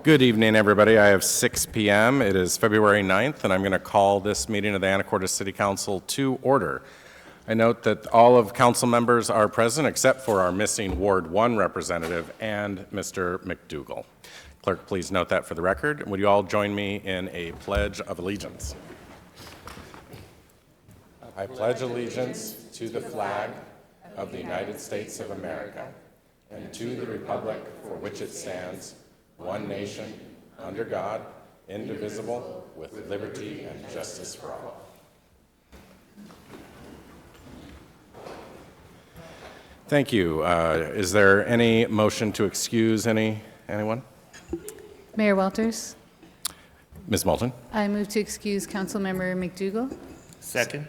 Good evening, everybody. I have 6 p.m. It is February 9th, and I'm going to call this meeting of the Anacortes City Council to order. I note that all of council members are present except for our missing Ward 1 representative and Mr. McDougall. Clerk, please note that for the record. Would you all join me in a pledge of allegiance? I pledge allegiance to the flag of the United States of America and to the republic for which it stands, one nation, under God, indivisible, with liberty and justice for all. Thank you. Is there any motion to excuse anyone? Mayor Walters. Ms. Moulton? I move to excuse Councilmember McDougall. Second.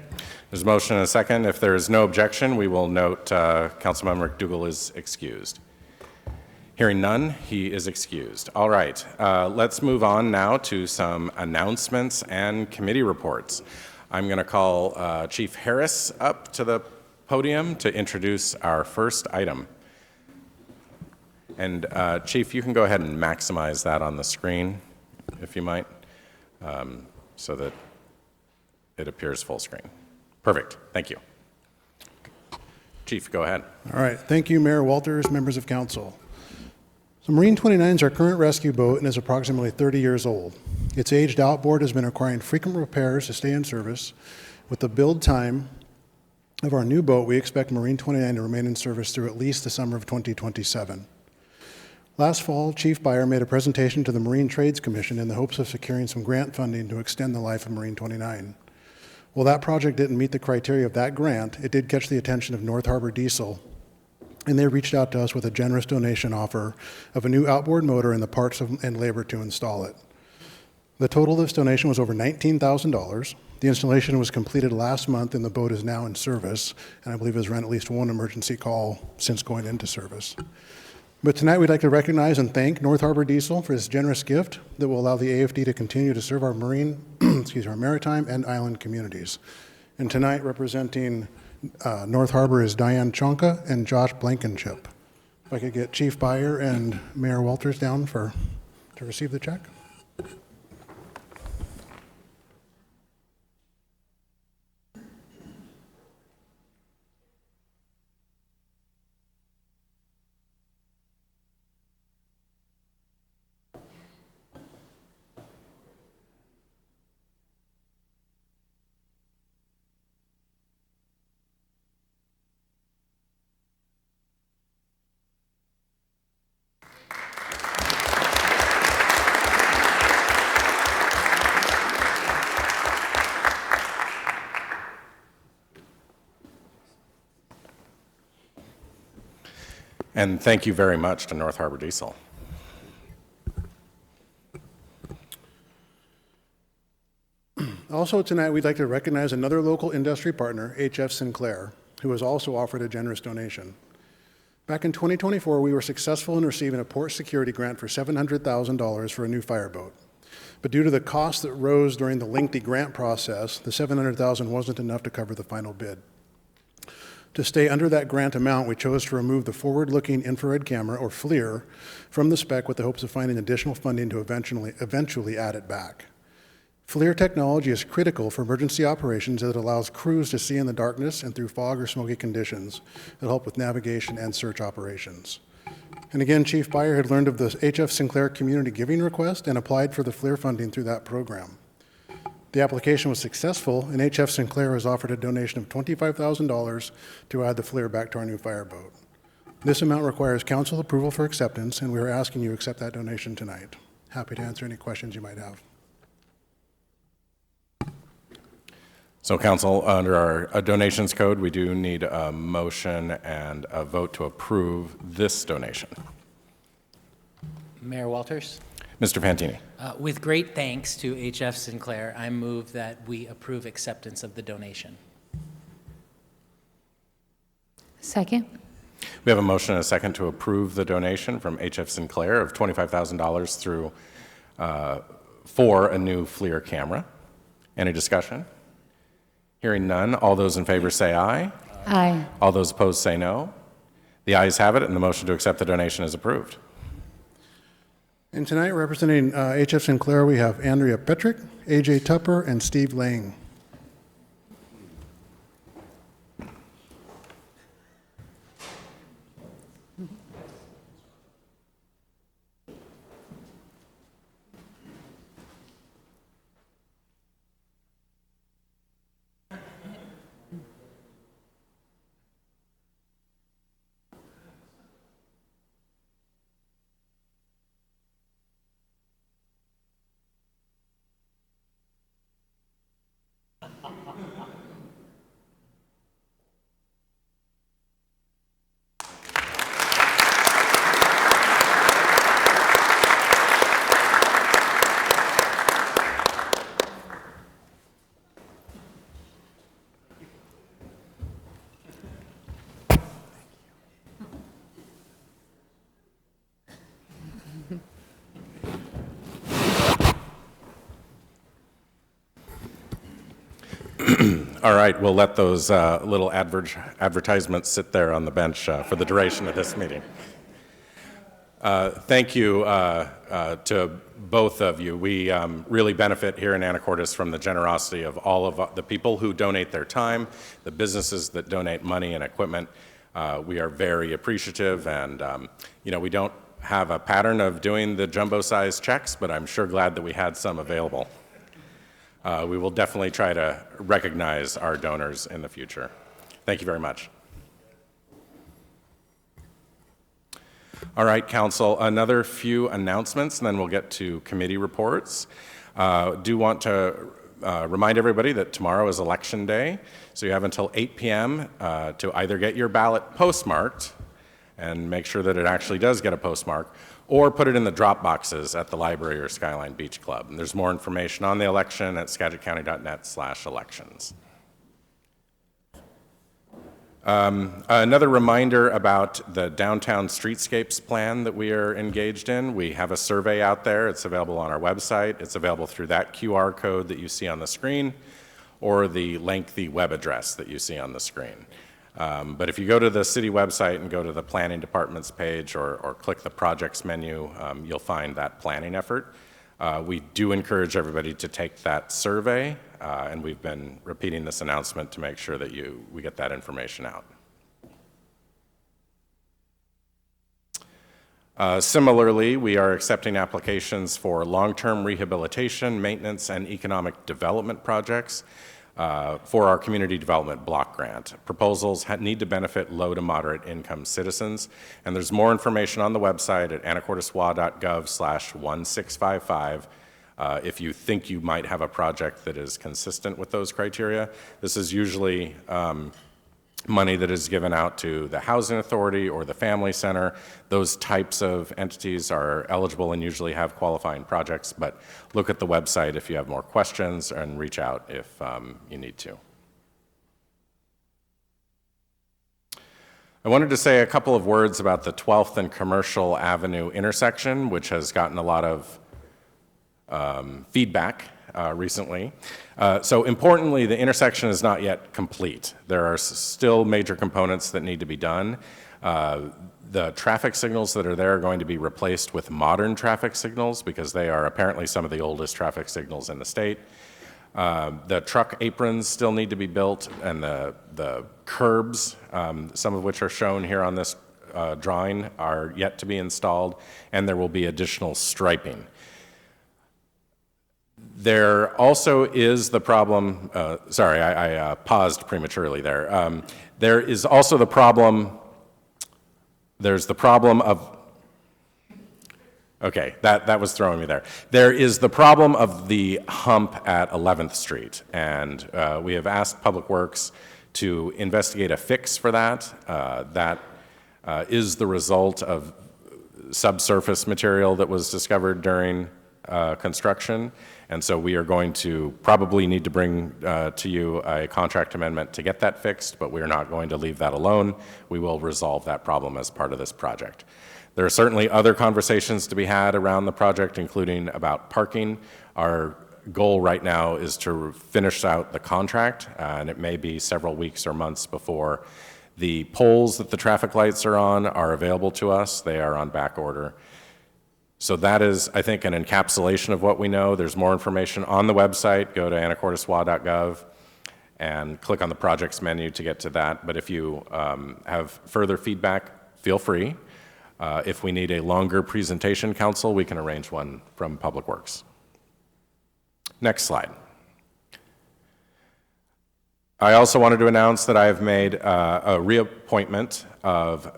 There's a motion and a second. If there is no objection, we will note Councilmember McDougall is excused. Hearing none, he is excused. All right, let's move on now to some announcements and committee reports. I'm going to call Chief Harris up to the podium to introduce our first item. And Chief, you can go ahead and maximize that on the screen, if you might, so that it appears full screen. Perfect, thank you. Chief, go ahead. All right, thank you, Mayor Walters, members of council. So Marine 29 is our current rescue boat and is approximately 30 years old. Its aged outboard has been requiring frequent repairs to stay in service. With the build time of our new boat, we expect Marine 29 to remain in service through at least the summer of 2027. Last fall, Chief Byer made a presentation to the Marine Trades Commission in the hopes of securing some grant funding to extend the life of Marine 29. While that project didn't meet the criteria of that grant, it did catch the attention of North Harbor Diesel, and they reached out to us with a generous donation offer of a new outboard motor and the parts and labor to install it. The total of this donation was over $19,000. The installation was completed last month and the boat is now in service, and I believe has run at least one emergency call since going into service. But tonight we'd like to recognize and thank North Harbor Diesel for this generous gift that will allow the AFD to continue to serve our marine, our maritime and island communities. And tonight representing North Harbor is Diane Chonka and Josh Blankenship. If I could get Chief Byer and Mayor Walters down to receive the check. And thank you very much to North Harbor Diesel. Also tonight, we'd like to recognize another local industry partner, HF Sinclair, who has also offered a generous donation. Back in 2024, we were successful in receiving a port security grant for $700,000 for a new fireboat. But due to the costs that rose during the lengthy grant process, the $700,000 wasn't enough to cover the final bid. To stay under that grant amount, we chose to remove the forward-looking infrared camera, or FLIR, from the spec with the hopes of finding additional funding to eventually add it back. FLIR technology is critical for emergency operations as it allows crews to see in the darkness and through fog or smoky conditions that help with navigation and search operations. And again, Chief Byer had learned of the HF Sinclair community giving request and applied for the FLIR funding through that program. The application was successful, and HF Sinclair has offered a donation of $25,000 to add the FLIR back to our new fireboat. This amount requires council approval for acceptance, and we are asking you to accept that donation tonight. Happy to answer any questions you might have. So council, under our donations code, we do need a motion and a vote to approve this donation. Mayor Walters? Mr. Fantini. With great thanks to HF Sinclair, I move that we approve acceptance of the donation. Second. We have a motion and a second to approve the donation from HF Sinclair of $25,000 through for a new FLIR camera. Any discussion? Hearing none, all those in favor say aye. Aye. All those opposed say no. The ayes have it, and the motion to accept the donation is approved. And tonight, representing HF Sinclair, we have Andrea Petrick, AJ Tupper, and Steve Lang. All right, we'll let those little advertisements sit there on the bench for the duration of this meeting. Thank you to both of you. We really benefit here in Anacortes from the generosity of all of the people who donate their time, the businesses that donate money and equipment. We are very appreciative, and we don't have a pattern of doing the jumbo-sized checks, but I'm sure glad that we had some available. We will definitely try to recognize our donors in the future. Thank you very much. All right, Council, another few announcements, and then we'll get to committee reports. Do want to remind everybody that tomorrow is Election Day, so you have until 8 p.m. To either get your ballot postmarked and make sure that it actually does get a postmark, or put it in the drop boxes at the library or Skyline Beach Club. And there's more information on the election at skagitcounty.net/elections. Another reminder about the downtown streetscapes plan that we are engaged in. We have a survey out there. It's available on our website. It's available through that QR code that you see on the screen or the lengthy web address that you see on the screen. But if you go to the city website and go to the planning department's page or click the projects menu, you'll find that planning effort. We do encourage everybody to take that survey, and we've been repeating this announcement to make sure that we get that information out. Similarly, we are accepting applications for long-term rehabilitation, maintenance, and economic development projects for our community development block grant. Proposals need to benefit low to moderate income citizens, and there's more information on the website at anacorteswa.gov/1655 if you think you might have a project that is consistent with those criteria. This is usually money that is given out to the Housing Authority or the Family Center. Those types of entities are eligible and usually have qualifying projects, but look at the website if you have more questions and reach out if you need to. I wanted to say a couple of words about the 12th and Commercial Avenue intersection, which has gotten a lot of feedback recently. So importantly, the intersection is not yet complete. There are still major components that need to be done. The traffic signals that are there are going to be replaced with modern traffic signals because they are apparently some of the oldest traffic signals in the state. The truck aprons still need to be built, and the curbs, some of which are shown here on this drawing, are yet to be installed, and there will be additional striping. There also is the problem, sorry, I paused prematurely there. There is also the problem, there's the problem of, okay, that was throwing me there. There is the problem of the hump at 11th Street, and we have asked Public Works to investigate a fix for that. That is the result of subsurface material that was discovered during construction. And so we are going to probably need to bring to you a contract amendment to get that fixed, but we're not going to leave that alone. We will resolve that problem as part of this project. There are certainly other conversations to be had around the project, including about parking. Our goal right now is to finish out the contract, and it may be several weeks or months before the poles that the traffic lights are on are available to us. They are on back order. So that is, I think, an encapsulation of what we know. There's more information on the website. Go to anacorteswa.gov and click on the projects menu to get to that. But if you have further feedback, feel free. If we need a longer presentation, council, we can arrange one from Public Works. Next slide. I also wanted to announce that I have made a reappointment of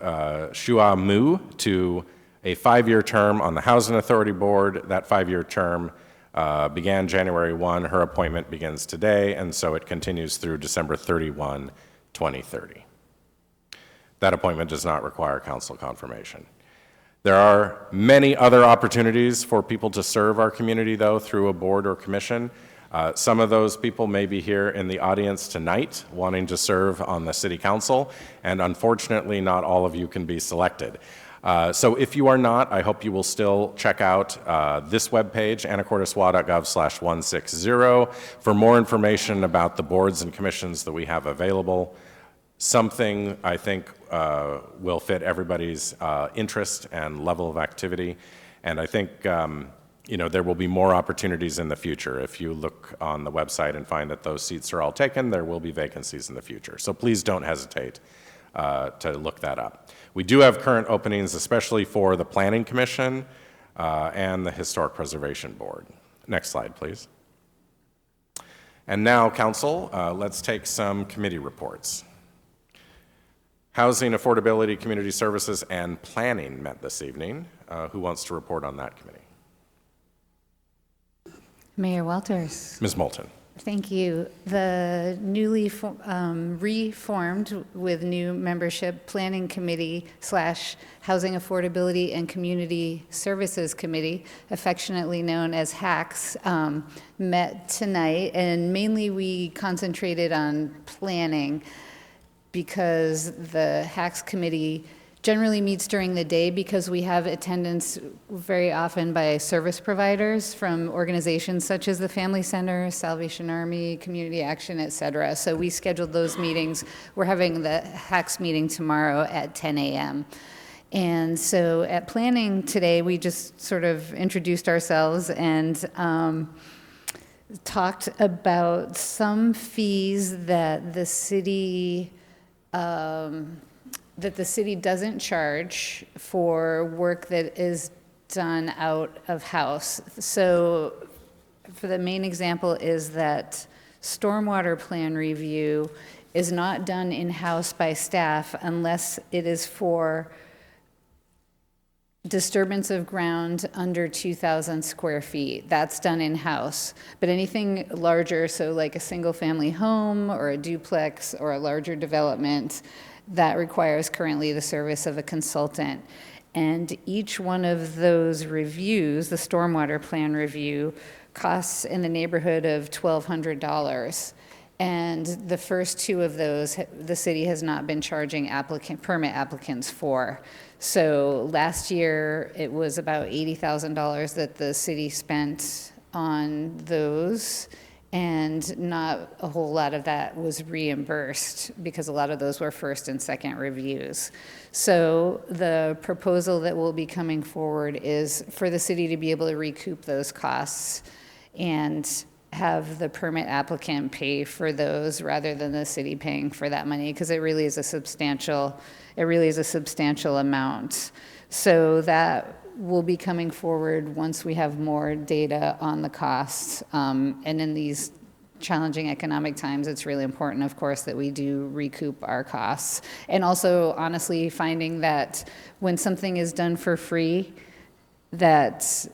Shua Mu to a 5-year term on the Housing Authority Board. That 5-year term began January 1. Her appointment begins today, and so it continues through December 31, 2030. That appointment does not require council confirmation. There are many other opportunities for people to serve our community, though, through a board or commission. Some of those people may be here in the audience tonight wanting to serve on the city council, and unfortunately, not all of you can be selected. So if you are not, I hope you will still check out this webpage, anacorteswa.gov/160, for more information about the boards and commissions that we have available. Something I think will fit everybody's interest and level of activity. And I think there will be more opportunities in the future. If you look on the website and find that those seats are all taken, there will be vacancies in the future. So please don't hesitate to look that up. We do have current openings, especially for the Planning Commission and the Historic Preservation Board. Next slide, please. And now, council, let's take some committee reports. Housing, Affordability, Community Services, and Planning met this evening. Who wants to report on that committee? Mayor Walters. Ms. Moulton. Thank you. The newly reformed with new membership Planning Committee / Housing Affordability and Community Services Committee, affectionately known as HACS, met tonight, and mainly we concentrated on planning because the HACS committee generally meets during the day because we have attendance very often by service providers from organizations such as the Family Center, Salvation Army, Community Action, et cetera. So we scheduled those meetings. We're having the HACS meeting tomorrow at 10 a.m. And so at planning today, we just sort of introduced ourselves and talked about some fees that the city doesn't charge for work that is done out of house. So for the main example is that stormwater plan review is not done in-house by staff unless it is for disturbance of ground under 2,000 square feet. That's done in-house. But anything larger, so like a single-family home or a duplex or a larger development, that requires currently the service of a consultant. And each one of those reviews, the stormwater plan review, costs in the neighborhood of $1,200. And the first two of those, the city has not been charging permit applicants for. So last year, it was about $80,000 that the city spent on those, and not a whole lot of that was reimbursed because a lot of those were first and second reviews. So the proposal that will be coming forward is for the city to be able to recoup those costs and have the permit applicant pay for those rather than the city paying for that money, because it really is a substantial amount. So that will be coming forward once we have more data on the costs. And in these challenging economic times, it's really important, of course, that we do recoup our costs. And also, honestly, finding that when something is done for free, that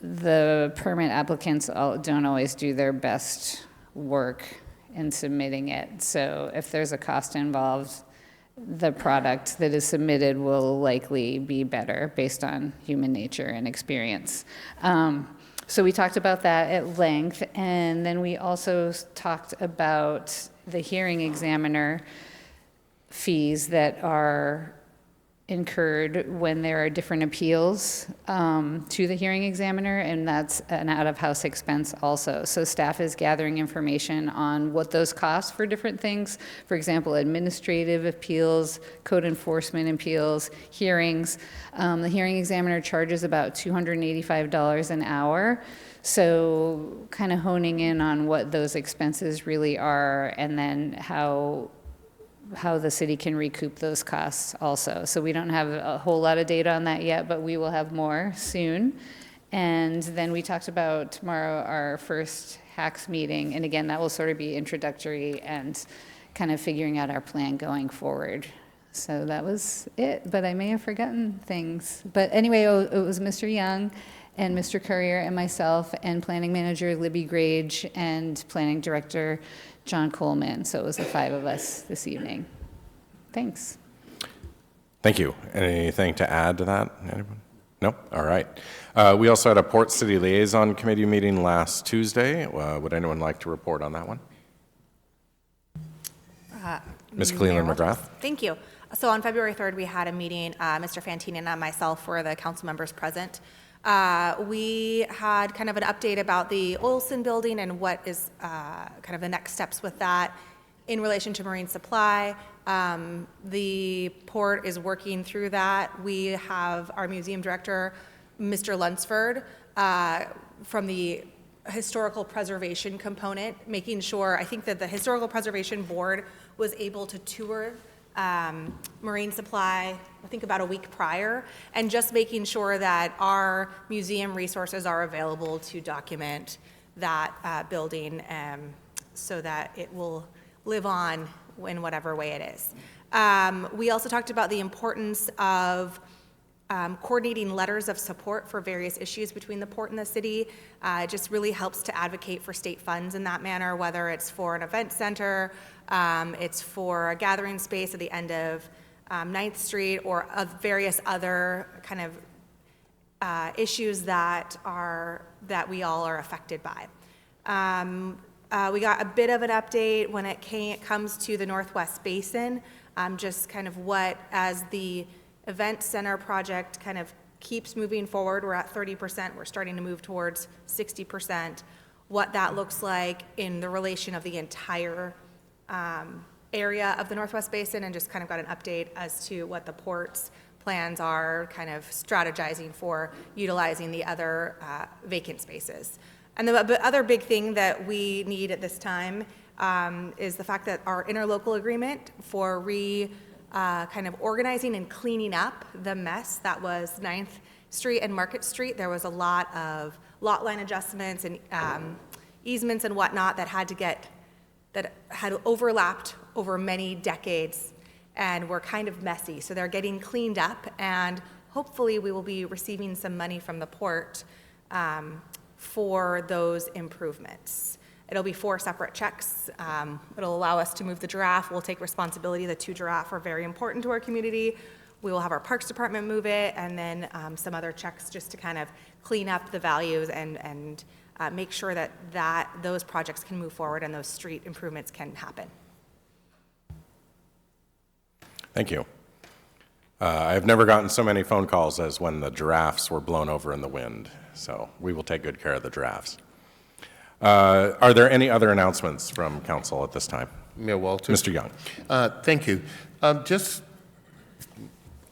the permit applicants don't always do their best work in submitting it. So if there's a cost involved, the product that is submitted will likely be better based on human nature and experience. So we talked about that at length, and then we also talked about the hearing examiner fees that are incurred when there are different appeals to the hearing examiner, and that's an out-of-house expense also. So staff is gathering information on what those cost for different things. For example, administrative appeals, code enforcement appeals, hearings. The hearing examiner charges about $285 an hour. So kind of honing in on what those expenses really are, and then how the city can recoup those costs also. So we don't have a whole lot of data on that yet, but we will have more soon. And then we talked about tomorrow, our first HACS meeting. And again, that will sort of be introductory and kind of figuring out our plan going forward. So that was it, but I may have forgotten things. But anyway, it was Mr. Young and Mr. Courier and myself and Planning Manager Libby Grage and Planning Director John Coleman. So it was the 5 of us this evening. Thanks. Thank you. Anything to add to that? Anyone? No? All right. We also had a Port City Liaison Committee meeting last Tuesday. Would anyone like to report on that one? Ms. Cleland McGrath? Thank you. So on February 3rd, we had a meeting, Mr. Fantini and myself were the council members present. We had kind of an update about the Olson building and what is kind of the next steps with that in relation to marine supply. The port is working through that. We have our museum director, Mr. Lunsford, from the historical preservation component, making sure, I think that the Historical Preservation Board was able to tour marine supply, I think about a week prior, and just making sure that our museum resources are available to document that building so that it will live on in whatever way it is. We also talked about the importance of coordinating letters of support for various issues between the port and the city. It just really helps to advocate for state funds in that manner, whether it's for an event center, it's for a gathering space at the end of 9th Street, or of various other kind of issues that we all are affected by. We got a bit of an update when it comes to the Northwest Basin, just kind of what, as the event center project kind of keeps moving forward, we're at 30%, we're starting to move towards 60%, what that looks like in the relation of the entire area of the Northwest Basin, and just kind of got an update as to what the port's plans are, kind of strategizing for utilizing the other vacant spaces. And the other big thing that we need at this time is the fact that our interlocal agreement for kind of organizing and cleaning up the mess that was 9th Street and Market Street. There was a lot of lot line adjustments and easements and whatnot that had overlapped over many decades and were kind of messy. So they're getting cleaned up, and hopefully we will be receiving some money from the port for those improvements. It'll be 4 separate checks. It'll allow us to move the giraffe. We'll take responsibility. The 2 giraffe are very important to our community. We will have our Parks Department move it, and then some other checks just to kind of clean up the values and make sure that those projects can move forward and those street improvements can happen. Thank you. I've never gotten so many phone calls as when the giraffes were blown over in the wind, so we will take good care of the giraffes. Are there any other announcements from council at this time? Mayor Walters. Mr. Young. Thank you.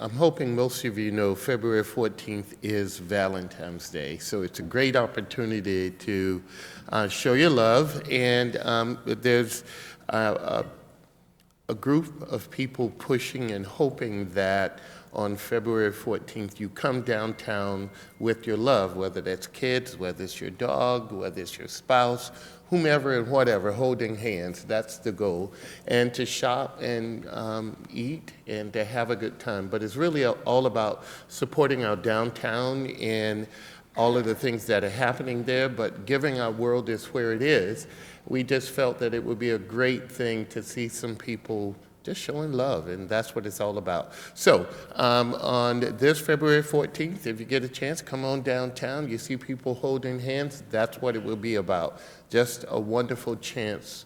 I'm hoping most of you know February 14th is Valentine's Day, so it's a great opportunity to show your love, and there's a group of people pushing and hoping that on February 14th you come downtown with your love, whether that's kids, whether it's your dog, whether it's your spouse, whomever and whatever, holding hands. That's the goal. And to shop and eat and to have a good time. But it's really all about supporting our downtown and all of the things that are happening there, but given our world is where it is, we just felt that it would be a great thing to see some people just showing love, and that's what it's all about. So on this February 14th, if you get a chance, come on downtown. You see people holding hands, that's what it will be about. Just a wonderful chance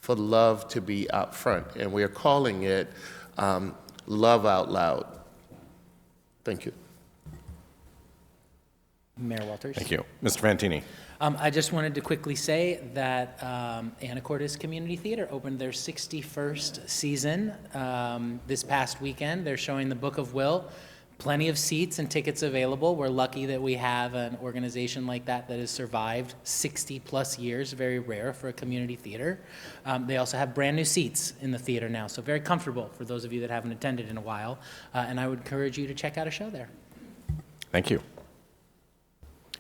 for love to be out front, and we're calling it Love Out Loud. Thank you. Mayor Walters? Thank you. Mr. Fantini. I just wanted to quickly say that Anacortes Community Theater opened their 61st season this past weekend. They're showing the Book of Will. Plenty of seats and tickets available. We're lucky that we have an organization like that that has survived 60-plus years, very rare for a community theater. They also have brand new seats in the theater now, so very comfortable for those of you that haven't attended in a while. And I would encourage you to check out a show there. Thank you.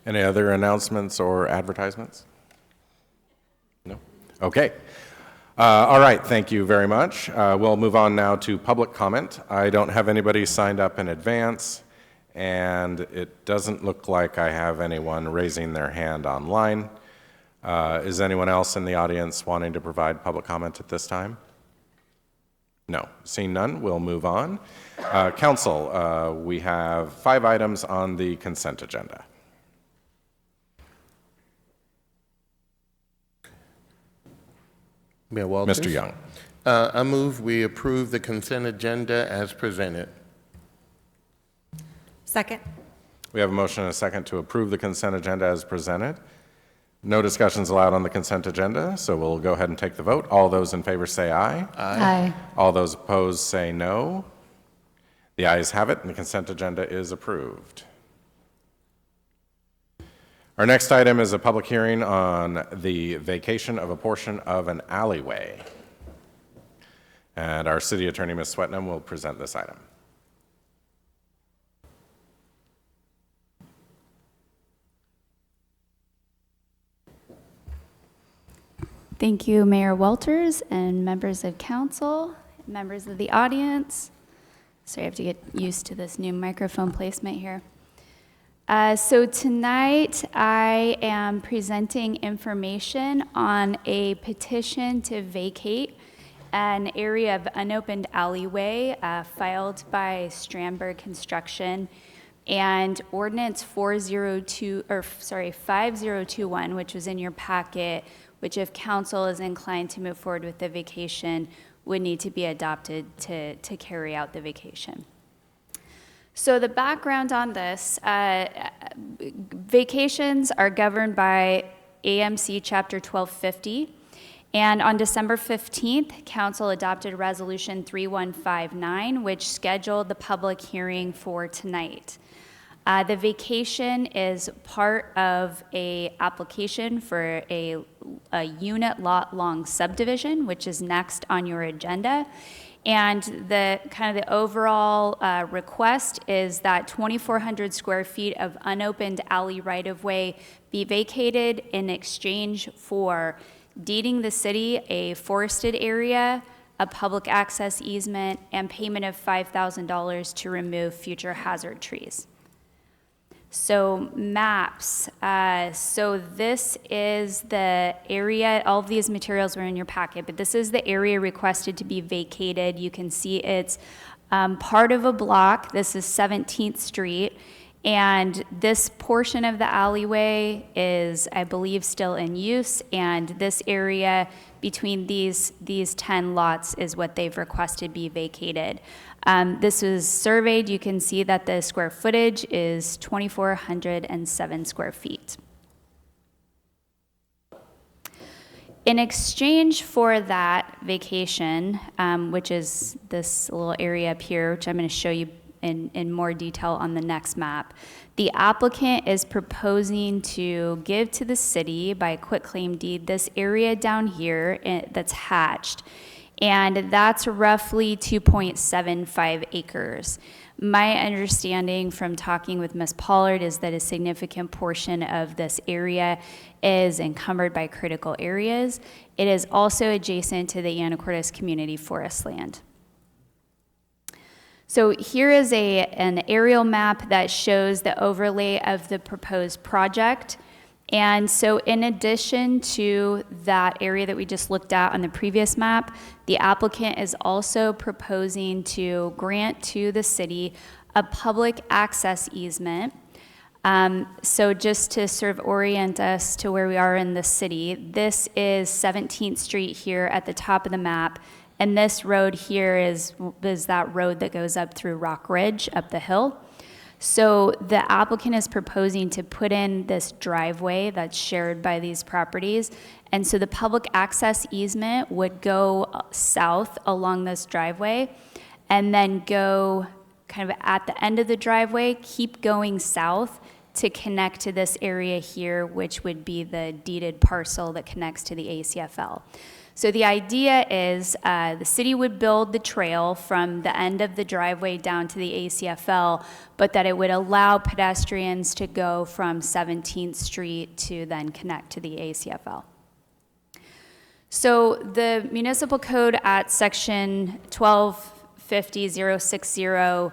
Any other announcements or advertisements? No? Okay. All right, thank you very much. We'll move on now to public comment. I don't have anybody signed up in advance, and it doesn't look like I have anyone raising their hand online. Is anyone else in the audience wanting to provide public comment at this time? No. Seeing none, we'll move on. Council, we have 5 items on the consent agenda. Mayor Walters? Mr. Young. I move we approve the consent agenda as presented. Second. We have a motion and a second to approve the consent agenda as presented. No discussions allowed on the consent agenda, so we'll go ahead and take the vote. All those in favor say aye. Aye. All those opposed say no. The ayes have it, and the consent agenda is approved. Our next item is a public hearing on the vacation of a portion of an alleyway. And our city attorney, Ms. Swetnam, will present this item. Thank you, Mayor Walters and members of council, members of the audience. Sorry, I have to get used to this new microphone placement here. So tonight, I am presenting information on a petition to vacate an area of unopened alleyway filed by Strandberg Construction and Ordinance 5021, which was in your packet, which if council is inclined to move forward with the vacation, would need to be adopted to carry out the vacation. So the background on this, vacations are governed by AMC Chapter 1250, and on December 15th, Council adopted Resolution 3159, which scheduled the public hearing for tonight. The vacation is part of a application for a unit lot long subdivision, which is next on your agenda. And the overall request is that 2,400 square feet of unopened alley right-of-way be vacated in exchange for deeding the city a forested area, a public access easement, and payment of $5,000 to remove future hazard trees. So maps, so this is the area, all of these materials were in your packet, but this is the area requested to be vacated. You can see it's part of a block. This is 17th Street, and this portion of the alleyway is, I believe, still in use, and this area between these 10 lots is what they've requested be vacated. This was surveyed. You can see that the square footage is 2,407 square feet. In exchange for that vacation, which is this little area up here, which I'm going to show you in more detail on the next map, the applicant is proposing to give to the city by quitclaim deed this area down here that's hatched. And that's roughly 2.75 acres. My understanding from talking with Ms. Pollard is that a significant portion of this area is encumbered by critical areas. It is also adjacent to the Anacortes Community Forest land. So here is an aerial map that shows the overlay of the proposed project. And so in addition to that area that we just looked at on the previous map, the applicant is also proposing to grant to the city a public access easement. So just to sort of orient us to where we are in the city, this is 17th Street here at the top of the map, and this road here is that road that goes up through Rock Ridge, up the hill. So the applicant is proposing to put in this driveway that's shared by these properties. And so the public access easement would go south along this driveway and then go kind of at the end of the driveway, keep going south to connect to this area here, which would be the deeded parcel that connects to the ACFL. So the idea is the city would build the trail from the end of the driveway down to the ACFL, but that it would allow pedestrians to go from 17th Street to then connect to the ACFL. So the municipal code at section 1250.060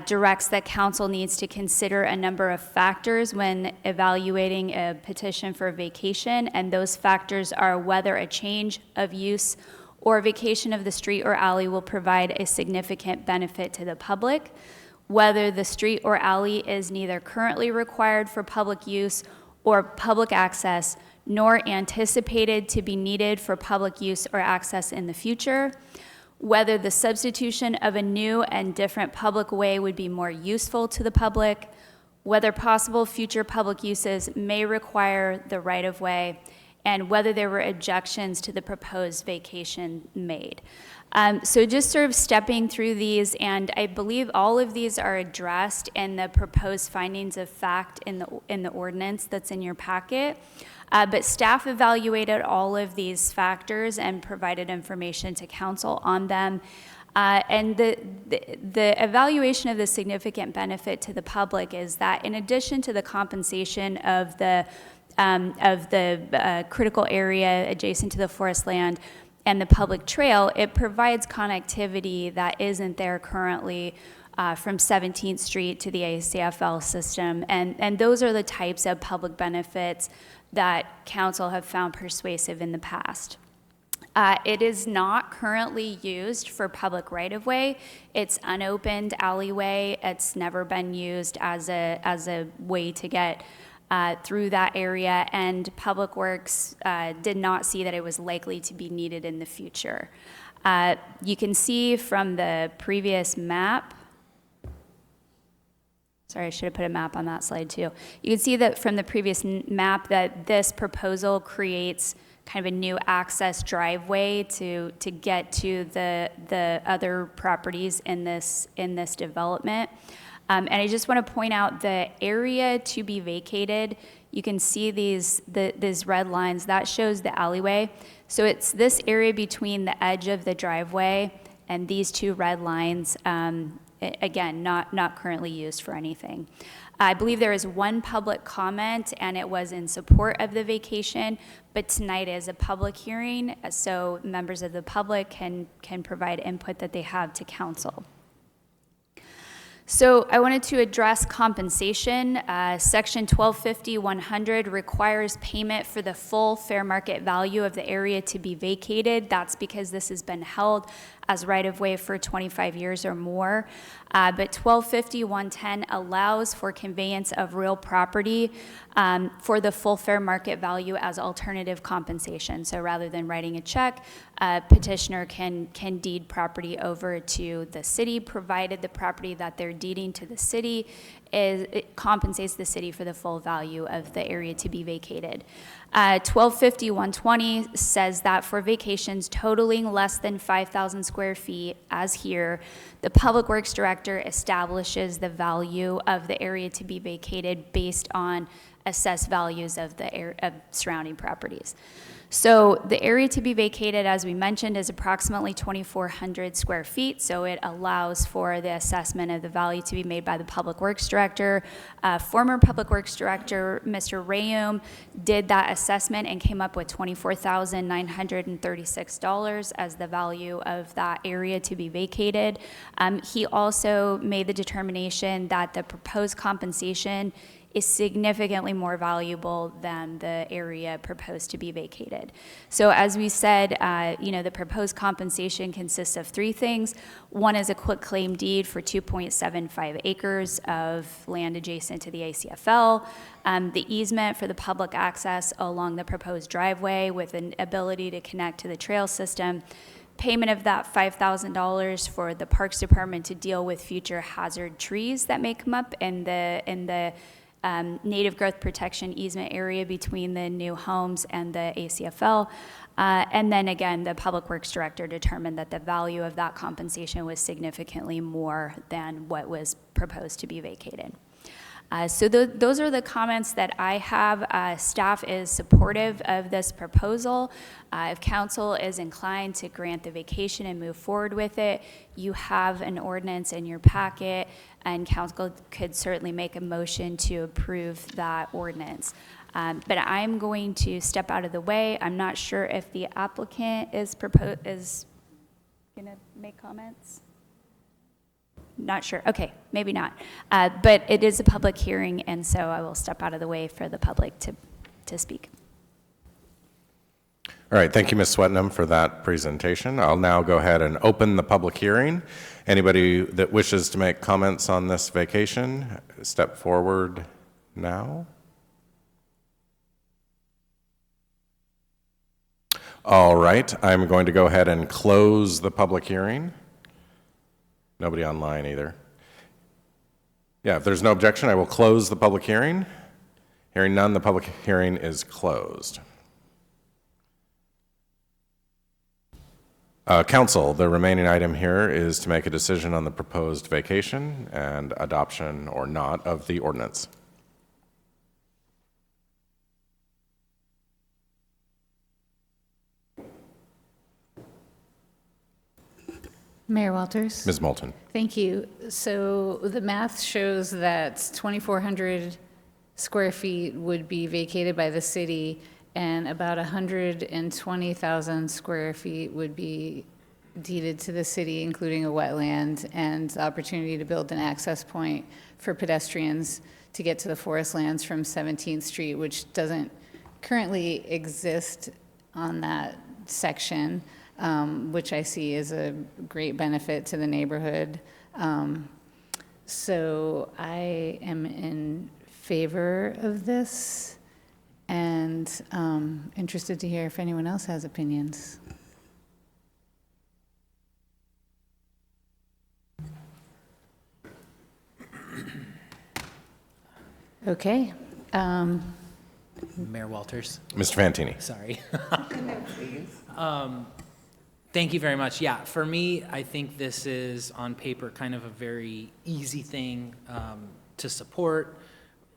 directs that council needs to consider a number of factors when evaluating a petition for vacation, and those factors are whether a change of use or vacation of the street or alley will provide a significant benefit to the public, whether the street or alley is neither currently required for public use or public access, nor anticipated to be needed for public use or access in the future, whether the substitution of a new and different public way would be more useful to the public, whether possible future public uses may require the right-of-way, and whether there were objections to the proposed vacation made. So just sort of stepping through these, and I believe all of these are addressed in the proposed findings of fact in the ordinance that's in your packet. But staff evaluated all of these factors and provided information to council on them. And the evaluation of the significant benefit to the public is that in addition to the compensation of the critical area adjacent to the forest land and the public trail, it provides connectivity that isn't there currently from 17th Street to the ACFL system. And those are the types of public benefits that council have found persuasive in the past. It is not currently used for public right-of-way. It's unopened alleyway. It's never been used as a way to get through that area, and Public Works did not see that it was likely to be needed in the future. You can see from the previous map, sorry, I should have put a map on that slide too. You can see that from the previous map that this proposal creates kind of a new access driveway to get to the other properties in this development. And I just want to point out the area to be vacated. You can see these red lines. That shows the alleyway. So it's this area between the edge of the driveway and these two red lines. Again, not currently used for anything. I believe there is one public comment, and it was in support of the vacation, but tonight is a public hearing, so members of the public can provide input that they have to council. So I wanted to address compensation. Section 1250.100 requires payment for the full fair market value of the area to be vacated. That's because this has been held as right-of-way for 25 years or more. But 1250.110 allows for conveyance of real property for the full fair market value as alternative compensation. So rather than writing a check, petitioner can deed property over to the city, provided the property that they're deeding to the city it compensates the city for the full value of the area to be vacated. 1250.120 says that for vacations totaling less than 5,000 square feet, as here, the Public Works Director establishes the value of the area to be vacated based on assessed values of the surrounding properties. So the area to be vacated, as we mentioned, is approximately 2,400 square feet, so it allows for the assessment of the value to be made by the Public Works Director. Former Public Works Director, Mr. Rayum, did that assessment and came up with $24,936 as the value of that area to be vacated. He also made the determination that the proposed compensation is significantly more valuable than the area proposed to be vacated. So as we said, the proposed compensation consists of three things. One is a quitclaim deed for 2.75 acres of land adjacent to the ACFL, the easement for the public access along the proposed driveway with an ability to connect to the trail system, payment of that $5,000 for the Parks Department to deal with future hazard trees that may come up in the native growth protection easement area between the new homes and the ACFL. And then again, the Public Works Director determined that the value of that compensation was significantly more than what was proposed to be vacated. So those are the comments that I have. Staff is supportive of this proposal. If council is inclined to grant the vacation and move forward with it, you have an ordinance in your packet, and council could certainly make a motion to approve that ordinance. But I'm going to step out of the way. I'm not sure if the applicant is going to make comments. Not sure. Okay, maybe not. But it is a public hearing, and so I will step out of the way for the public to speak. All right, thank you, Ms. Swetnam, for that presentation. I'll now go ahead and open the public hearing. Anybody that wishes to make comments on this vacation, step forward now. All right, I'm going to go ahead and close the public hearing. Nobody online either. Yeah, if there's no objection, I will close the public hearing. Hearing none, the public hearing is closed. Council, the remaining item here is to make a decision on the proposed vacation and adoption or not of the ordinance. Mayor Walters? Ms. Moulton. Thank you. So the math shows that 2,400 square feet would be vacated by the city, and about 120,000 square feet would be deeded to the city, including a wetland and the opportunity to build an access point for pedestrians to get to the forest lands from 17th Street, which doesn't currently exist on that section, which I see as a great benefit to the neighborhood. So I am in favor of this, and interested to hear if anyone else has opinions. Okay. Mayor Walters. Mr. Fantini. Sorry. Thank you very much. Yeah, for me, I think this is on paper kind of a very easy thing to support.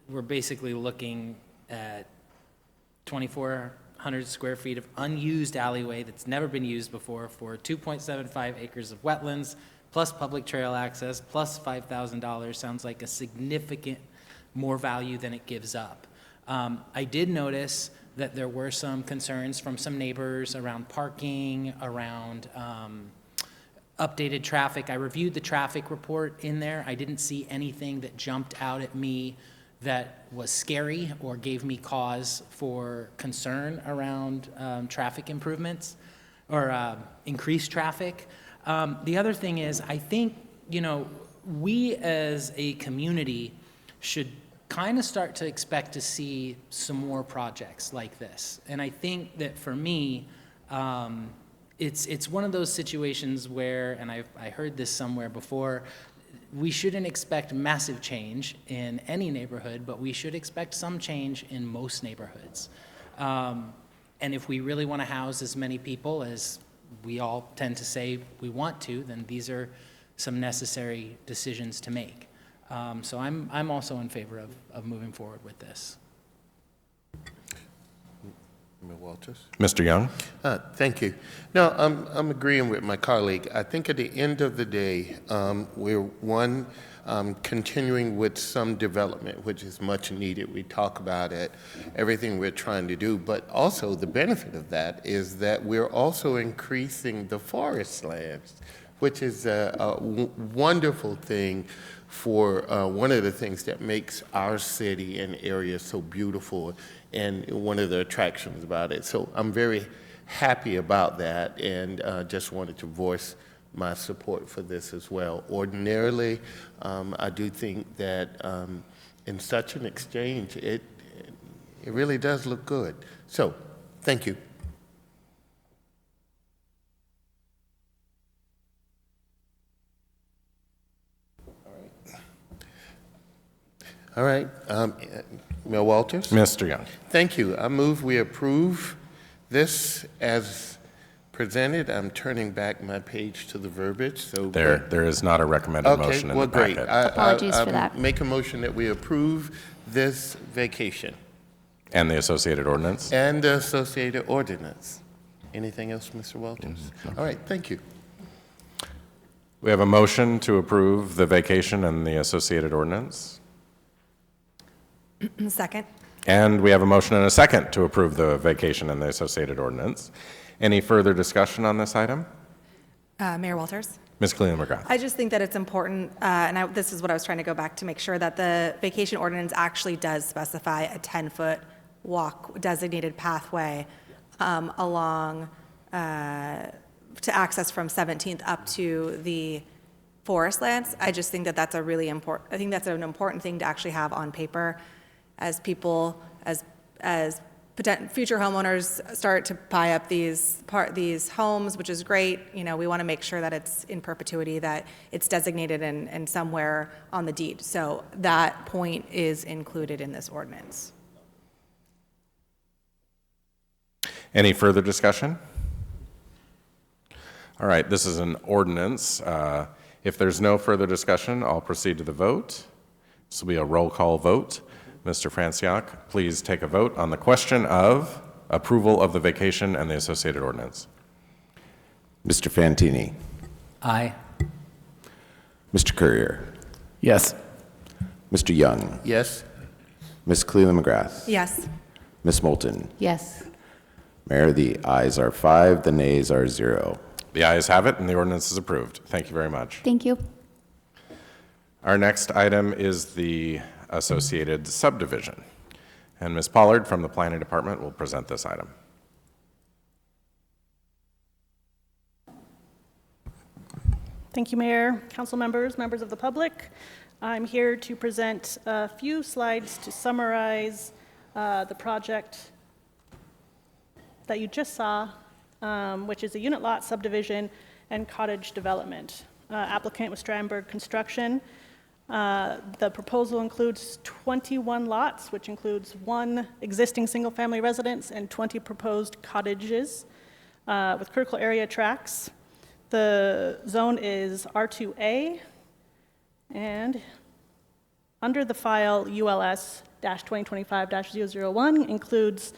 We're basically looking at 2,400 square feet of unused alleyway that's never been used before for 2.75 acres of wetlands, plus public trail access, plus $5,000. Sounds like a significant more value than it gives up. I did notice that there were some concerns from some neighbors around parking, around updated traffic. I reviewed the traffic report in there. I didn't see anything that jumped out at me that was scary or gave me cause for concern around traffic improvements or increased traffic. The other thing is, I think, we as a community should kind of start to expect to see some more projects like this. And I think that for me, it's one of those situations where, and I heard this somewhere before, we shouldn't expect massive change in any neighborhood, but we should expect some change in most neighborhoods. And if we really want to house as many people as we all tend to say we want to, then these are some necessary decisions to make. So I'm also in favor of moving forward with this. Ms. Walters. Mr. Young. Thank you. No, I'm agreeing with my colleague. I think at the end of the day, we're continuing with some development, which is much needed. We talk about it, everything we're trying to do, but also the benefit of that is that we're also increasing the forest lands, which is a wonderful thing for one of the things that makes our city and area so beautiful and one of the attractions about it. So I'm very happy about that, and just wanted to voice my support for this as well. Ordinarily, I do think that in such an exchange, it really does look good. So, thank you. All right. Mayor Walters? Mr. Young. Thank you. I move we approve this as presented. I'm turning back my page to the verbiage, so. There is not a recommended motion in the great. packet. Apologies for that. Make a motion that we approve this vacation And the associated ordinance? and the associated ordinance. Anything else, Mr. Walters? All right, thank you. We have a motion to approve the vacation and the associated ordinance. Second. And we have a motion and a second to approve the vacation and the associated ordinance. Any further discussion on this item? Mayor Walters? Ms. Cleland McGrath. I just think that it's important, this is what I was trying to go back to make sure that the vacation ordinance actually does specify a 10-foot walk designated pathway along to access from 17th up to the forest lands. I just think that that's a really important, I think that's an important thing to actually have on paper as people, as future homeowners start to buy up these homes, which is great. You know, we want to make sure that it's in perpetuity, that it's designated and somewhere on the deed. So that point is included in this ordinance. Any further discussion? All right, this is an ordinance. If there's no further discussion, I'll proceed to the vote. This will be a roll call vote. Mr. Franciac, please take a vote on the question of approval of the vacation and the associated ordinance. Mr. Fantini. Aye. Mr. Courier. Yes. Mr. Young. Yes? Ms. Cleland McGrath. Yes. Ms. Moulton. Yes. Mayor, the ayes are 5, the nays are 0. The ayes have it, and the ordinance is approved. Thank you very much. Thank you. Our next item is the associated subdivision. And Ms. Pollard from the Planning Department will present this item. Thank you, Mayor, council members, members of the public. I'm here to present a few slides to summarize the project that you just saw, which is a unit lot subdivision and cottage development. Applicant was Strandberg Construction. The proposal includes 21 lots, which includes 1 existing single-family residence and 20 proposed cottages with critical area tracts. The zone is R2A, and under the file ULS-2025-001 includes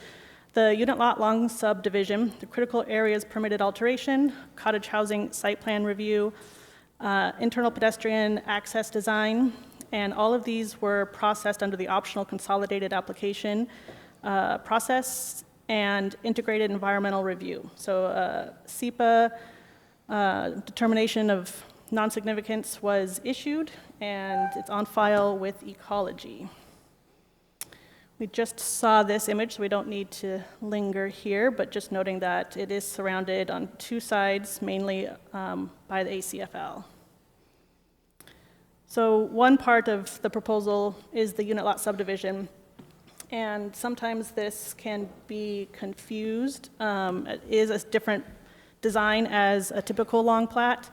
the unit lot long subdivision, the critical areas permitted alteration, cottage housing site plan review, internal pedestrian access design, and all of these were processed under the optional consolidated application process and integrated environmental review. So SEPA determination of non-significance was issued, and it's on file with Ecology. We just saw this image, so we don't need to linger here, but just noting that it is surrounded on 2 sides, mainly by the ACFL. So one part of the proposal is the unit lot subdivision, and sometimes this can be confused. It is a different design as a typical long plat.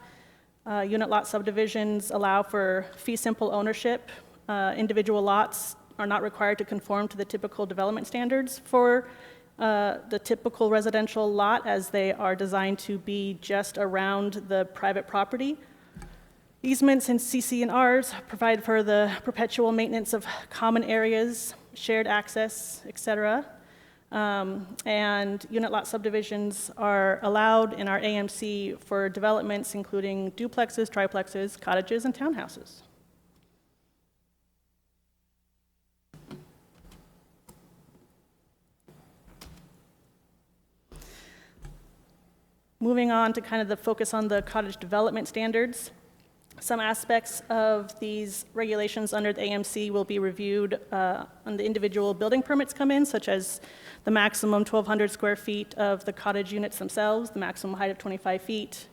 Unit lot subdivisions allow for fee simple ownership. Individual lots are not required to conform to the typical development standards for the typical residential lot, as they are designed to be just around the private property. Easements and CC&Rs provide for the perpetual maintenance of common areas, shared access, etc. And unit lot subdivisions are allowed in our AMC for developments including duplexes, triplexes, cottages, and townhouses. Moving on to kind of the focus on the cottage development standards. Some aspects of these regulations under the AMC will be reviewed when the individual building permits come in, such as the maximum 1,200 square feet of the cottage units themselves, the maximum height of 25 feet,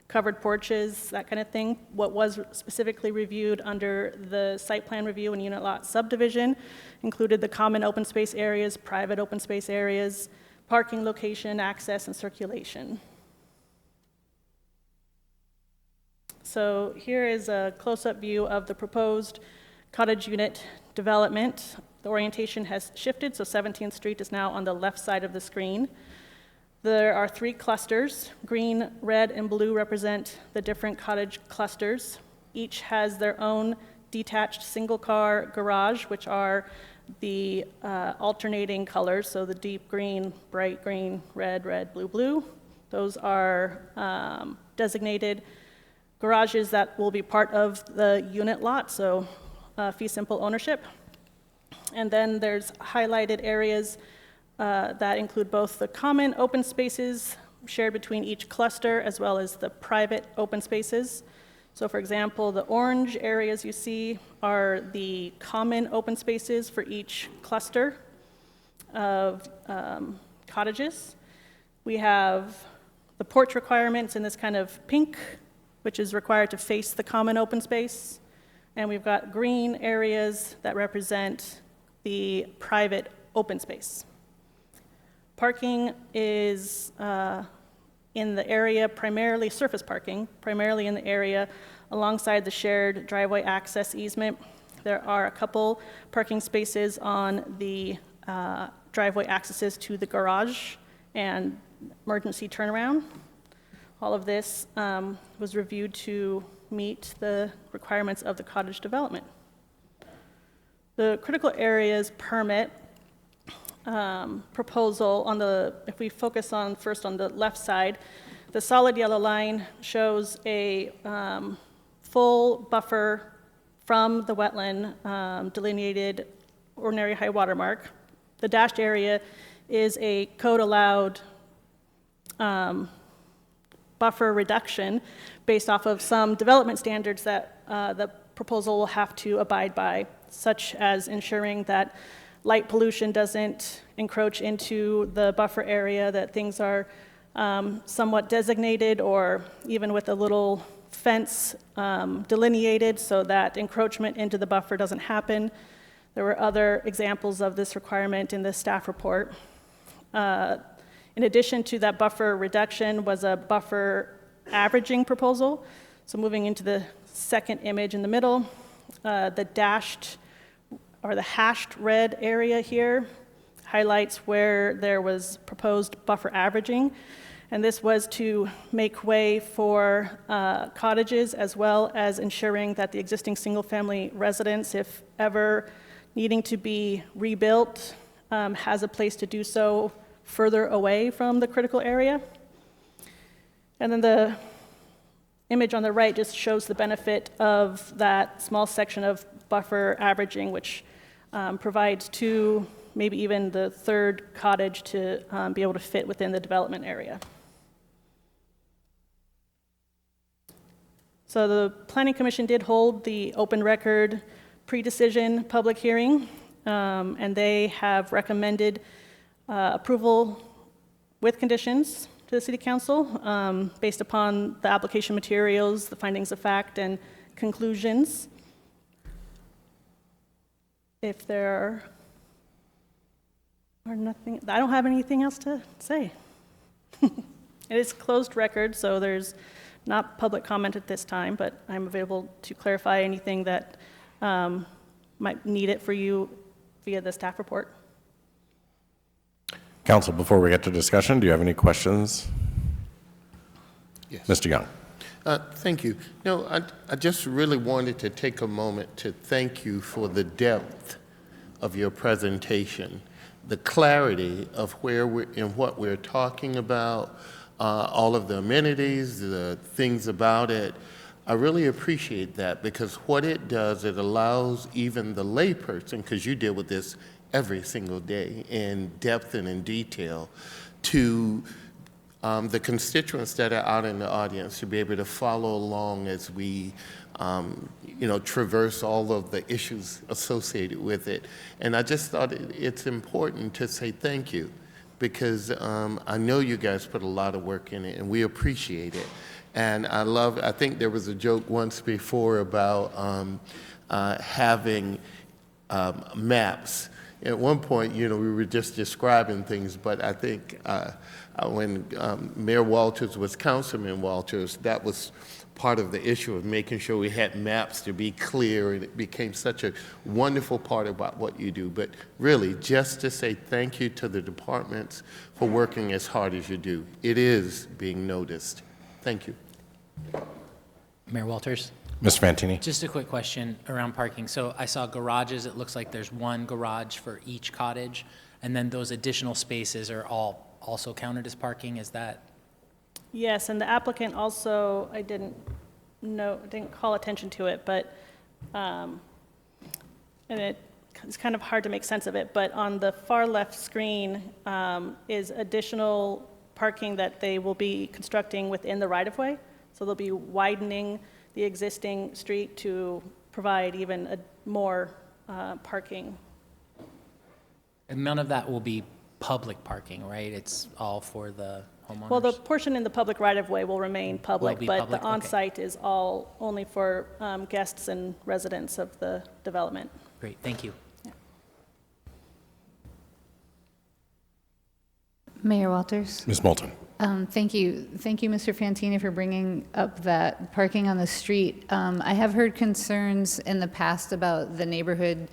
covered porches, that kind of thing. What was specifically reviewed under the site plan review and unit lot subdivision included the common open space areas, private open space areas, parking location, access, and circulation. So here is a close-up view of the proposed cottage unit development. The orientation has shifted, so 17th Street is now on the left side of the screen. There are 3 clusters. Green, red, and blue represent the different cottage clusters. Each has their own detached single-car garage, which are the alternating colors, so the deep green, bright green, red, red, blue, blue. Those are designated garages that will be part of the unit lot, so fee simple ownership. And then there's highlighted areas that include both the common open spaces shared between each cluster as well as the private open spaces. So for example, the orange areas you see are the common open spaces for each cluster of cottages. We have the porch requirements in this kind of pink, which is required to face the common open space. And we've got green areas that represent the private open space. Parking is in the area, primarily surface parking, primarily in the area alongside the shared driveway access easement. There are a couple parking spaces on the driveway accesses to the garage and emergency turnaround. All of this was reviewed to meet the requirements of the cottage development. The critical areas permit proposal on the, if we focus on first on the left side, the solid yellow line shows a full buffer from the wetland delineated ordinary high water mark. The dashed area is a code allowed buffer reduction based off of some development standards that the proposal will have to abide by, such as ensuring that light pollution doesn't encroach into the buffer area, that things are somewhat designated or even with a little fence delineated so that encroachment into the buffer doesn't happen. There were other examples of this requirement in the staff report. In addition to that buffer reduction was a buffer averaging proposal. So moving into the second image in the middle, the dashed or the hashed red area here highlights where there was proposed buffer averaging. And this was to make way for cottages as well as ensuring that the existing single-family residence, if ever needing to be rebuilt, has a place to do so further away from the critical area. And then the image on the right just shows the benefit of that small section of buffer averaging, which provides 2, maybe even the 3rd cottage to be able to fit within the development area. So the Planning Commission did hold the open record pre-decision public hearing, and they have recommended approval with conditions to the City Council based upon the application materials, the findings of fact, and conclusions. If there are nothing, I don't have anything else to say. It is closed record, so there's not public comment at this time, but I'm available to clarify anything that might need it for you via the staff report. Council, before we get to discussion, do you have any questions? Yes. Mr. Young. Thank you. No, I just really wanted to take a moment to thank you for the depth of your presentation, the clarity of where we're and what we're talking about, all of the amenities, the things about it. I really appreciate that because what it does, it allows even the layperson, because you deal with this every single day in depth and in detail, to the constituents that are out in the audience to be able to follow along as we traverse all of the issues associated with it. And I just thought it's important to say thank you because I know you guys put a lot of work in it and we appreciate it. And I think there was a joke once before about having maps at one point, we were just describing things, but I think when Mayor Walters was Councilman Walters, that was part of the issue of making sure we had maps to be clear, and it became such a wonderful part about what you do. But really, just to say thank you to the departments for working as hard as you do. It is being noticed. Thank you. Mayor Walters? Mr. Fantini? Just a quick question around parking. So I saw garages. It looks like there's one garage for each cottage, and then those additional spaces are all also counted as parking. Is that? Yes, and the applicant also, I didn't call attention to it, but, and it's kind of hard to make sense of it, but on the far left screen is additional parking that they will be constructing within the right-of-way. So they'll be widening the existing street to provide even more parking. And none of that will be public parking, right? It's all for the homeowners? Well, the portion in the public right-of-way will remain public, be but public? the Okay. on-site is all only for guests and residents of the development. Great, thank you. Mayor Walters? Ms. Moulton? Thank you, Mr. Fantini, for bringing up that parking on the street. I have heard concerns in the past about the neighborhood,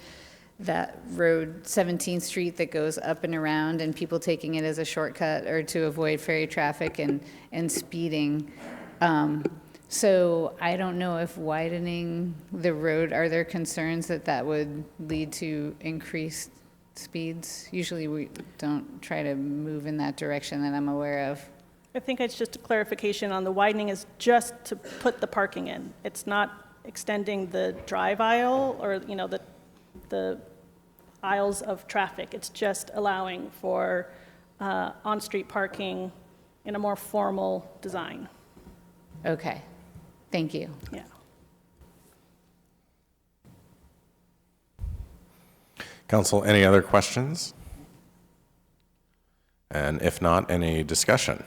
that road 17th Street that goes up and around, and people taking it as a shortcut or to avoid ferry traffic and speeding. So I don't know if widening the road, are there concerns that that would lead to increased speeds? Usually we don't try to move in that direction that I'm aware of. I think it's just a clarification on the widening is just to put the parking in. It's not extending the drive aisle or, the aisles of traffic. It's just allowing for on-street parking in a more formal design. Okay, thank you. Yeah. Council, any other questions? And if not, any discussion?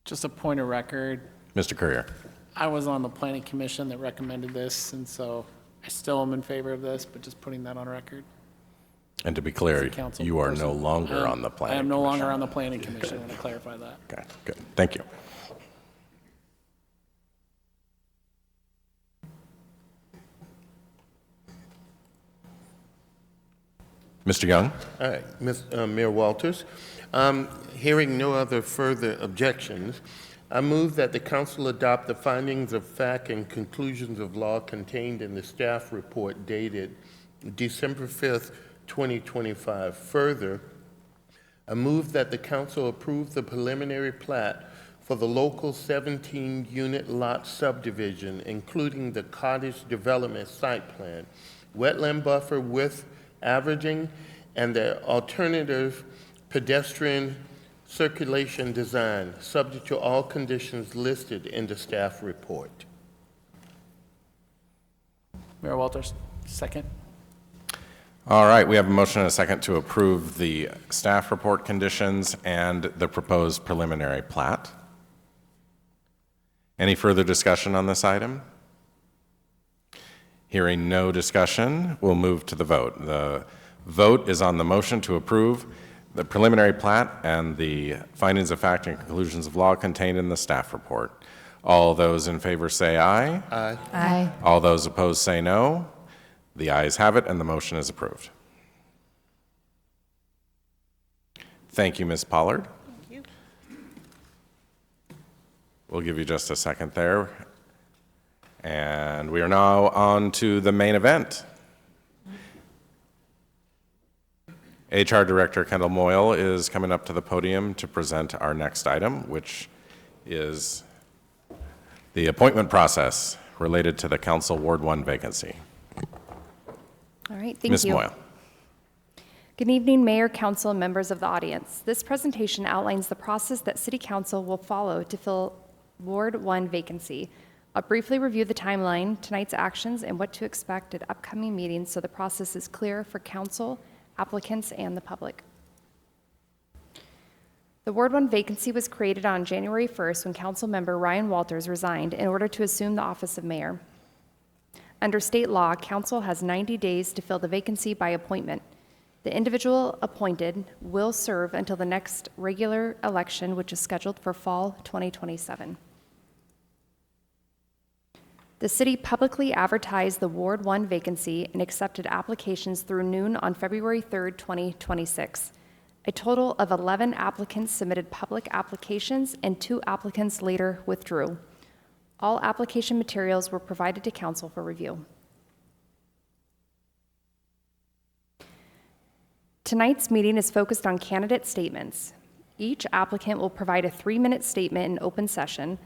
Just a point of record, Mr. Courier? I was on the planning commission that recommended this, and so I still am in favor of this, but just putting that on record. And to be clear, As a council you are person. no longer on the planning I am no commission. longer on the planning commission, I want to clarify that. Okay, good. Thank you. Mr. Young? All right, Mayor Walters, hearing no other further objections, I move that the council adopt the findings of fact and conclusions of law contained in the staff report dated December 5th, 2025. Further, I move that the council approve the preliminary plat for the local 17-unit lot subdivision, including the cottage development site plan, wetland buffer with averaging, and the alternative pedestrian circulation design, subject to all conditions listed in the staff report. Mayor Walters, second. All right, we have a motion and a second to approve the staff report conditions and the proposed preliminary plat. Any further discussion on this item? Hearing no discussion, we'll move to the vote. The vote is on the motion to approve the preliminary plat and the findings of fact and conclusions of law contained in the staff report. All those in favor say aye. Aye. Aye. All those opposed say no. The ayes have it, and the motion is approved. Thank you, Ms. Pollard. Thank you. We'll give you just a second there. And we are now on to the main event. HR Director Kendall Moyle is coming up to the podium to present our next item, which is the appointment process related to the Council Ward 1 vacancy. All right, thank you. Ms. Moyle. Good evening, Mayor, Council, and members of the audience. This presentation outlines the process that City Council will follow to fill Ward 1 vacancy. I'll briefly review the timeline, tonight's actions, and what to expect at upcoming meetings so the process is clear for Council, applicants, and the public. The Ward 1 vacancy was created on January 1st when Council member Ryan Walters resigned in order to assume the office of mayor. Under state law, council has 90 days to fill the vacancy by appointment. The individual appointed will serve until the next regular election, which is scheduled for fall 2027. The city publicly advertised the Ward 1 vacancy and accepted applications through noon on February 3rd, 2026. A total of 11 applicants submitted public applications and 2 applicants later withdrew. All application materials were provided to council for review. Tonight's meeting is focused on candidate statements. Each applicant will provide a 3-minute statement in open session.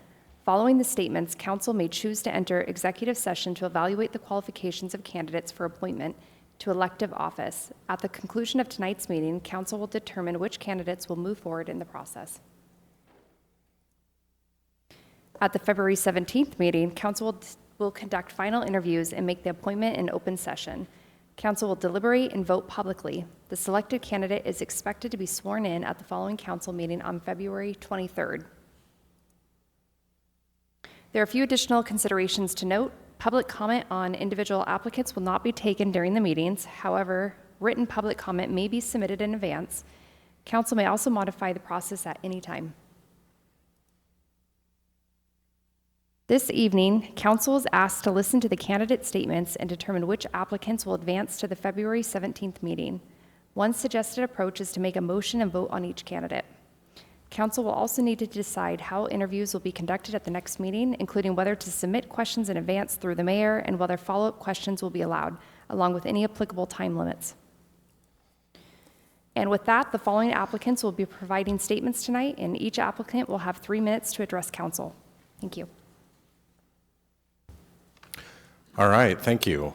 Following the statements, council may choose to enter executive session to evaluate the qualifications of candidates for appointment to elective office. At the conclusion of tonight's meeting, council will determine which candidates will move forward in the process. At the February 17th meeting, council will conduct final interviews and make the appointment in open session. Council will deliberate and vote publicly. The selected candidate is expected to be sworn in at the following council meeting on February 23rd. There are a few additional considerations to note. Public comment on individual applicants will not be taken during the meetings. However, written public comment may be submitted in advance. Council may also modify the process at any time. This evening, council is asked to listen to the candidate statements and determine which applicants will advance to the February 17th meeting. One suggested approach is to make a motion and vote on each candidate. Council will also need to decide how interviews will be conducted at the next meeting, including whether to submit questions in advance through the mayor and whether follow-up questions will be allowed, along with any applicable time limits. And with that, the following applicants will be providing statements tonight, and each applicant will have 3 minutes to address council. Thank you. All right, thank you.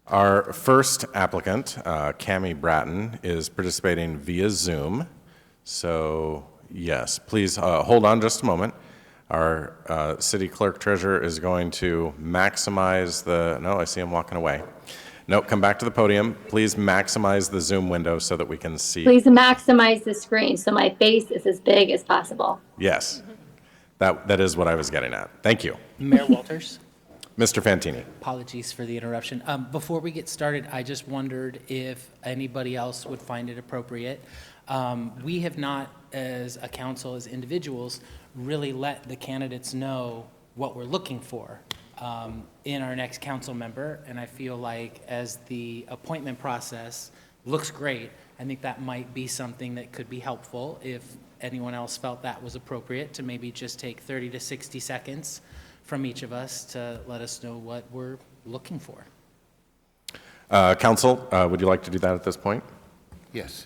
Our first applicant, Cammie Bratton, is participating via Zoom. So yes, please hold on just a moment. Our city clerk treasurer is going to maximize the, no, I see him walking away. No, come back to the podium. Please maximize the Zoom window so that we can see. Please maximize the screen so my face is as big as possible. Yes, that is what I was getting at. Thank you. Mayor Walters. Mr. Fantini. Apologies for the interruption. Before we get started, I just wondered if anybody else would find it appropriate. We have not, as a council, as individuals, really let the candidates know what we're looking for in our next council member. And I feel like as the appointment process looks great, I think that might be something that could be helpful if anyone else felt that was appropriate, to maybe just take 30 to 60 seconds from each of us to let us know what we're looking for. Council, would you like to do that at this point? Yes.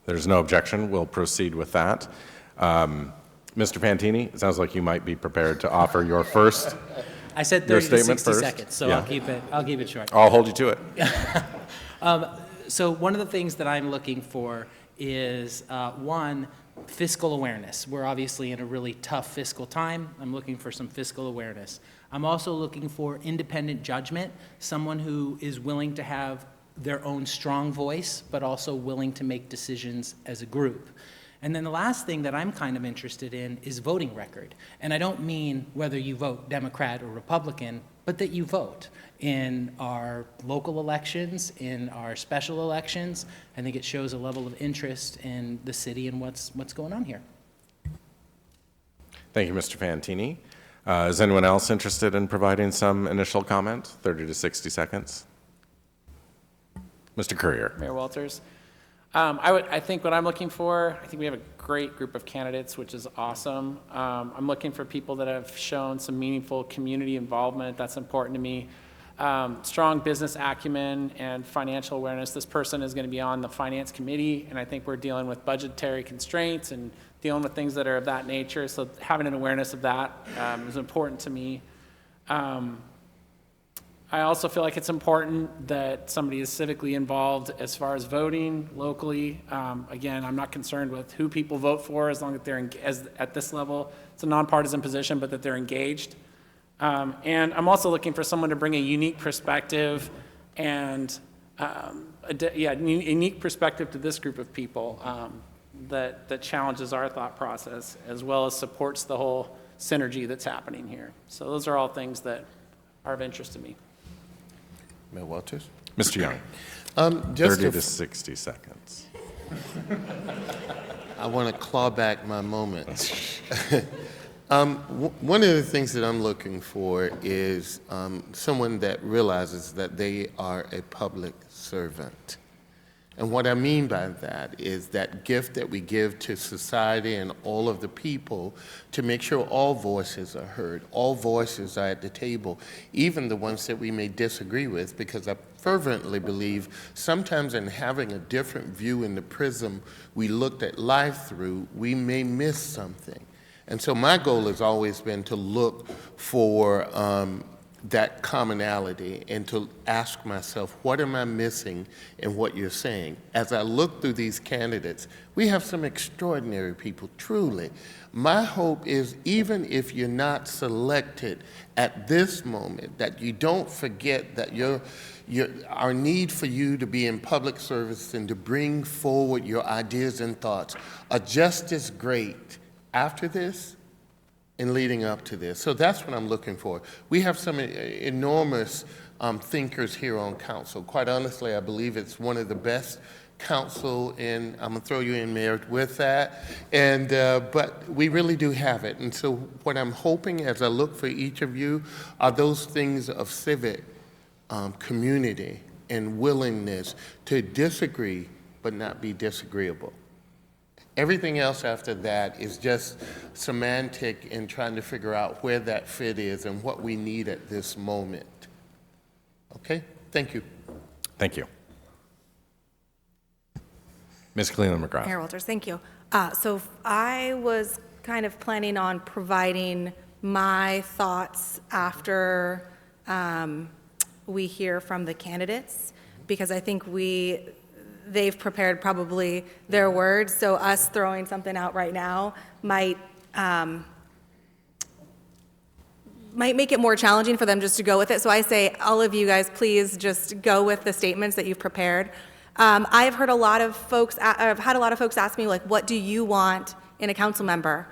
There's no objection. We'll proceed with that. Mr. Fantini, it sounds like you might be prepared to offer your first. I said 30 to 60 first. seconds, so Yeah. I'll keep it short. I'll hold you to it. So one of the things that I'm looking for is, one, fiscal awareness. We're obviously in a really tough fiscal time. I'm looking for some fiscal awareness. I'm also looking for independent judgment, someone who is willing to have their own strong voice, but also willing to make decisions as a group. And then the last thing that I'm kind of interested in is voting record. And I don't mean whether you vote Democrat or Republican, but that you vote in our local elections, in our special elections. I think it shows a level of interest in the city and what's going on here. Thank you, Mr. Fantini. Is anyone else interested in providing some initial comment? 30 to 60 seconds. Mr. Courier. Mayor Walters. I think what I'm looking for, I think we have a great group of candidates, which is awesome. I'm looking for people that have shown some meaningful community involvement. That's important to me. Strong business acumen and financial awareness. This person is going to be on the finance committee, and I think we're dealing with budgetary constraints and dealing with things that are of that nature. So having an awareness of that is important to me. I also feel like it's important that somebody is civically involved as far as voting locally. Again, I'm not concerned with who people vote for as long as they're at this level. It's a nonpartisan position, but that they're engaged. And I'm also looking for someone to bring a unique perspective and a unique perspective to this group of people that challenges our thought process as well as supports the whole synergy that's happening here. So those are all things that are of interest to me. Mayor Walters? Mr. Young, Just 30 a to 60 seconds. I want to claw back my moment. One of the things that I'm looking for is someone that realizes that they are a public servant. And what I mean by that is that gift that we give to society and all of the people to make sure all voices are heard, all voices are at the table, even the ones that we may disagree with, because I fervently believe sometimes in having a different view in the prism we looked at life through, we may miss something. And so my goal has always been to look for that commonality and to ask myself, what am I missing in what you're saying? As I look through these candidates, we have some extraordinary people, truly. My hope is even if you're not selected at this moment, that you don't forget that our need for you to be in public service and to bring forward your ideas and thoughts are just as great after this and leading up to this. So that's what I'm looking for. We have some enormous thinkers here on council. Quite honestly, I believe it's one of the best council in, I'm gonna throw you in, Mayor, with that. And, but we really do have it. And so what I'm hoping as I look for each of you are those things of civic community and willingness to disagree, but not be disagreeable. Everything else after that is just semantic in trying to figure out where that fit is and what we need at this moment. Okay? Thank you. Thank you. Ms. Cleland McGrath. Mayor Walters, thank you. So I was kind of planning on providing my thoughts after we hear from the candidates, because I think they've prepared probably their words, so us throwing something out right now might make it more challenging for them just to go with it. So I say, all of you guys, please just go with the statements that you've prepared. I've heard a lot of folks, I've had a lot of folks ask me, like, what do you want in a council member?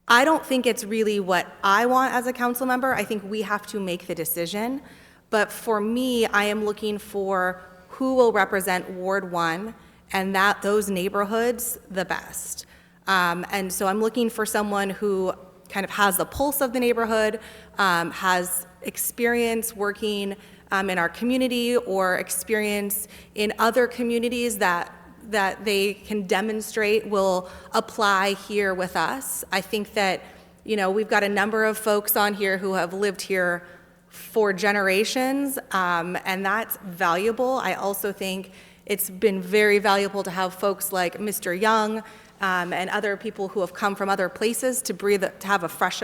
I don't think it's really what I want as a council member. I think we have to make the decision. But for me, I am looking for who will represent Ward 1 and those neighborhoods the best. And so I'm looking for someone who kind of has the pulse of the neighborhood, has experience working in our community or experience in other communities that they can demonstrate will apply here with us. I think that, we've got a number of folks on here who have lived here for generations, and that's valuable. I also think it's been very valuable to have folks like Mr. Young and other people who have come from other places to have a fresh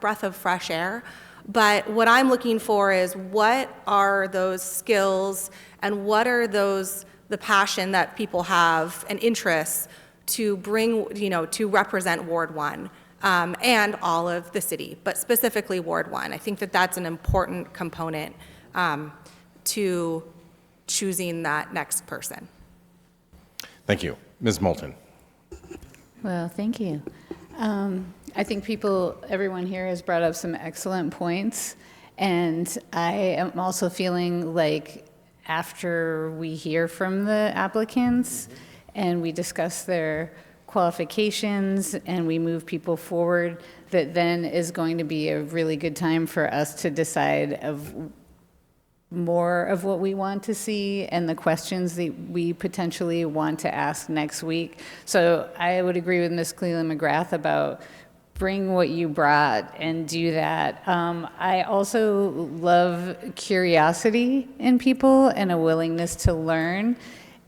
breath of fresh air. But what I'm looking for is, what are those skills and what are the passion that people have and interests to bring, to represent Ward 1. And all of the city, but specifically Ward 1. I think that that's an important component to choosing that next person. Thank you. Ms. Moulton. Well, thank you. I think everyone here has brought up some excellent points, and I am also feeling like after we hear from the applicants and we discuss their qualifications and we move people forward, that then is going to be a really good time for us to decide of more of what we want to see and the questions that we potentially want to ask next week. So I would agree with Ms. Cleland McGrath about bring what you brought and do that. I also love curiosity in people and a willingness to learn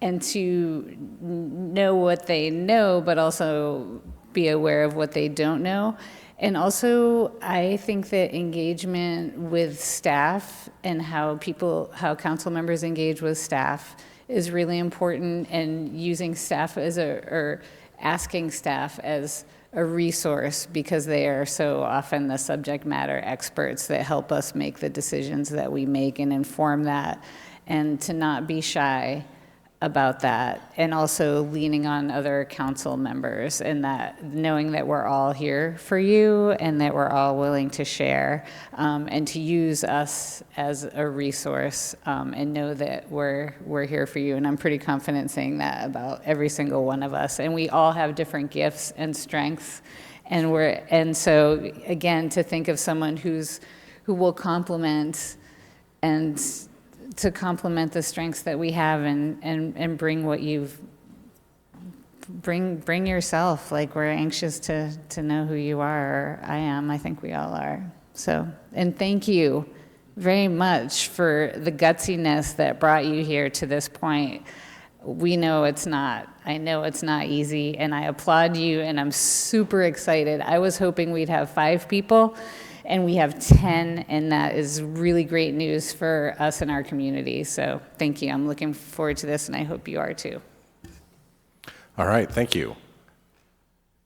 and to know what they know, but also be aware of what they don't know. And also, I think that engagement with staff and how council members engage with staff is really important, and using staff or asking staff as a resource, because they are so often the subject matter experts that help us make the decisions that we make and inform that, and to not be shy about that, and also leaning on other council members, and that knowing that we're all here for you and that we're all willing to share, and to use us as a resource, and know that we're here for you. And I'm pretty confident saying that about every single one of us. And we all have different gifts and strengths, and so again, to think of someone who will complement and to complement the strengths that we have, and bring what you've bring yourself. Like, we're anxious to know who you are. Or I think we all are. So, and thank you very much for the gutsiness that brought you here to this point. I know it's not easy, and I applaud you, and I'm super excited. I was hoping we'd have 5 people, and we have 10, and that is really great news for us and our community. So thank you. I'm looking forward to this, and I hope you are too. All right, thank you.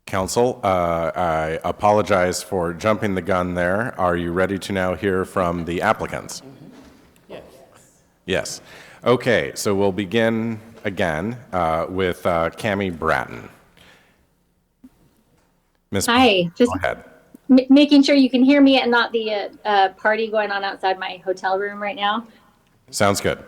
Council, I apologize for jumping the gun there. Are you ready to now hear from the applicants? Yes. Yes. Okay, so we'll begin again with Cammie Bratton. Ms. Hi, just go ahead. making sure you can hear me and not the party going on outside my hotel room right now. Sounds good.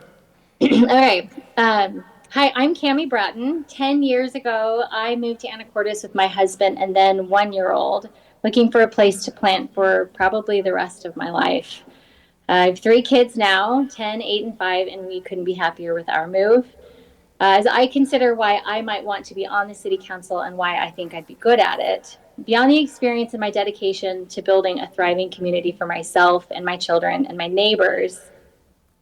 All right. Hi, I'm Cammie Bratton. 10 years ago, I moved to Anacortes with my husband and then 1-year-old, looking for a place to plant for probably the rest of my life. I have 3 kids now, 10, 8, and 5, and we couldn't be happier with our move. As I consider why I might want to be on the city council and why I think I'd be good at it, beyond the experience and my dedication to building a thriving community for myself and my children and my neighbors,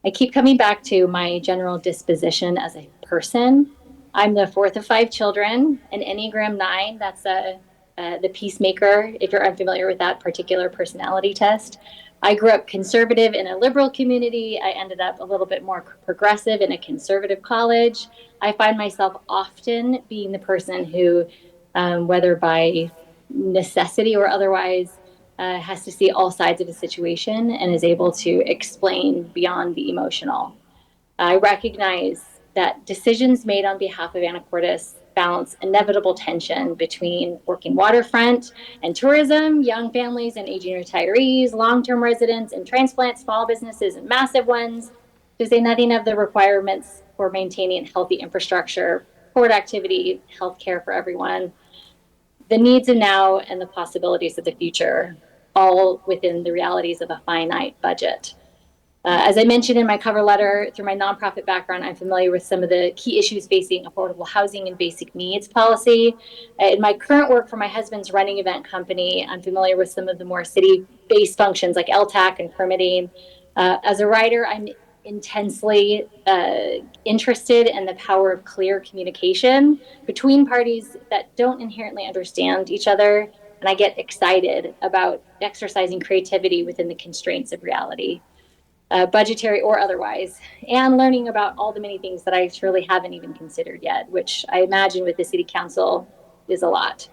I keep coming back to my general disposition as a person. I'm the 4th of 5 children, an Enneagram 9. That's the peacemaker, if you're unfamiliar with that particular personality test. I grew up conservative in a liberal community. I ended up a little bit more progressive in a conservative college. I find myself often being the person who, whether by necessity or otherwise, has to see all sides of a situation and is able to explain beyond the emotional. I recognize that decisions made on behalf of Anacortes balance inevitable tension between working waterfront and tourism, young families and aging retirees, long-term residents and transplant small businesses and massive ones, to say nothing of the requirements for maintaining healthy infrastructure, port activity, healthcare for everyone, the needs of now and the possibilities of the future, all within the realities of a finite budget. As I mentioned in my cover letter, through my nonprofit background, I'm familiar with some of the key issues facing affordable housing and basic needs policy. In my current work for my husband's running event company, I'm familiar with some of the more city-based functions like LTAC and permitting. As a writer, I'm intensely interested in the power of clear communication between parties that don't inherently understand each other, and I get excited about exercising creativity within the constraints of reality. Budgetary or otherwise, and learning about all the many things that I surely haven't even considered yet, which I imagine with the city council is a lot.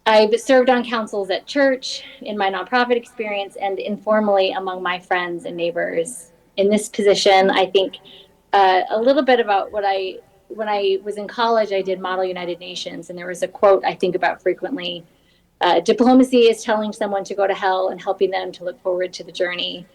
I've served on councils at church, in my nonprofit experience, and informally among my friends and neighbors. In this position, I think a little bit about when I was in college, I did Model United Nations, and there was a quote I think about frequently. Diplomacy is telling someone to go to hell and helping them to look forward to the journey.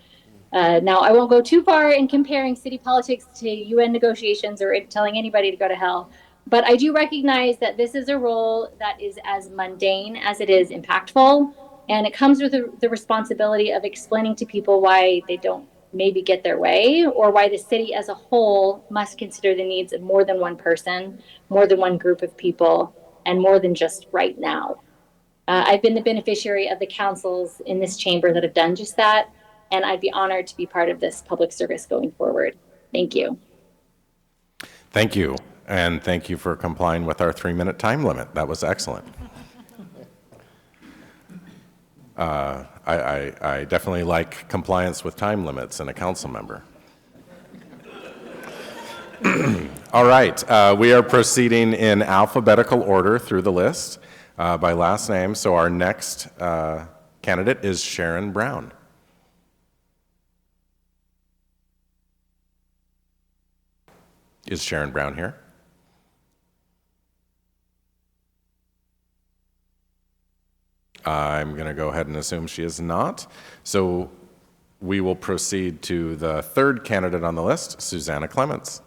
Now, I won't go too far in comparing city politics to UN negotiations or telling anybody to go to hell, but I do recognize that this is a role that is as mundane as it is impactful, and it comes with the responsibility of explaining to people why they don't maybe get their way, or why the city as a whole must consider the needs of more than one person, more than one group of people, and more than just right now. I've been the beneficiary of the councils in this chamber that have done just that, and I'd be honored to be part of this public service going forward. Thank you. Thank you, and thank you for complying with our 3-minute time limit. That was excellent. I definitely like compliance with time limits in a council member. All right, we are proceeding in alphabetical order through the list by last name. So our next candidate is Sharon Brown. Is Sharon Brown here? I'm going to go ahead and assume she is not. So we will proceed to the third candidate on the list, Susanna Clements.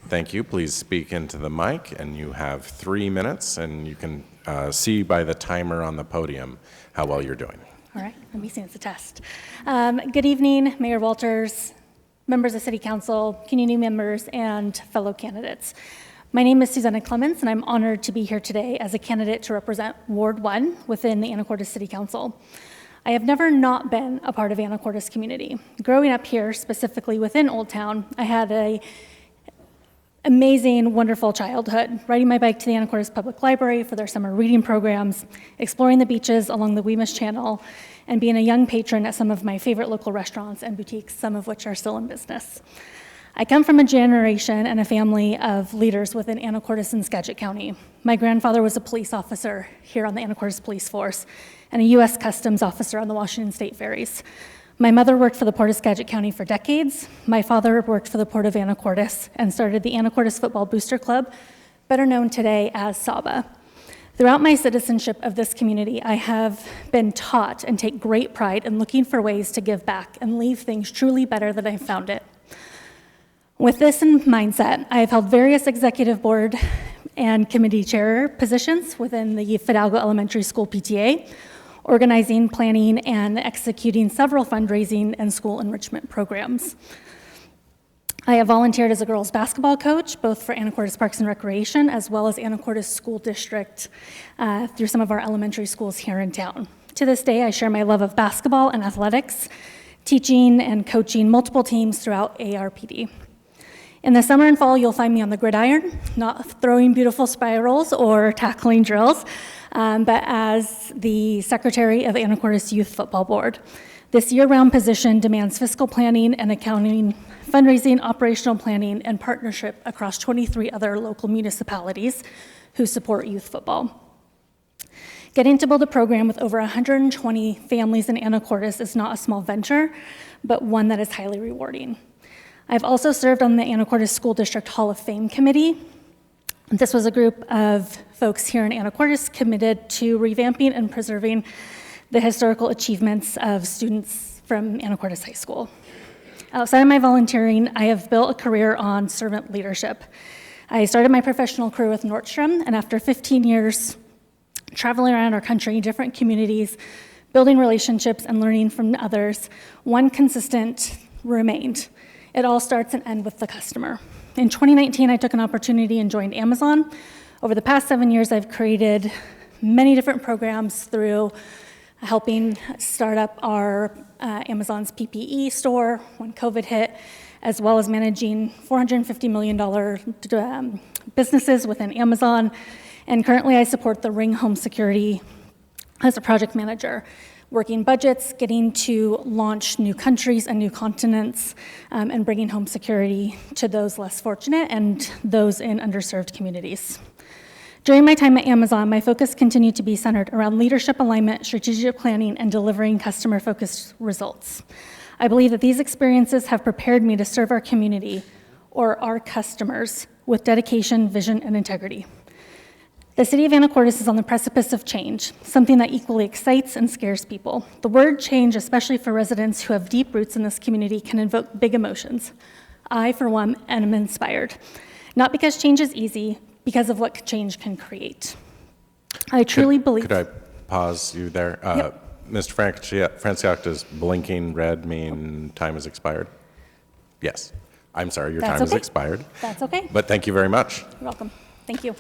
Thank you. Please speak into the mic, and you have 3 minutes, and you can see by the timer on the podium how well you're doing. All right, let me see, it's a test. Good evening, Mayor Walters, members of City Council, community members, and fellow candidates. My name is Susanna Clements, and I'm honored to be here today as a candidate to represent Ward 1 within the Anacortes City Council. I have never not been a part of Anacortes community. Growing up here, specifically within Old Town, I had a amazing, wonderful childhood, riding my bike to the Anacortes Public Library for their summer reading programs, exploring the beaches along the Weemus Channel, and being a young patron at some of my favorite local restaurants and boutiques, some of which are still in business. I come from a generation and a family of leaders within Anacortes and Skagit County. My grandfather was a police officer here on the Anacortes Police Force and a U.S. Customs officer on the Washington State Ferries. My mother worked for the Port of Skagit County for decades. My father worked for the Port of Anacortes and started the Anacortes Football Booster Club, better known today as SABA. Throughout my citizenship of this community, I have been taught and take great pride in looking for ways to give back and leave things truly better than I found it. With this in mindset, I have held various executive board and committee chair positions within the Fidalgo Elementary School PTA, organizing, planning, and executing several fundraising and school enrichment programs. I have volunteered as a girls' basketball coach, both for Anacortes Parks and Recreation, as well as Anacortes School District through some of our elementary schools here in town. To this day, I share my love of basketball and athletics, teaching and coaching multiple teams throughout ARPD. In the summer and fall, you'll find me on the gridiron, not throwing beautiful spirals or tackling drills, but as the secretary of Anacortes Youth Football Board. This year-round position demands fiscal planning and accounting, fundraising, operational planning, and partnership across 23 other local municipalities who support youth football. Getting to build a program with over 120 families in Anacortes is not a small venture, but one that is highly rewarding. I've also served on the Anacortes School District Hall of Fame Committee. This was a group of folks here in Anacortes committed to revamping and preserving the historical achievements of students from Anacortes High School. Outside of my volunteering, I have built a career on servant leadership. I started my professional career with Nordstrom, and after 15 years traveling around our country, different communities, building relationships and learning from others, one consistent remained. It all starts and ends with the customer. In 2019, I took an opportunity and joined Amazon. Over the past 7 years, I've created many different programs through helping start up our Amazon's PPE store when COVID hit, as well as managing $450 million businesses within Amazon. And currently, I support the Ring Home Security as a project manager, working budgets, getting to launch new countries and new continents, and bringing home security to those less fortunate and those in underserved communities. During my time at Amazon, my focus continued to be centered around leadership alignment, strategic planning, and delivering customer-focused results. I believe that these experiences have prepared me to serve our community, or our customers, with dedication, vision, and integrity. The city of Anacortes is on the precipice of change, something that equally excites and scares people. The word change, especially for residents who have deep roots in this community, can invoke big emotions. I, for one, am inspired. Not because change is easy, because of what change can create. I truly believe... Could I pause you there? Yep. Mr. Franciac, does blinking red mean time has expired? Yes. I'm sorry, your time has expired. That's okay. But thank you very much. You're welcome. Thank you.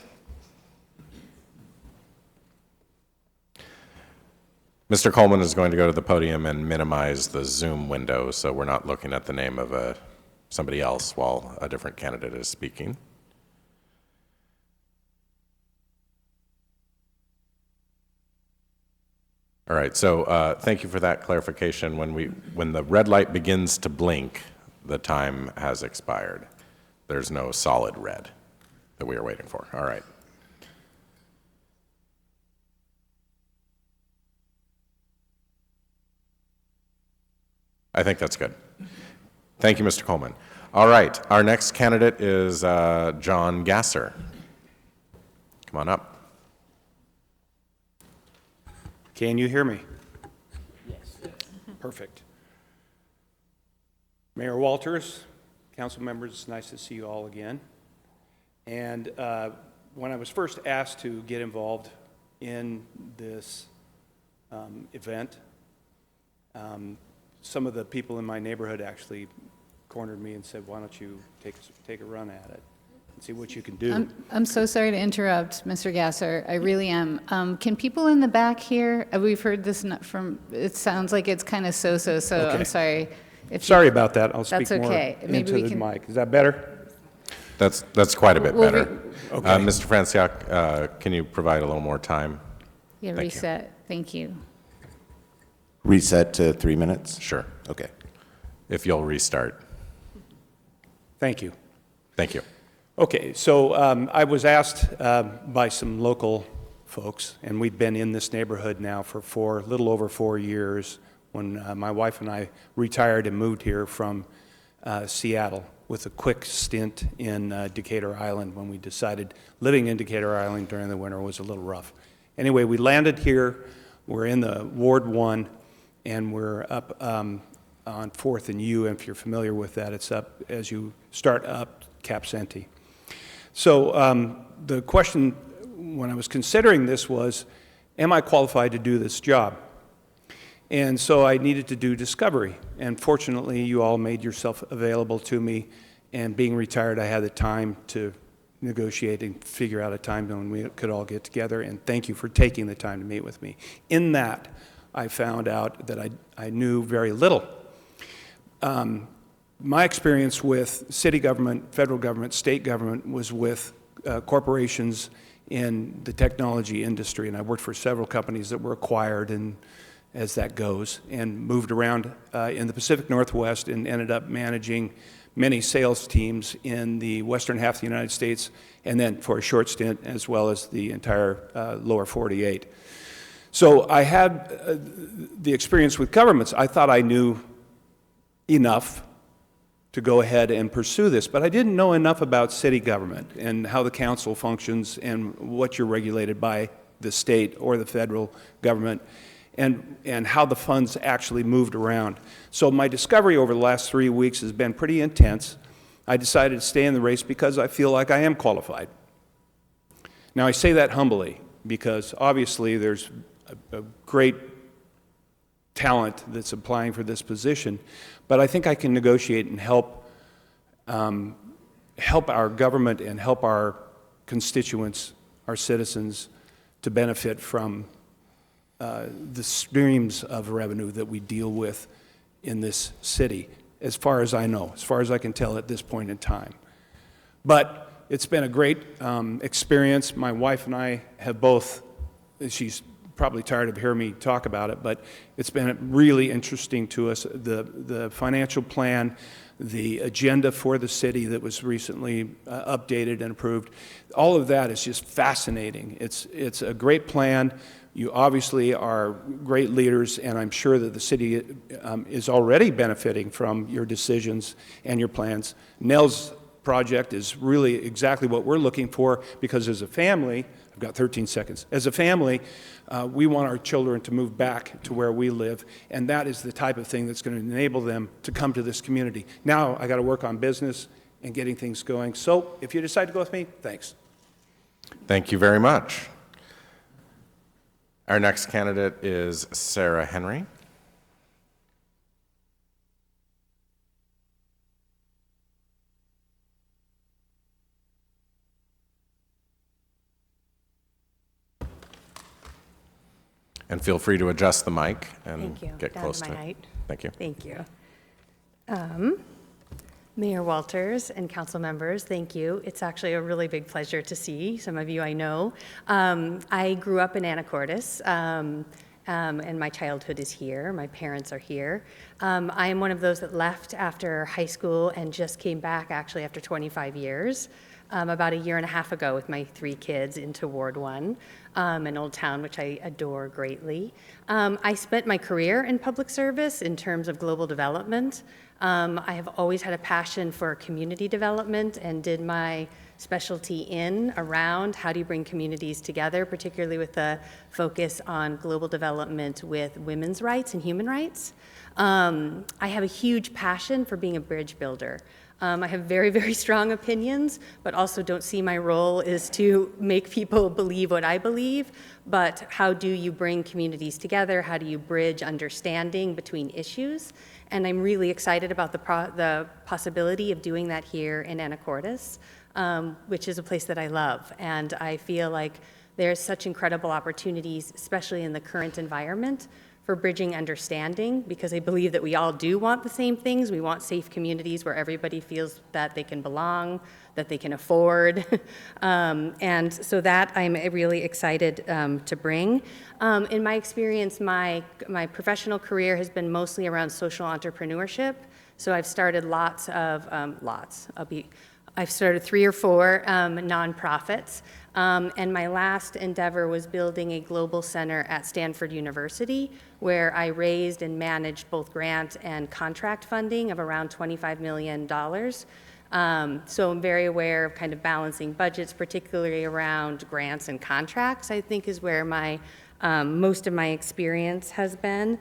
Mr. Coleman is going to go to the podium and minimize the Zoom window so we're not looking at the name of somebody else while a different candidate is speaking. All right, so thank you for that clarification. When the red light begins to blink, the time has expired. There's no solid red that we are waiting for. All right. I think that's good. Thank you, Mr. Coleman. All right, our next candidate is John Gasser. Come on up. Can you hear me? Yes. Perfect. Mayor Walters, council members, it's nice to see you all again. And when I was first asked to get involved in this event, some of the people in my neighborhood actually cornered me and said, why don't you take a run at it and see what you can do. I'm so sorry to interrupt, Mr. Gasser. I really am. Can people in the back hear? We've heard this from, it sounds like it's kind of so. Okay. I'm sorry. If Sorry about that. I'll speak That's more okay. Maybe into we the can- mic. Is that better? That's quite a bit Well, better. Okay. Mr. Franciac, can you provide a little more time? Yeah, Thank you. reset. Thank you. Reset to 3 minutes? Sure. Okay. If you'll restart. Thank you. Thank you. Okay, so I was asked by some local folks, and we've been in this neighborhood now for a little over 4 years, when my wife and I retired and moved here from Seattle with a quick stint in Decatur Island when we decided living in Decatur Island during the winter was a little rough. Anyway, we landed here. We're in the Ward 1, and we're up on 4th and U. If you're familiar with that, it's up as you start up Cap Senti. So the question when I was considering this was, am I qualified to do this job? And so I needed to do discovery. And fortunately, you all made yourself available to me. And being retired, I had the time to negotiate and figure out a time when we could all get together. And thank you for taking the time to meet with me. In that, I found out that I knew very little. My experience with city government, federal government, state government was with corporations in the technology industry, and I worked for several companies that were acquired, and as that goes, and moved around in the Pacific Northwest and ended up managing many sales teams in the western half of the United States, and then for a short stint as well as the entire lower 48. So I had the experience with governments. I thought I knew enough to go ahead and pursue this, but I didn't know enough about city government and how the council functions and what you're regulated by the state or the federal government, and how the funds actually moved around. So my discovery over the last 3 weeks has been pretty intense. I decided to stay in the race because I feel like I am qualified. Now I say that humbly because obviously there's a great talent that's applying for this position, but I think I can negotiate and help our government and help our constituents, our citizens, to benefit from the streams of revenue that we deal with in this city, as far as I know, as far as I can tell at this point in time. But it's been a great experience. My wife and I have both, she's probably tired of hearing me talk about it, but it's been really interesting to us. The financial plan, the agenda for the city that was recently updated and approved, all of that is just fascinating. It's a great plan. You obviously are great leaders, and I'm sure that the city is already benefiting from your decisions and your plans. Nell's project is really exactly what we're looking for, because as a family, I've got 13 seconds. As a family, we want our children to move back to where we live, and that is the type of thing that's going to enable them to come to this community. Now I got to work on business and getting things going. So if you decide to go with me, thanks. Thank you very much. Our next candidate is Sarah Henry. And feel free to adjust the mic and get close to it. Height. Thank you. Thank you. Mayor Walters and council members, thank you. It's actually a really big pleasure to see some of you I know. I grew up in Anacortes, and my childhood is here. My parents are here. I am one of those that left after high school and just came back actually after 25 years. about a year and a half ago with my 3 kids into Ward 1 in Old Town, which I adore greatly. I spent my career in public service in terms of global development. I have always had a passion for community development and did my specialty around how do you bring communities together, particularly with a focus on global development with women's rights and human rights. I have a huge passion for being a bridge builder. I have very, very strong opinions, but also don't see my role is to make people believe what I believe, but how do you bring communities together? How do you bridge understanding between issues? And I'm really excited about the possibility of doing that here in Anacortes, which is a place that I love. And I feel like there's such incredible opportunities, especially in the current environment, for bridging understanding, because I believe that we all do want the same things. We want safe communities where everybody feels that they can belong, that they can afford. And so that I'm really excited to bring. In my experience, my professional career has been mostly around social entrepreneurship. So I've started I've started 3 or 4 nonprofits. And my last endeavor was building a global center at Stanford University, where I raised and managed both grant and contract funding of around $25 million. So I'm very aware of kind of balancing budgets, particularly around grants and contracts, I think is where my most of my experience has been.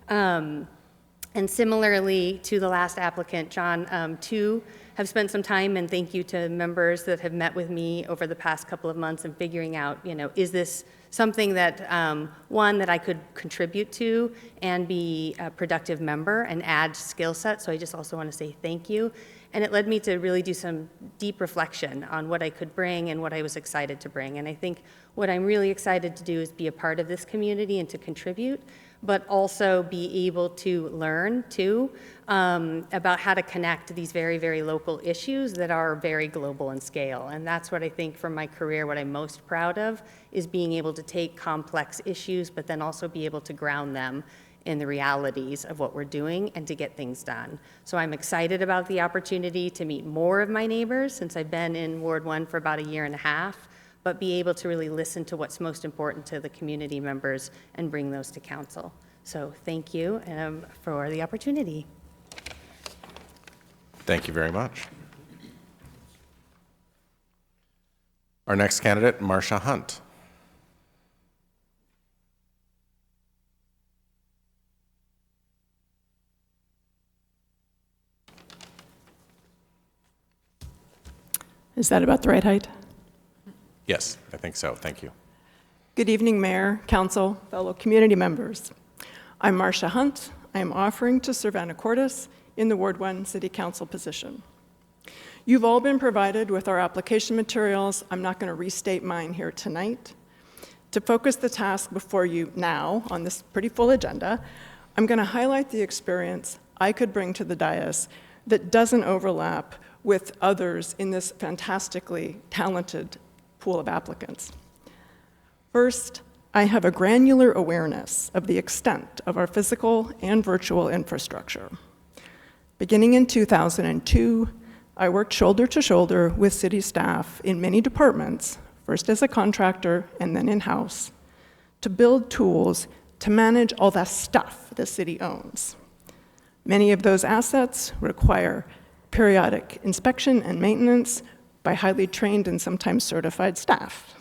And similarly to the last applicant, John, too, have spent some time, and thank you to members that have met with me over the past couple of months and figuring out, is this something that, one, that I could contribute to and be a productive member and add skill set. So I just also want to say thank you. And it led me to really do some deep reflection on what I could bring and what I was excited to bring. And I think what I'm really excited to do is be a part of this community and to contribute, but also be able to learn, too, about how to connect these very, very local issues that are very global in scale. And that's what I think from my career, what I'm most proud of, is being able to take complex issues, but then also be able to ground them in the realities of what we're doing and to get things done. So I'm excited about the opportunity to meet more of my neighbors, since I've been in Ward 1 for about a year and a half, but be able to really listen to what's most important to the community members and bring those to council. So thank you for the opportunity. Thank you very much. Our next candidate, Marcia Hunt. Is that about the right height? Yes, I think so. Thank you. Good evening, Mayor, Council, fellow community members. I'm Marcia Hunt. I am offering to serve Anacortes in the Ward 1 City Council position. You've all been provided with our application materials. I'm not going to restate mine here tonight. To focus the task before you now on this pretty full agenda, I'm going to highlight the experience I could bring to the dais that doesn't overlap with others in this fantastically talented pool of applicants. First, I have a granular awareness of the extent of our physical and virtual infrastructure. Beginning in 2002, I worked shoulder to shoulder with city staff in many departments, first as a contractor and then in-house, to build tools to manage all the stuff the city owns. Many of those assets require periodic inspection and maintenance by highly trained and sometimes certified staff.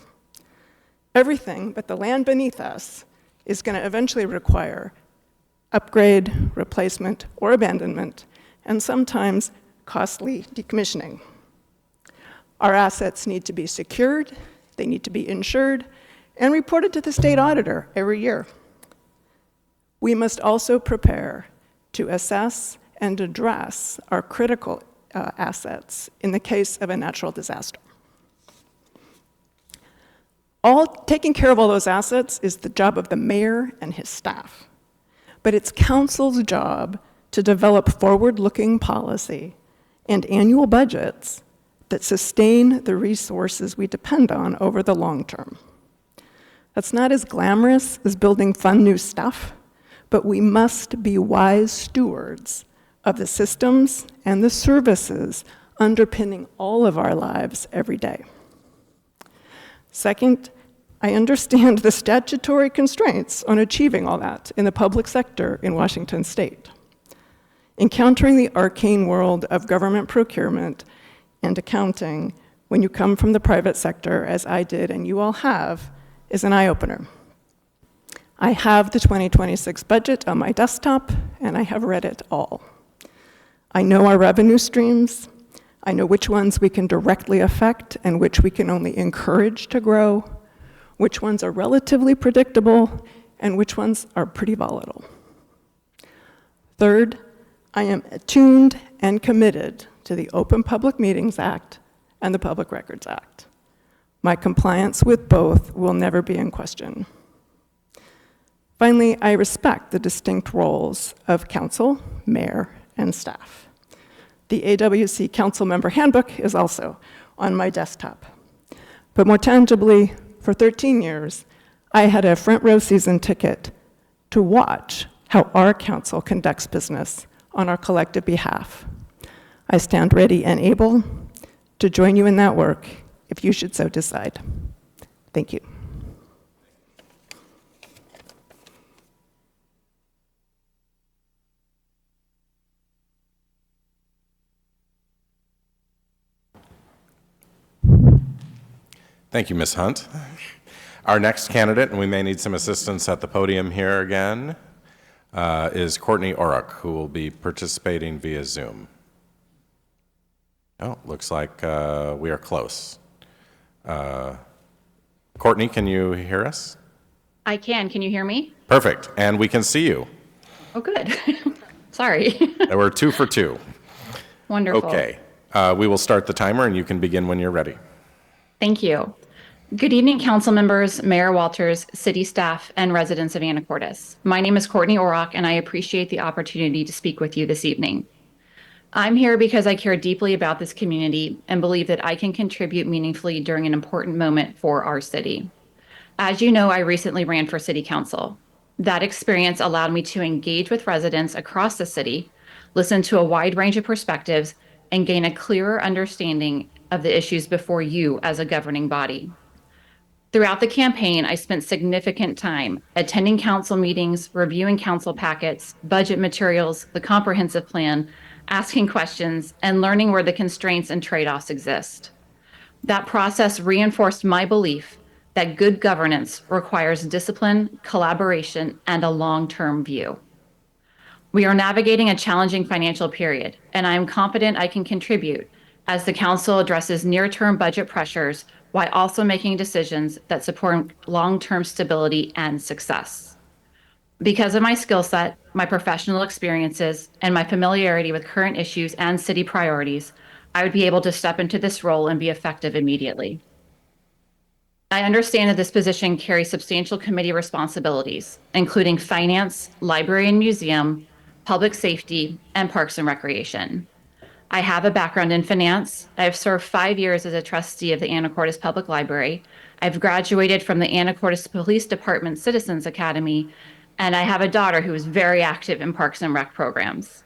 Everything but the land beneath us is going to eventually require upgrade, replacement, or abandonment, and sometimes costly decommissioning. Our assets need to be secured, they need to be insured, and reported to the state auditor every year. We must also prepare to assess and address our critical assets in the case of a natural disaster. Taking care of all those assets is the job of the mayor and his staff. But it's council's job to develop forward-looking policy and annual budgets that sustain the resources we depend on over the long term. That's not as glamorous as building fun new stuff, but we must be wise stewards of the systems and the services underpinning all of our lives every day. Second, I understand the statutory constraints on achieving all that in the public sector in Washington state. Encountering the arcane world of government procurement and accounting when you come from the private sector, as I did and you all have, is an eye-opener. I have the 2026 budget on my desktop, and I have read it all. I know our revenue streams. I know which ones we can directly affect and which we can only encourage to grow, which ones are relatively predictable, and which ones are pretty volatile. Third, I am attuned and committed to the Open Public Meetings Act and the Public Records Act. My compliance with both will never be in question. Finally, I respect the distinct roles of council, mayor, and staff. The AWC Council Member Handbook is also on my desktop. But more tangibly, for 13 years, I had a front row season ticket to watch how our council conducts business on our collective behalf. I stand ready and able to join you in that work if you should so decide. Thank you. Thank you, Ms. Hunt. Our next candidate, and we may need some assistance at the podium here again, is Courtney Orrock, who will be participating via Zoom. Oh, looks like we are close. Courtney, can you hear us? I can. Can you hear me? Perfect. And we can see you. Oh, good. Sorry. We're 2 for 2. Wonderful. Okay. We will start the timer, and you can begin when you're ready. Thank you. Good evening, council members, Mayor Walters, city staff, and residents of Anacortes. My name is Courtney Orrock, and I appreciate the opportunity to speak with you this evening. I'm here because I care deeply about this community and believe that I can contribute meaningfully during an important moment for our city. As you know, I recently ran for city council. That experience allowed me to engage with residents across the city, listen to a wide range of perspectives, and gain a clearer understanding of the issues before you as a governing body. Throughout the campaign, I spent significant time attending council meetings, reviewing council packets, budget materials, the comprehensive plan, asking questions, and learning where the constraints and trade-offs exist. That process reinforced my belief that good governance requires discipline, collaboration, and a long-term view. We are navigating a challenging financial period, and I am confident I can contribute as the council addresses near-term budget pressures while also making decisions that support long-term stability and success. Because of my skill set, my professional experiences, and my familiarity with current issues and city priorities, I would be able to step into this role and be effective immediately. I understand that this position carries substantial committee responsibilities, including finance, library and museum, public safety, and parks and recreation. I have a background in finance. I've served 5 years as a trustee of the Anacortes Public Library. I've graduated from the Anacortes Police Department Citizens Academy, and I have a daughter who is very active in parks and rec programs.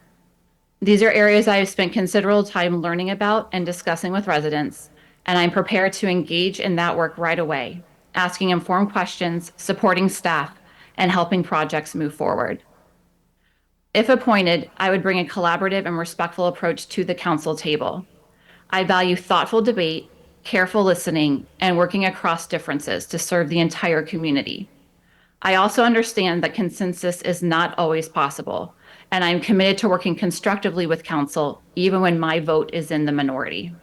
These are areas I have spent considerable time learning about and discussing with residents, and I'm prepared to engage in that work right away, asking informed questions, supporting staff, and helping projects move forward. If appointed, I would bring a collaborative and respectful approach to the council table. I value thoughtful debate, careful listening, and working across differences to serve the entire community. I also understand that consensus is not always possible, and I'm committed to working constructively with council, even when my vote is in the minority.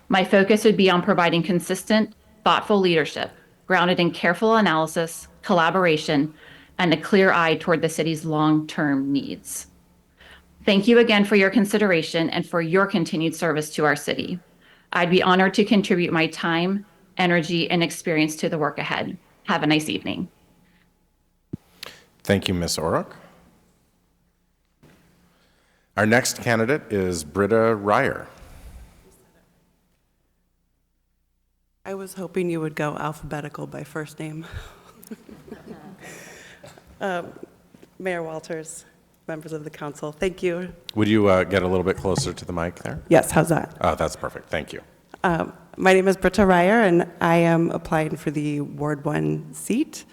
My focus would be on providing consistent, thoughtful leadership, grounded in careful analysis, collaboration, and a clear eye toward the city's long-term needs. Thank you again for your consideration and for your continued service to our city. I'd be honored to contribute my time, energy, and experience to the work ahead. Have a nice evening. Thank you, Ms. Orrock. Our next candidate is Britta Ryer. I was hoping you would go alphabetical by first name. Mayor Walters, members of the council. Thank you. Would you get a little bit closer to the mic there? Yes, how's that? Oh, that's perfect. Thank you. My name is Britta Ryer, and I am applying for the Ward 1 seat.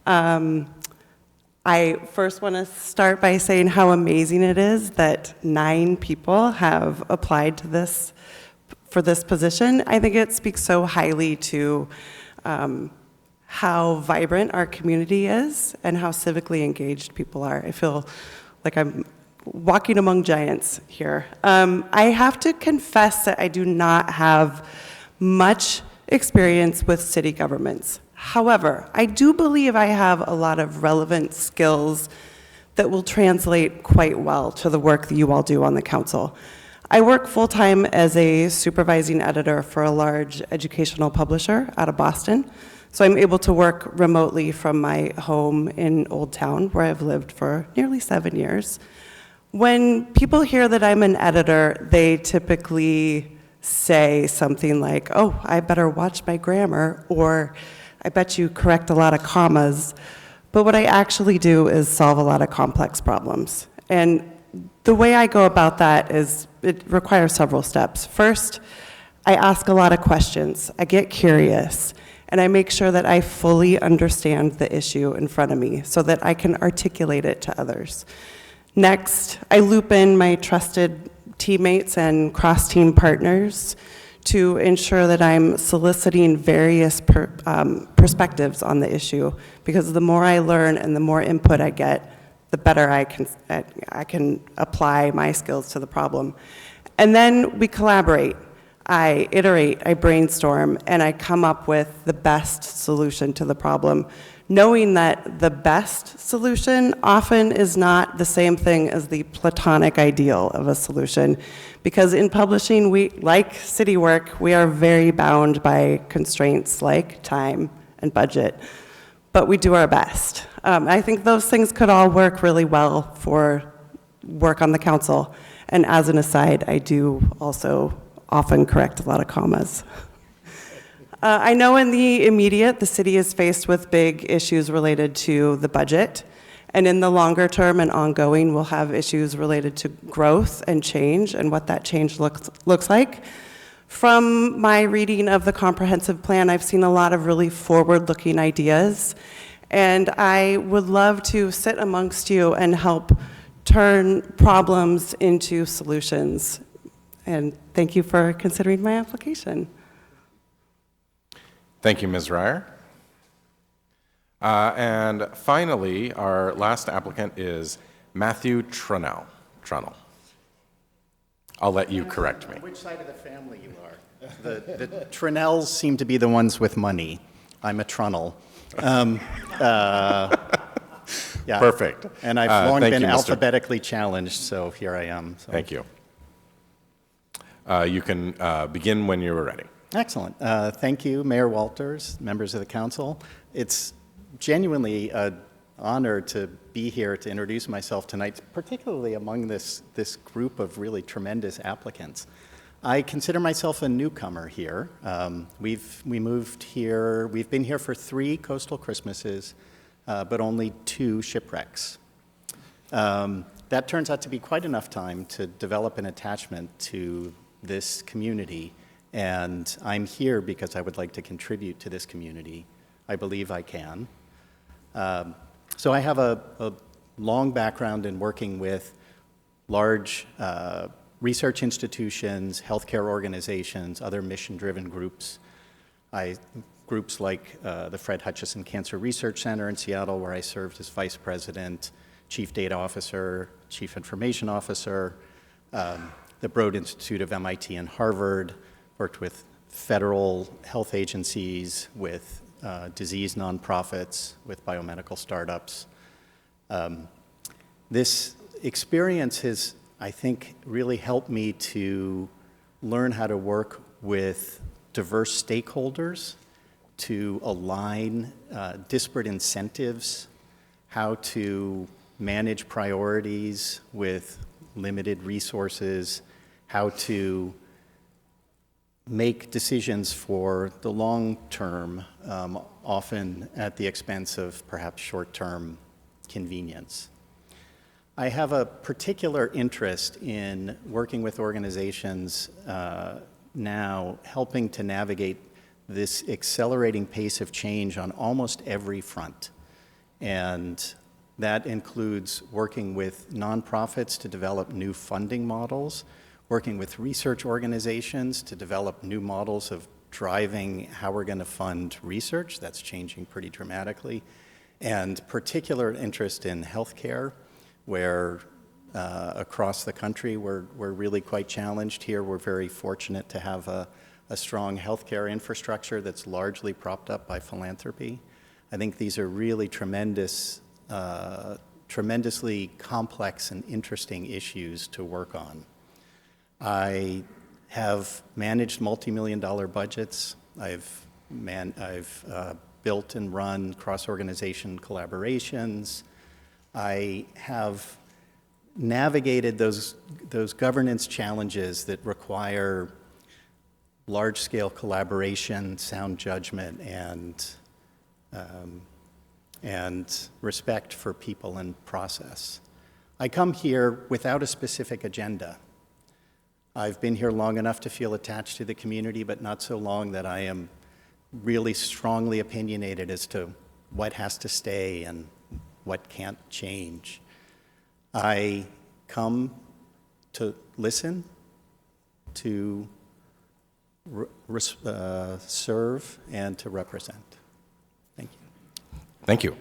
I first want to start by saying how amazing it is that 9 people have applied to this for this position. I think it speaks so highly to how vibrant our community is and how civically engaged people are. I feel like I'm walking among giants here. I have to confess that I do not have much experience with city governments. However, I do believe I have a lot of relevant skills that will translate quite well to the work that you all do on the council. I work full-time as a supervising editor for a large educational publisher out of Boston, so I'm able to work remotely from my home in Old Town, where I've lived for nearly 7 years. When people hear that I'm an editor, they typically say something like, oh, I better watch my grammar, or I bet you correct a lot of commas. But what I actually do is solve a lot of complex problems. And the way I go about that is it requires several steps. First, I ask a lot of questions. I get curious, and I make sure that I fully understand the issue in front of me so that I can articulate it to others. Next, I loop in my trusted teammates and cross-team partners to ensure that I'm soliciting various perspectives on the issue, because the more I learn and the more input I get, the better I can apply my skills to the problem. And then we collaborate. I iterate, I brainstorm, and I come up with the best solution to the problem, knowing that the best solution often is not the same thing as the platonic ideal of a solution. Because in publishing, like city work, we are very bound by constraints like time and budget, but we do our best. I think those things could all work really well for work on the council. And as an aside, I do also often correct a lot of commas. I know in the immediate, the city is faced with big issues related to the budget. And in the longer term and ongoing, we'll have issues related to growth and change and what that change looks like. From my reading of the comprehensive plan, I've seen a lot of really forward-looking ideas. And I would love to sit amongst you and help turn problems into solutions. And thank you for considering my application. Thank you, Ms. Ryer. And finally, our last applicant is Matthew Trunnell. I'll let you correct me. Which side of the family you are? The Trunnells seem to be the ones with money. I'm a Trunnell. Yeah. Perfect. And I've long been you, alphabetically challenged, so here I am. So. Thank you. You can begin when you're ready. Excellent. Thank you, Mayor Walters, members of the council. It's genuinely an honor to be here to introduce myself tonight, particularly among this group of really tremendous applicants. I consider myself a newcomer here. We moved here, we've been here for 3 coastal Christmases, but only 2 shipwrecks. That turns out to be quite enough time to develop an attachment to this community, and I'm here because I would like to contribute to this community. I believe I can. So I have a long background in working with large research institutions, healthcare organizations, other mission-driven groups. Groups like the Fred Hutchison Cancer Research Center in Seattle, where I served as vice president, chief data officer, chief information officer, the Broad Institute of MIT and Harvard, worked with federal health agencies, with disease nonprofits, with biomedical startups. This experience has, I think, really helped me to learn how to work with diverse stakeholders, to align disparate incentives, how to manage priorities with limited resources, how to make decisions for the long term, often at the expense of perhaps short-term convenience. I have a particular interest in working with organizations now, helping to navigate this accelerating pace of change on almost every front. And that includes working with nonprofits to develop new funding models, working with research organizations to develop new models of driving how we're going to fund research. That's changing pretty dramatically. And particular interest in healthcare, where across the country we're really quite challenged. Here we're very fortunate to have a strong healthcare infrastructure that's largely propped up by philanthropy. I think these are really tremendously complex and interesting issues to work on. I have managed multi-million-dollar budgets. I've built and run cross-organization collaborations. I have navigated those governance challenges that require large-scale collaboration, sound judgment, and respect for people and process. I come here without a specific agenda. I've been here long enough to feel attached to the community, but not so long that I am really strongly opinionated as to what has to stay and what can't change. I come to listen, to serve, and to represent. Thank you. Thank you.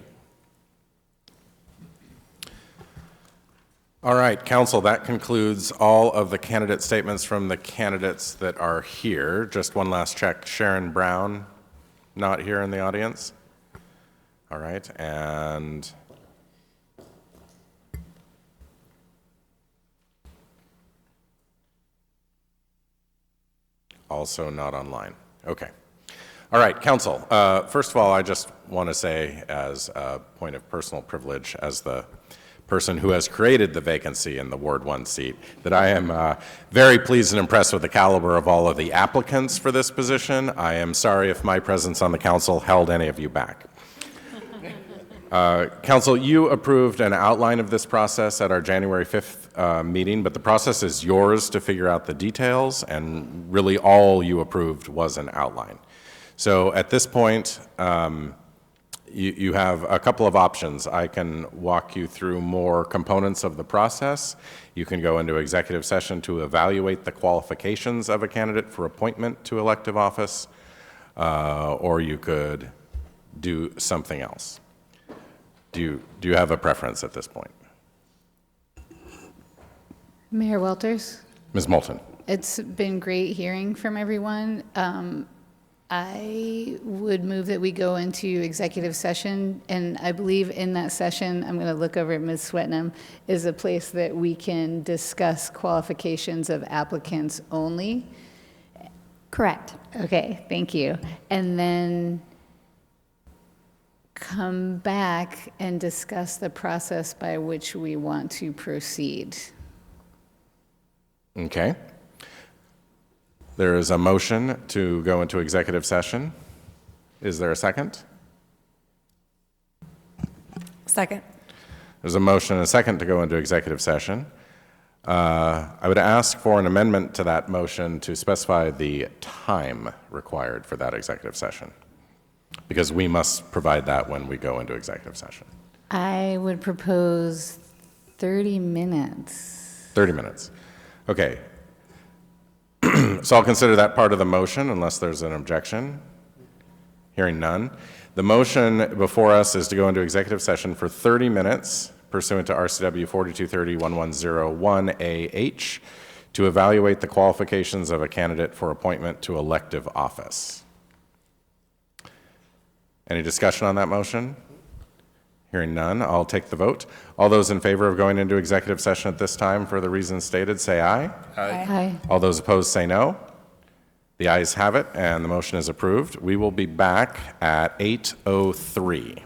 All right, Council, that concludes all of the candidate statements from the candidates that are here. Just one last check. Sharon Brown, not here in the audience. All right, and also not online. Okay. All right, Council. First of all, I just want to say, as a point of personal privilege, as the person who has created the vacancy in the Ward 1 seat, that I am very pleased and impressed with the caliber of all of the applicants for this position. I am sorry if my presence on the council held any of you back. Council, you approved an outline of this process at our January 5th meeting, but the process is yours to figure out the details, and really all you approved was an outline. So at this point, you have a couple of options. I can walk you through more components of the process. You can go into executive session to evaluate the qualifications of a candidate for appointment to elective office, or you could do something else. Do you have a preference at this point? Mayor Walters? Ms. Moulton. It's been great hearing from everyone. I would move that we go into executive session, and I believe in that session, I'm going to look over at Ms. Swetnam, is a place that we can discuss qualifications of applicants only. Correct. Okay, thank you. And then come back and discuss the process by which we want to proceed. Okay. There is a motion to go into executive session. Is there a second? Second. There's a motion and a second to go into executive session. I would ask for an amendment to that motion to specify the time required for that executive session, because we must provide that when we go into executive session. I would propose 30 minutes. 30 minutes. Okay. So I'll consider that part of the motion unless there's an objection. Hearing none. The motion before us is to go into executive session for 30 minutes pursuant to RCW 4230-1101AH to evaluate the qualifications of a candidate for appointment to elective office. Any discussion on that motion? Hearing none, I'll take the vote. All those in favor of going into executive session at this time for the reasons stated, say aye. Aye. Aye. All those opposed, say no. The ayes have it, and the motion is approved. We will be back at 8:03.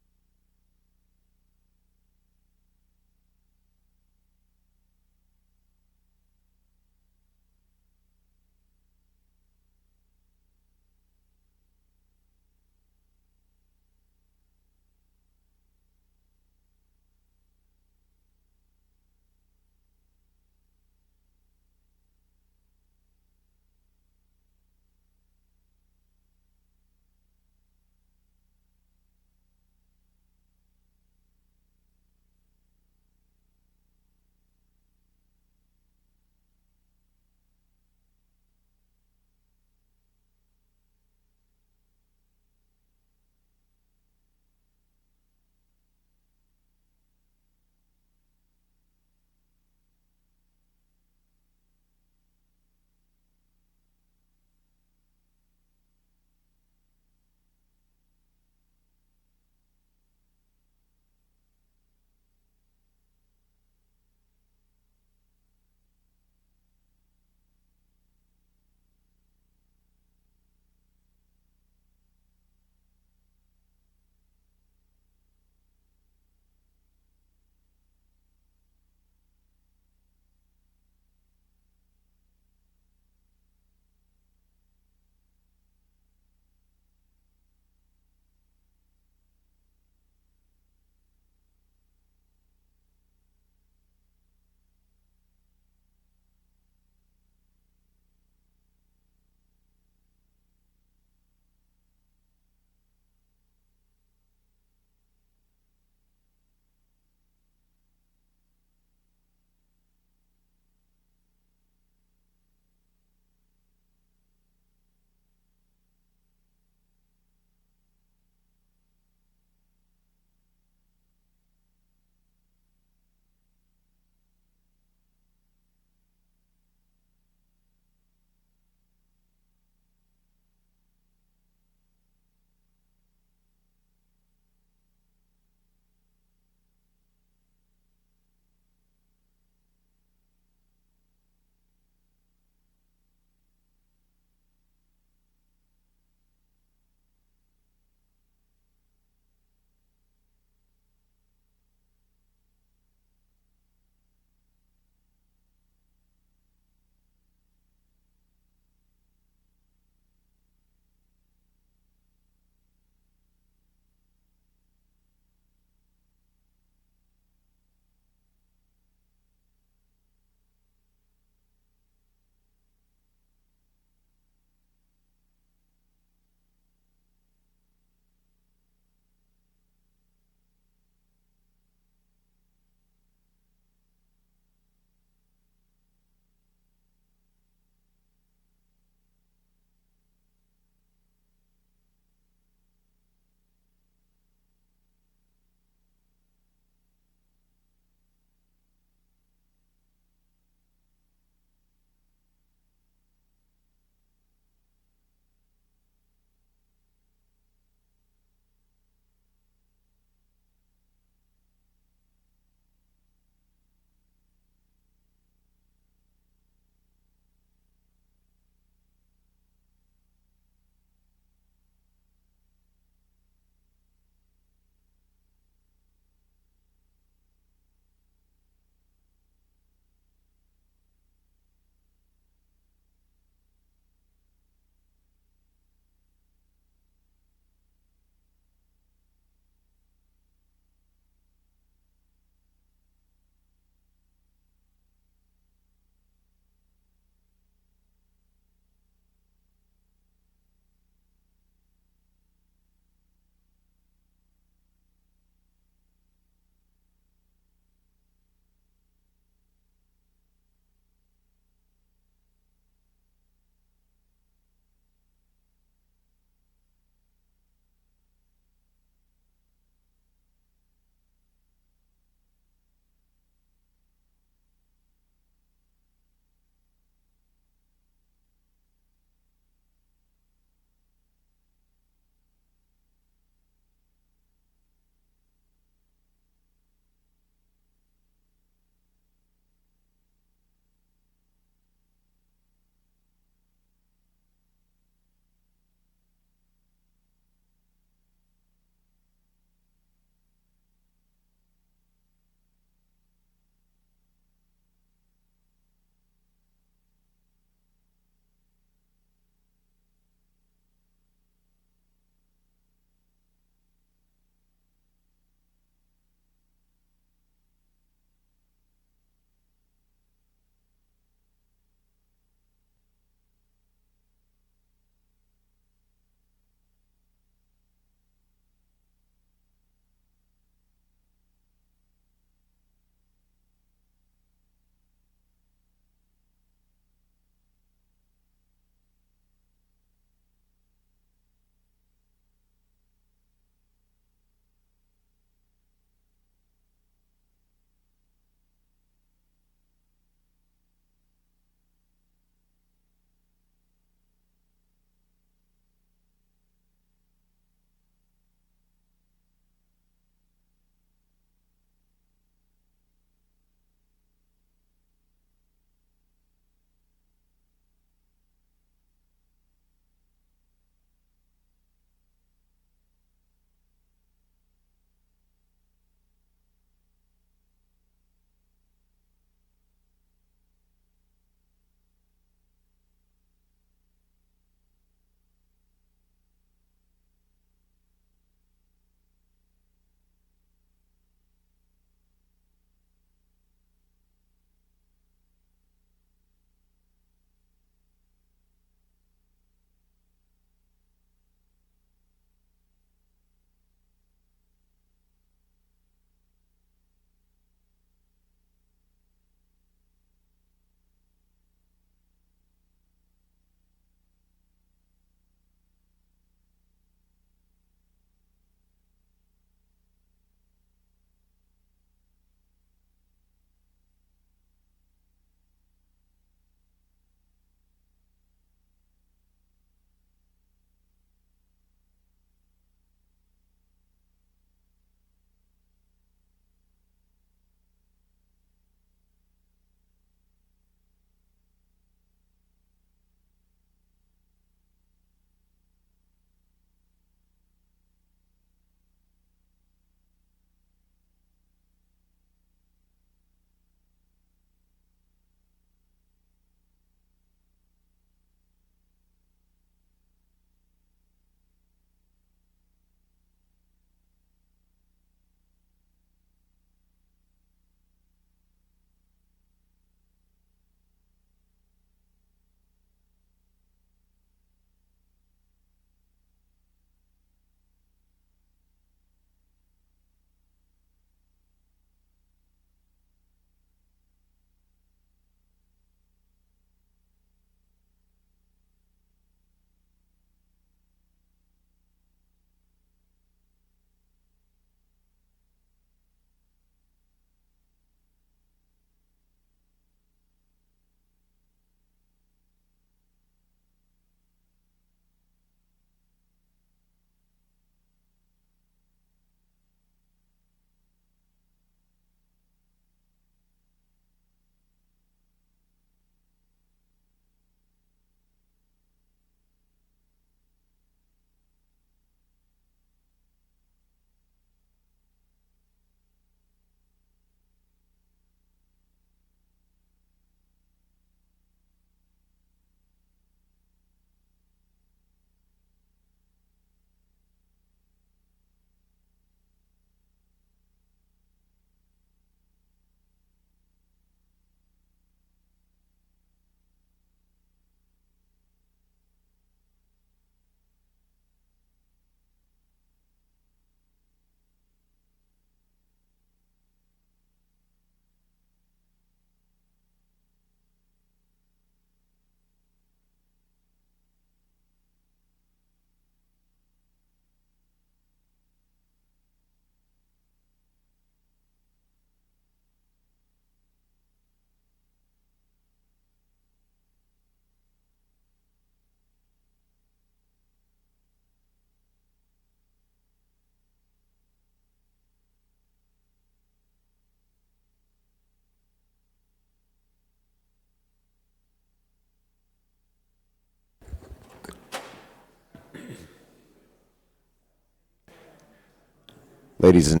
Ladies and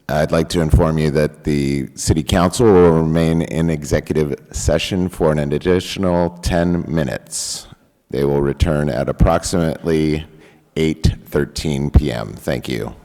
I'd like to inform you that the City Council will remain in executive session for an additional 10 minutes. They will return at approximately 8:13 p.m. Thank you.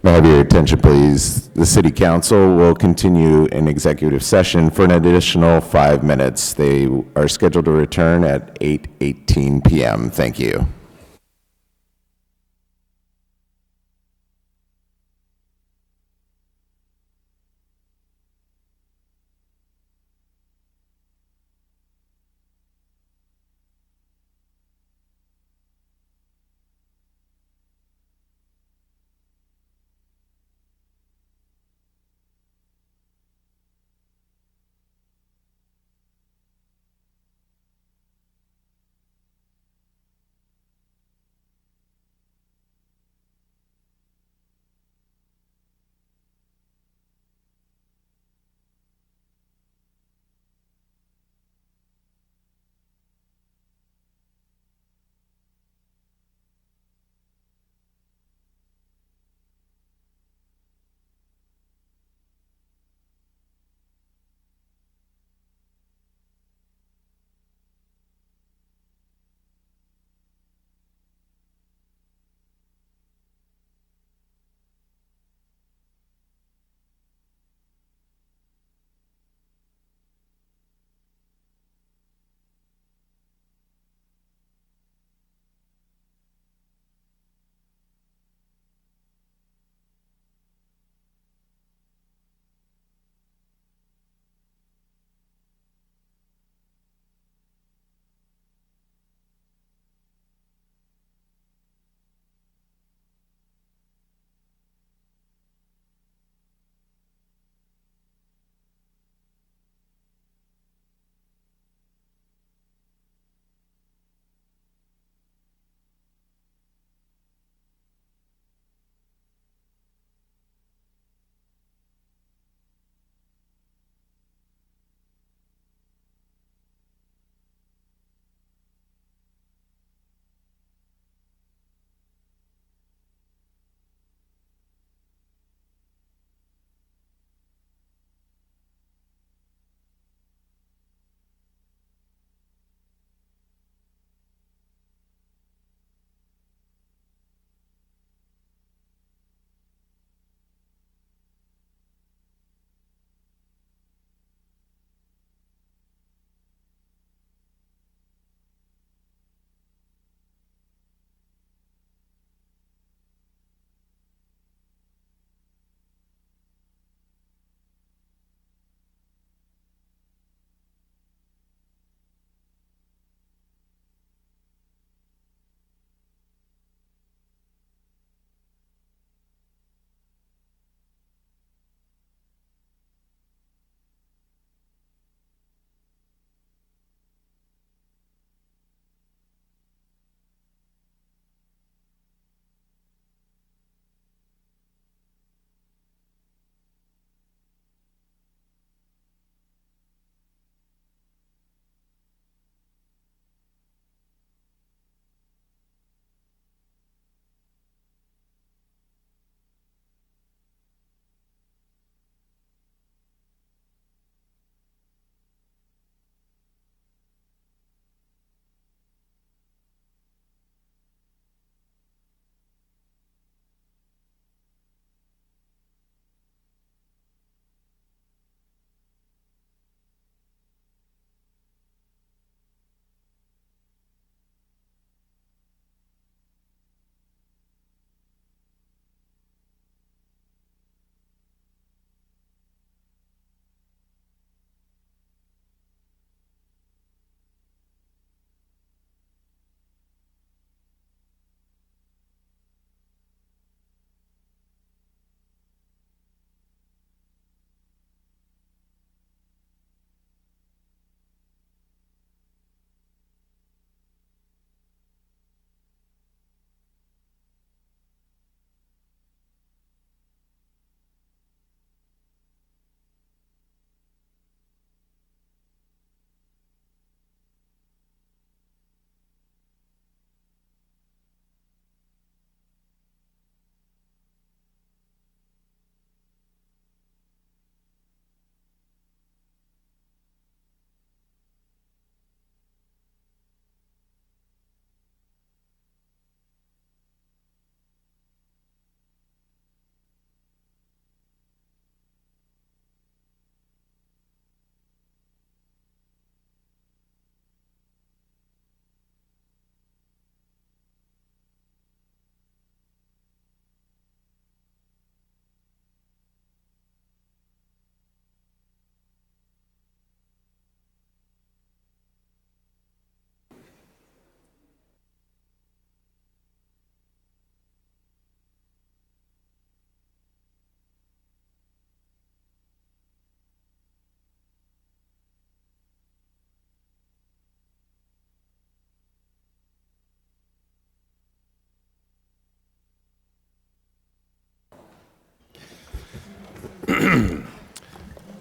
May I have your attention, please? The City Council will continue in executive session for an additional 5 minutes. They are scheduled to return at 8:18 p.m. Thank you.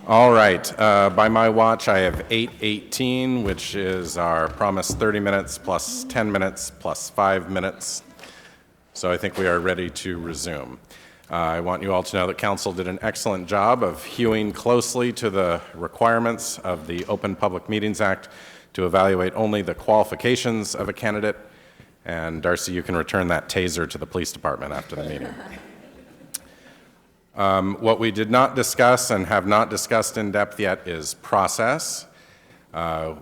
All right, by my watch, I have 8:18, which is our promised 30 minutes plus 10 minutes plus 5 minutes. So I think we are ready to resume. I want you all to know that council did an excellent job of hewing closely to the requirements of the Open Public Meetings Act to evaluate only the qualifications of a candidate. And Darcy, you can return that taser to the police department after the meeting. What we did not discuss and have not discussed in depth yet is process.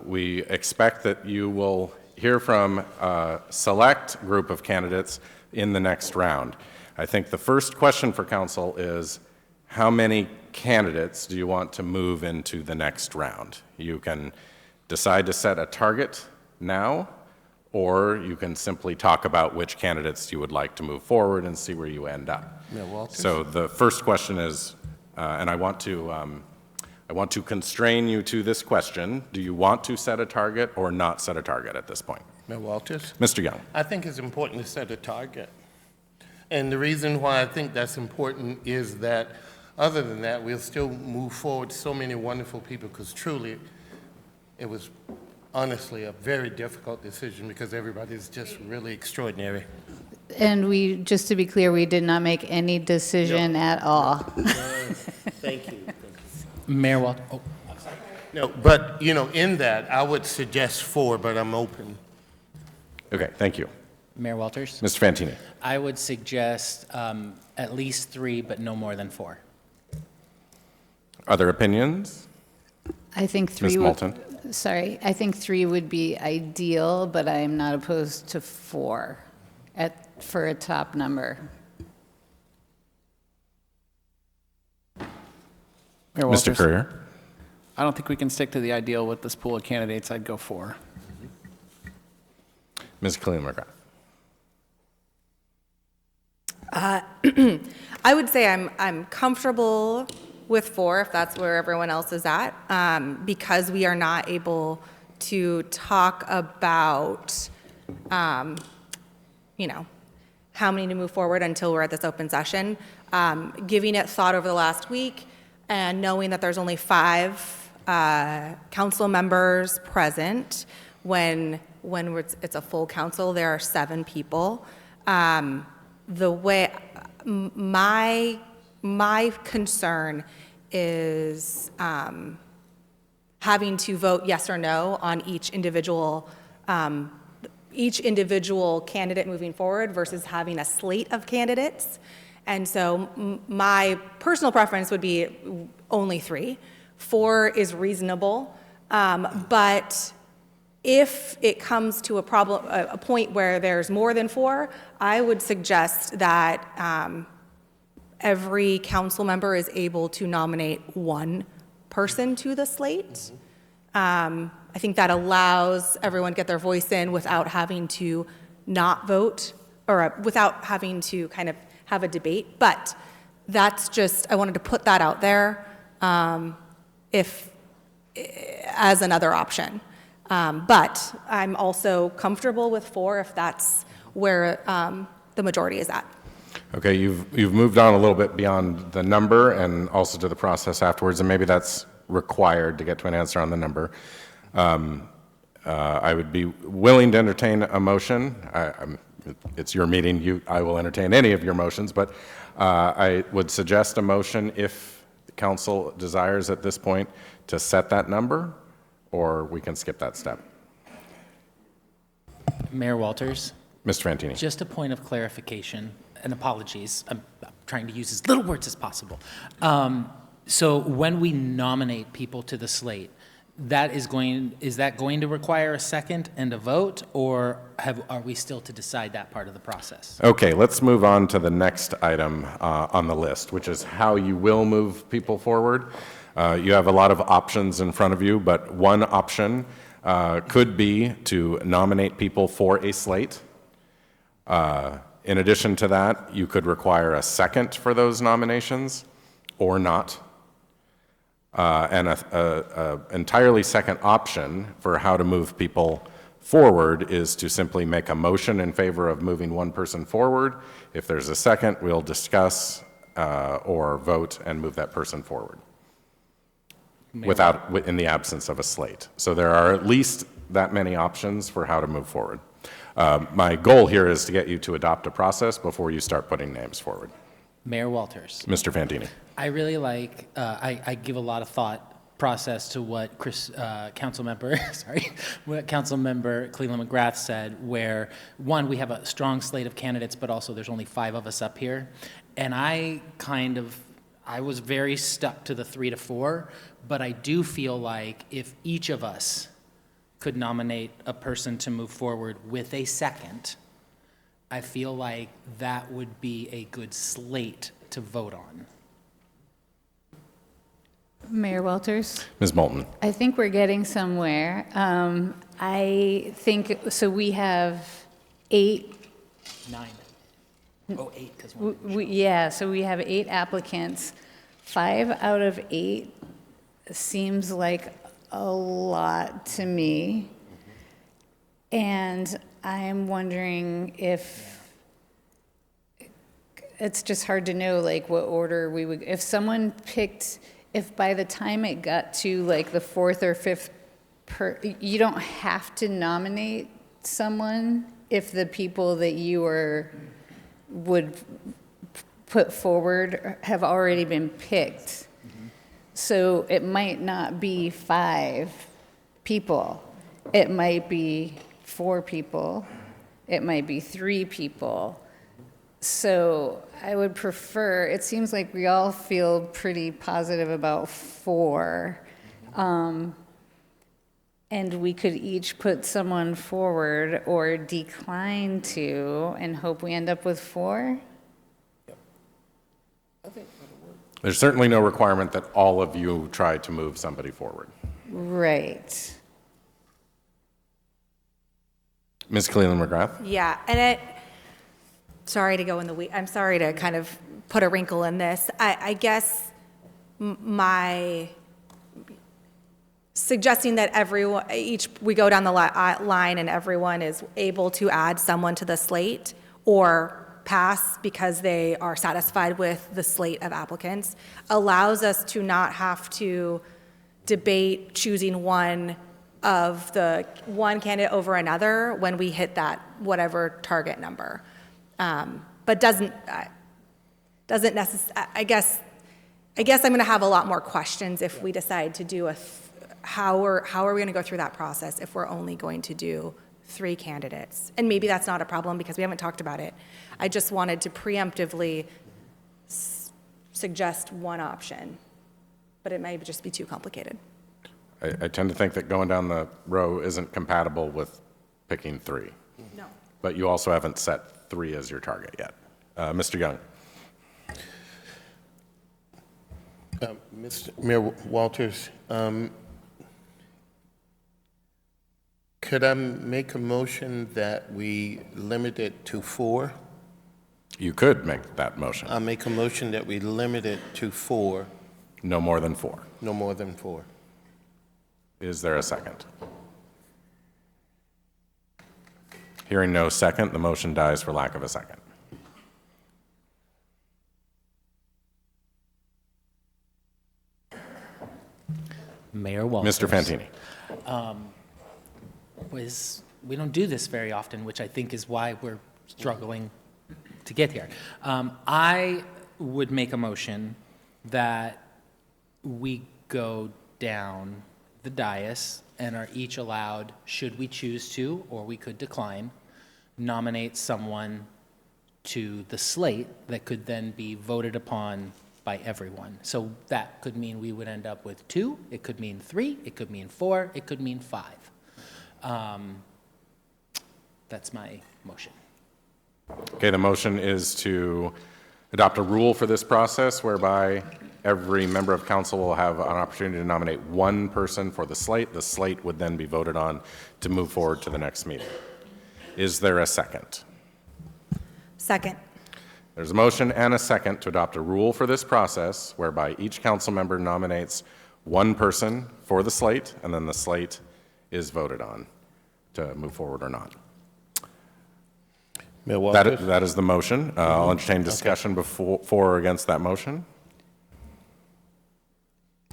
We expect that you will hear from a select group of candidates in the next round. I think the first question for council is, how many candidates do you want to move into the next round? You can decide to set a target now, or you can simply talk about which candidates you would like to move forward and see where you end up. Mayor Walters? So the first question is, and I want to constrain you to this question, do you want to set a target or not set a target at this point? Mayor Walters? Mr. Young. I think it's important to set a target. And the reason why I think that's important is that, other than that, we'll still move forward so many wonderful people, because truly, it was honestly a very difficult decision because everybody's just really extraordinary. And we, just to be clear, we did not make any decision at all. Thank you. Mayor Walters. Oh, I'm sorry. No, but, you know, in that, I would suggest 4, but I'm open. Okay, thank you. Mayor Walters? Mr. Fantini. I would suggest at least 3, but no more than 4. Other opinions? I think 3 Ms. would, Moulton. sorry, I think 3 would be ideal, but I am not opposed to 4 for a top number. Mayor Mr. Walters? Courier. I don't think we can stick to the ideal with this pool of candidates. I'd go 4. Ms. Khalil-McGrath. I would say I'm comfortable with 4, if that's where everyone else is at, because we are not able to talk about, you know, how many to move forward until we're at this open session. Giving it thought over the last week and knowing that there's only 5 council members present, when it's a full council, there are 7 people. The way my concern is having to vote yes or no on each individual candidate moving forward versus having a slate of candidates. And so my personal preference would be only 3. 4 is reasonable, but if it comes to a point where there's more than 4, I would suggest that every council member is able to nominate 1 person to the slate. I think that allows everyone to get their voice in without having to not vote, or without having to kind of have a debate. But that's just, I wanted to put that out there as another option. But I'm also comfortable with 4 if that's where the majority is at. Okay, you've moved on a little bit beyond the number and also to the process afterwards, and maybe that's required to get to an answer on the number. I would be willing to entertain a motion. It's your meeting. I will entertain any of your motions, but I would suggest a motion if the council desires at this point to set that number, or we can skip that step. Mayor Walters? Mr. Fantini. Just a point of clarification, and apologies. I'm trying to use as little words as possible. So when we nominate people to the slate, is that going to require a second and a vote, or are we still to decide that part of the process? Okay, let's move on to the next item on the list, which is how you will move people forward. You have a lot of options in front of you, but one option could be to nominate people for a slate. In addition to that, you could require a second for those nominations or not. And an entirely second option for how to move people forward is to simply make a motion in favor of moving one person forward. If there's a second, we'll discuss or vote and move that person forward Mayor in the absence of a slate. So there are at least that many options for how to move forward. My goal here is to get you to adopt a process before you start putting names forward. Mayor Walters. Mr. Fantini. I really like, I give a lot of thought process to what what Councilmember Cleveland McGrath said, where one, we have a strong slate of candidates, but also there's only 5 of us up here. And I was very stuck to the 3 to 4, but I do feel like if each of us could nominate a person to move forward with a second, I feel like that would be a good slate to vote on. Mayor Walters? Ms. Moulton. I think we're getting somewhere. I think, so we have 8. 9. Oh, 8, because Yeah, so we have 8 applicants. 5 out of 8 seems like a lot to me. And I'm wondering if, it's just hard to know like what order we would, if someone picked, if by the time it got to like the 4th or 5th, you don't have to nominate someone if the people that you would put forward have already been picked. So it might not be 5 people. It might be 4 people. It might be 3 people. So I would prefer, it seems like we all feel pretty positive about 4. And we could each put someone forward or decline to and hope we end up with 4. There's certainly no requirement that all of you try to move somebody forward. Right. Ms. Cleveland McGrath? Yeah, and sorry to go in the weeds. I'm sorry to kind of put a wrinkle in this. I guess my suggesting that everyone, we go down the line and everyone is able to add someone to the slate or pass because they are satisfied with the slate of applicants allows us to not have to debate choosing one candidate over another when we hit that whatever target number. But doesn't necessarily, I guess I'm going to have a lot more questions if we decide to do how are we going to go through that process if we're only going to do 3 candidates? And maybe that's not a problem because we haven't talked about it. I just wanted to preemptively suggest one option, but it might just be too complicated. I tend to think that going down the row isn't compatible with picking 3. No. But you also haven't set 3 as your target yet. Mr. Young. Mr. Mayor Walters, could I make a motion that we limit it to 4? You could make that motion. I'll make a motion that we limit it to 4. No more than 4. No more than 4. Is there a second? Hearing no second, the motion dies for lack of a second. Mayor Walters. Mr. Fantini. We don't do this very often, which I think is why we're struggling to get here. I would make a motion that we go down the dais and are each allowed, should we choose to, or we could decline, nominate someone to the slate that could then be voted upon by everyone. So that could mean we would end up with 2, it could mean 3, it could mean 4, it could mean 5. That's my motion. Okay, the motion is to adopt a rule for this process whereby every member of council will have an opportunity to nominate 1 person for the slate. The slate would then be voted on to move forward to the next meeting. Is there a second? Second. There's a motion and a second to adopt a rule for this process whereby each council member nominates 1 person for the slate, and then the slate is voted on to move forward or not. Mayor Walters? That is the motion. I'll entertain discussion for or against that motion.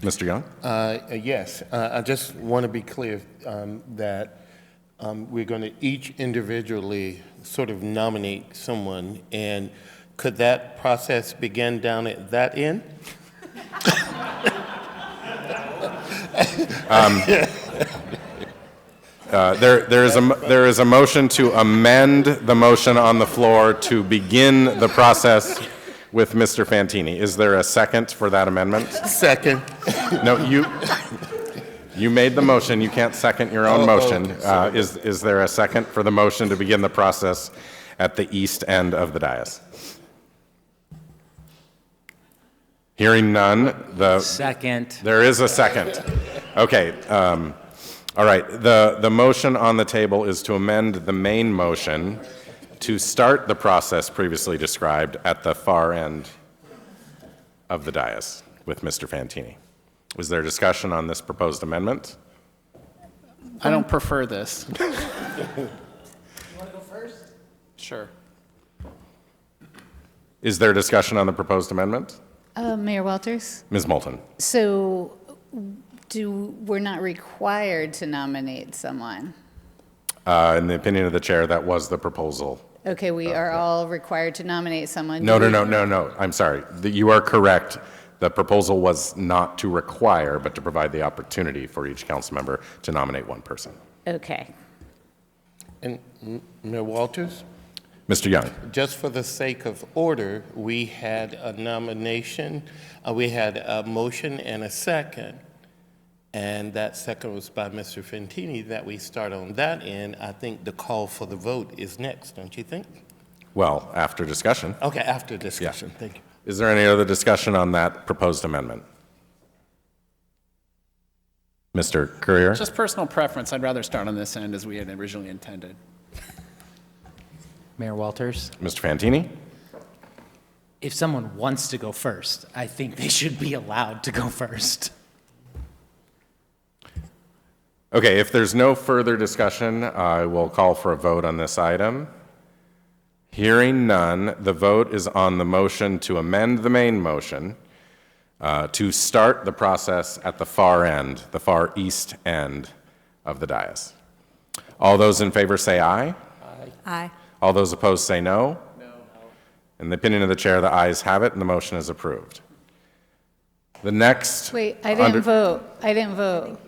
Mr. Young? Yes, I just want to be clear that we're going to each individually sort of nominate someone, and could that process begin down at that end? There is a motion to amend the motion on the floor to begin the process with Mr. Fantini. Is there a second for that amendment? Second. No, you made the motion. You can't second your own motion. Is there a second for the motion to begin the process at the east end of the dais? Hearing none, Second. there is a second. Okay. All right. The motion on the table is to amend the main motion to start the process previously described at the far end of the dais with Mr. Fantini. Is there discussion on this proposed amendment? I don't prefer this. You want to go first? Sure. Is there discussion on the proposed amendment? Mayor Walters? Ms. Moulton? So we're not required to nominate someone? In the opinion of the chair, that was the proposal. Okay, we are all required to nominate someone. No. I'm sorry. You are correct. The proposal was not to require, but to provide the opportunity for each council member to nominate one person. Okay. And Mayor Walters? Mr. Young? Just for the sake of order, we had a nomination, we had a motion and a second, and that second was by Mr. Fantini. That we start on that end. I think the call for the vote is next, don't you think? Well, after discussion. Okay, after discussion. Thank you. Is there any other discussion on that proposed amendment? Mr. Courier? Just personal preference. I'd rather start on this end as we had originally intended. Mayor Walters? Mr. Fantini? If someone wants to go first, I think they should be allowed to go first. Okay, if there's no further discussion, I will call for a vote on this item. Hearing none, the vote is on the motion to amend the main motion to start the process at the far end, the far east end of the dais. All those in favor say aye. Aye. All those opposed say no. No. In the opinion of the chair, the ayes have it, and the motion is approved. The next... Wait, I didn't vote. I didn't vote.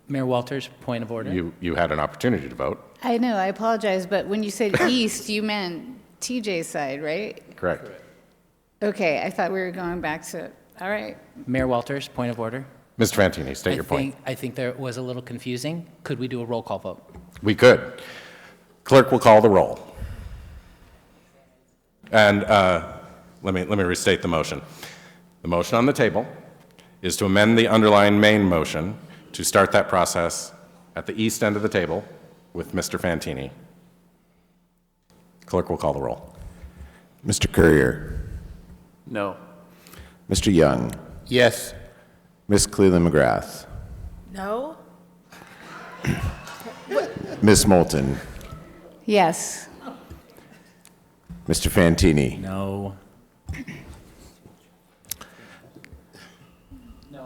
Mayor Walters, point of order. You had an opportunity to vote. I know, I apologize, but when you said east, you meant TJ's side, right? Correct. Okay, I thought we were going back to, all right. Mayor Walters, point of order. Mr. Fantini, state your point. I think there was a little confusing. Could we do a roll call vote? We could. Clerk will call the roll. And let me restate the motion. The motion on the table is to amend the underlying main motion to start that process at the east end of the table with Mr. Fantini. Clerk will call the roll. Mr. Courier? No. Mr. Young? Yes. Ms. Cleland McGrath? No? Ms. Moulton? Yes. Mr. Fantini? No.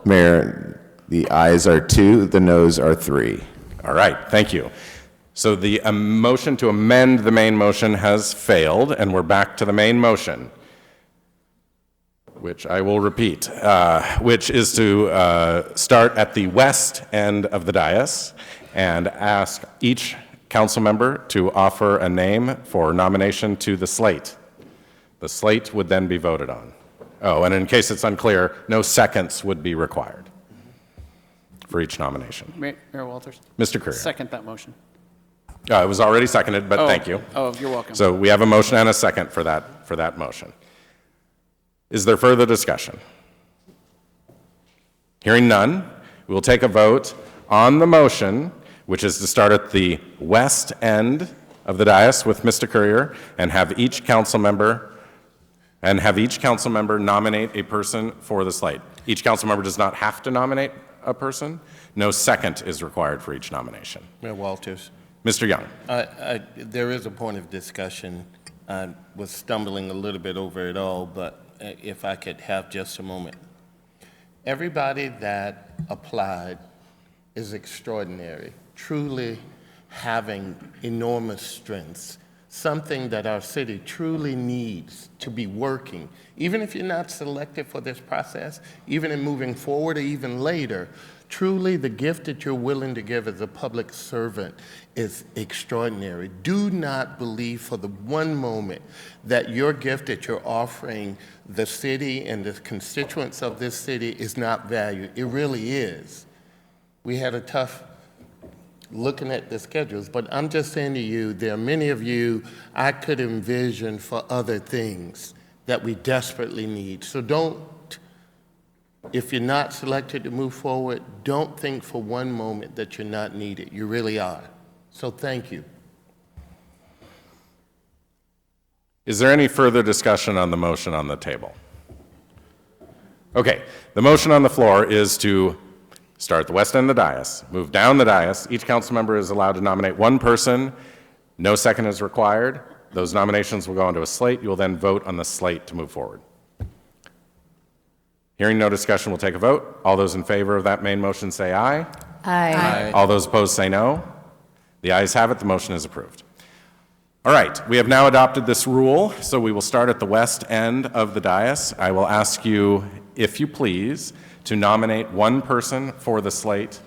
Mayor, the ayes are 2, the noes are 3. All right, thank you. So the motion to amend the main motion has failed, and we're back to the main motion, which I will repeat, which is to start at the west end of the dais and ask each council member to offer a name for nomination to the slate. The slate would then be voted on. Oh, and in case it's unclear, no seconds would be required for each nomination. Mayor Walters. Mr. Courier. Second that motion. It was already seconded, but thank you. Oh, you're welcome. So we have a motion and a second for that motion. Is there further discussion? Hearing none, we will take a vote on the motion, which is to start at the west end of the dais with Mr. Courier and have each council member nominate a person for the slate. Each council member does not have to nominate a person. No second is required for each nomination. Mayor Walters. Mr. Young. There is a point of discussion. I was stumbling a little bit over it all, but if I could have just a moment. Everybody that applied is extraordinary, truly having enormous strengths, something that our city truly needs to be working. Even if you're not selected for this process, even in moving forward or even later, truly the gift that you're willing to give as a public servant is extraordinary. Do not believe for the one moment that your gift that you're offering the city and the constituents of this city is not valued. It really is. We had a tough looking at the schedules, but I'm just saying to you, there are many of you I could envision for other things that we desperately need. So don't, if you're not selected to move forward, don't think for one moment that you're not needed. You really are. So thank you. Is there any further discussion on the motion on the table? Okay, the motion on the floor is to start at the west end of the dais, move down the dais. Each council member is allowed to nominate one person. No second is required. Those nominations will go onto a slate. You will then vote on the slate to move forward. Hearing no discussion, we'll take a vote. All those in favor of that main motion say aye. Aye. All those opposed say no. The ayes have it. The motion is approved. All right, we have now adopted this rule, so we will start at the west end of the dais. I will ask you, if you please, to nominate one person for the slate.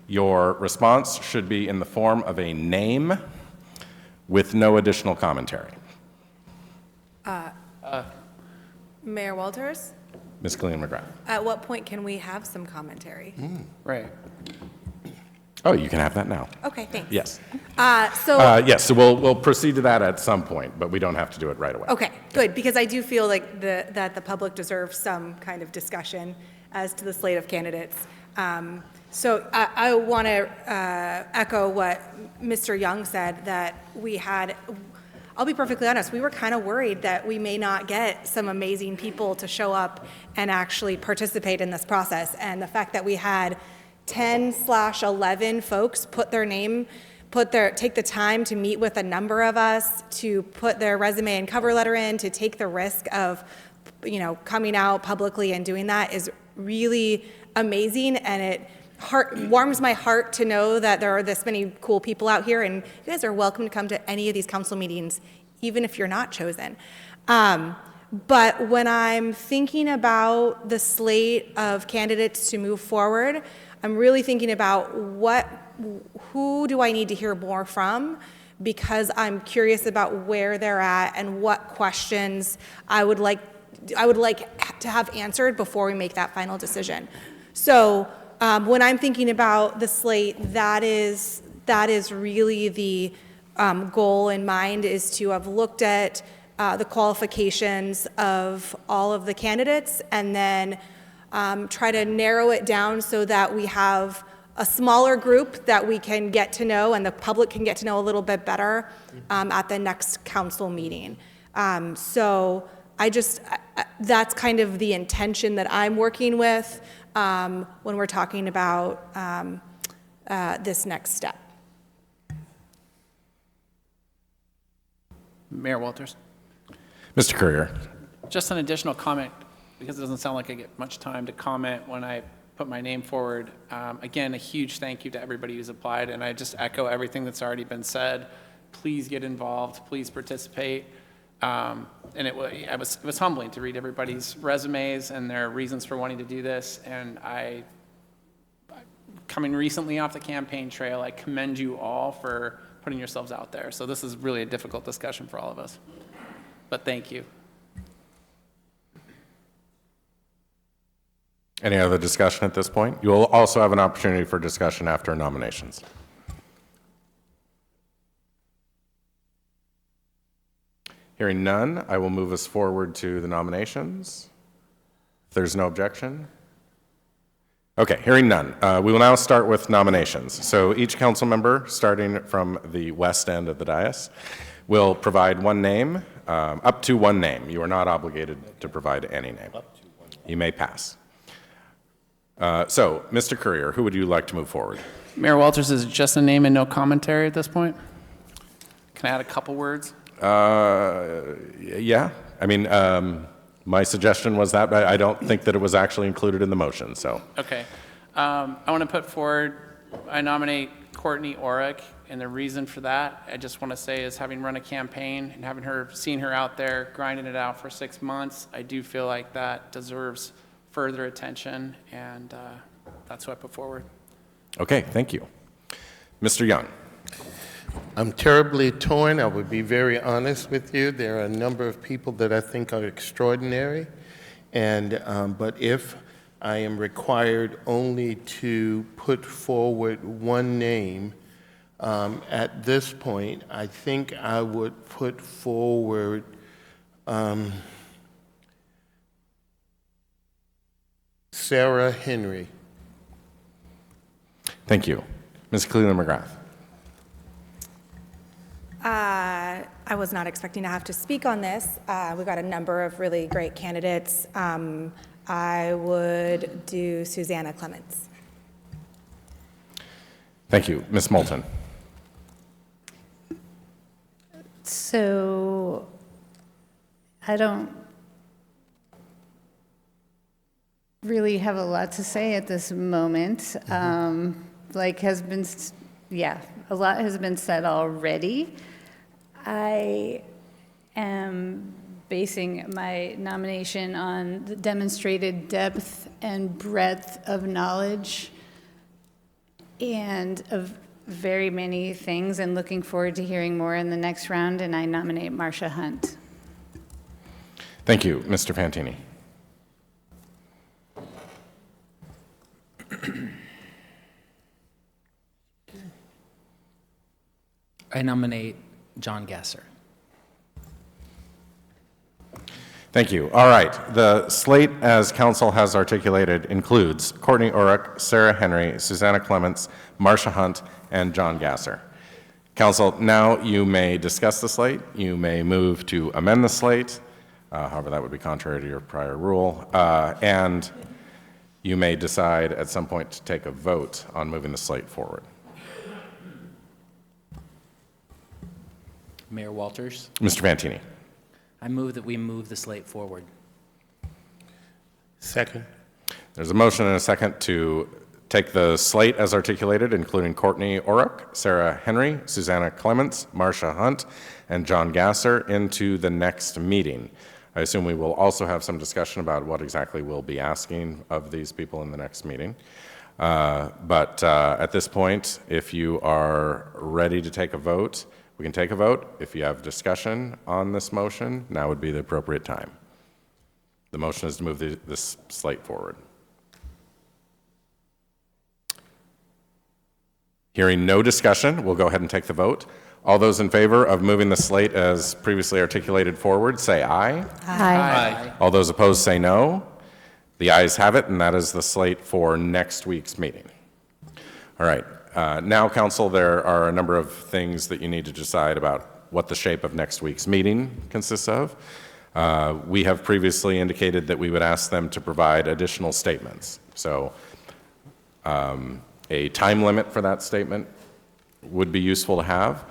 Your response should be in the form of a name with no additional commentary. Mayor Walters, Ms. Killian McGrath. at what point can we have some commentary? Right. Oh, you can have that now. Okay, thanks. Yes. So So we'll proceed to that at some point, but we don't have to do it right away. Okay, good, because I do feel like that the public deserves some kind of discussion as to the slate of candidates. So I want to echo what Mr. Young said, that we had, I'll be perfectly honest, we were kind of worried that we may not get some amazing people to show up and actually participate in this process. And the fact that we had 10/11 folks put their name, take the time to meet with a number of us, to put their resume and cover letter in, to take the risk of, coming out publicly and doing that is really amazing, and it warms my heart to know that there are this many cool people out here, and you guys are welcome to come to any of these council meetings, even if you're not chosen. But when I'm thinking about the slate of candidates to move forward, I'm really thinking about who do I need to hear more from, because I'm curious about where they're at and what questions I would like to have answered before we make that final decision. So when I'm thinking about the slate, that is really the goal in mind, is to have looked at the qualifications of all of the candidates, and then try to narrow it down so that we have a smaller group that we can get to know and the public can get to know a little bit better at the next council meeting. So that's kind of the intention that I'm working with when we're talking about this next step. Mayor Walters. Mr. Courier. Just an additional comment, because it doesn't sound like I get much time to comment when I put my name forward. Again, a huge thank you to everybody who's applied, and I just echo everything that's already been said. Please get involved, please participate. And it was humbling to read everybody's resumes and their reasons for wanting to do this, and coming recently off the campaign trail, I commend you all for putting yourselves out there. So this is really a difficult discussion for all of us, but thank you. Any other discussion at this point? You will also have an opportunity for discussion after nominations. Hearing none, I will move us forward to the nominations. If there's no objection. Okay, hearing none. We will now start with nominations. So each council member, starting from the west end of the dais, will provide one name, up to one name. You are not obligated to provide any name. You may pass. So, Mr. Courier, who would you like to move forward? Mayor Walters, is it just a name and no commentary at this point? Can I add a couple words? Yeah. I mean, my suggestion was that, but I don't think that it was actually included in the motion, so. Okay. I want to put forward, I nominate Courtney Orrick, and the reason for that, I just want to say, is having run a campaign and having seen her out there grinding it out for 6 months, I do feel like that deserves further attention, and that's what I put forward. Okay, thank you. Mr. Young. I'm terribly torn. I would be very honest with you. There are a number of people that I think are extraordinary, and but if I am required only to put forward one name, at this point, I think I would put forward Sarah Henry. Thank you. Ms. Cleland McGrath. I was not expecting to have to speak on this. We've got a number of really great candidates. I would do Susanna Clements. Thank you. Ms. Moulton. So I don't really have a lot to say at this moment. Like has been, yeah, a lot has been said already. I am basing my nomination on the demonstrated depth and breadth of knowledge and of very many things, and looking forward to hearing more in the next round, and I nominate Marcia Hunt. Thank you. Mr. Fantini. I nominate John Gasser. Thank you. All right. The slate, as council has articulated, includes Courtney Orrick, Sarah Henry, Susanna Clements, Marcia Hunt, and John Gasser. Council, now you may discuss the slate. You may move to amend the slate. However, that would be contrary to your prior rule. And you may decide at some point to take a vote on moving the slate forward. Mayor Walters. Mr. Fantini. I move that we move the slate forward. Second. There's a motion and a second to take the slate as articulated, including Courtney Orrick, Sarah Henry, Susanna Clements, Marcia Hunt, and John Gasser, into the next meeting. I assume we will also have some discussion about what exactly we'll be asking of these people in the next meeting. But at this point, if you are ready to take a vote, we can take a vote. If you have discussion on this motion, now would be the appropriate time. The motion is to move this slate forward. Hearing no discussion, we'll go ahead and take the vote. All those in favor of moving the slate as previously articulated forward, say aye. Aye. All those opposed say no. The ayes have it, and that is the slate for next week's meeting. All right. Now, council, there are a number of things that you need to decide about what the shape of next week's meeting consists of. We have previously indicated that we would ask them to provide additional statements. So a time limit for that statement would be useful to have.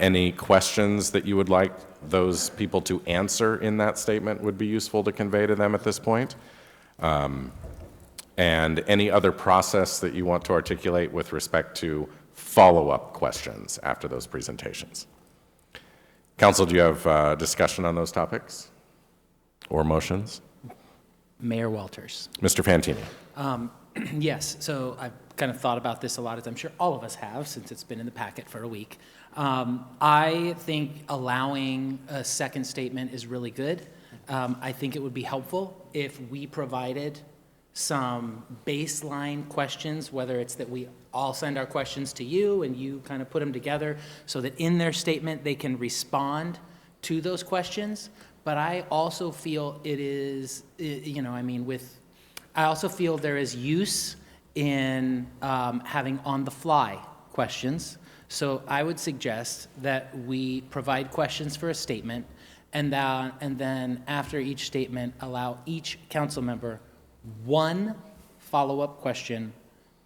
Any questions that you would like those people to answer in that statement would be useful to convey to them at this point. And any other process that you want to articulate with respect to follow-up questions after those presentations. Council, do you have discussion on those topics or motions? Mayor Walters. Mr. Fantini. Yes, so I've kind of thought about this a lot, as I'm sure all of us have, since it's been in the packet for a week. I think allowing a second statement is really good. I think it would be helpful if we provided some baseline questions, whether it's that we all send our questions to you and you kind of put them together so that in their statement they can respond to those questions. But I also feel it is, I also feel there is use in having on-the-fly questions. So I would suggest that we provide questions for a statement, and then after each statement, allow each council member 1 follow-up question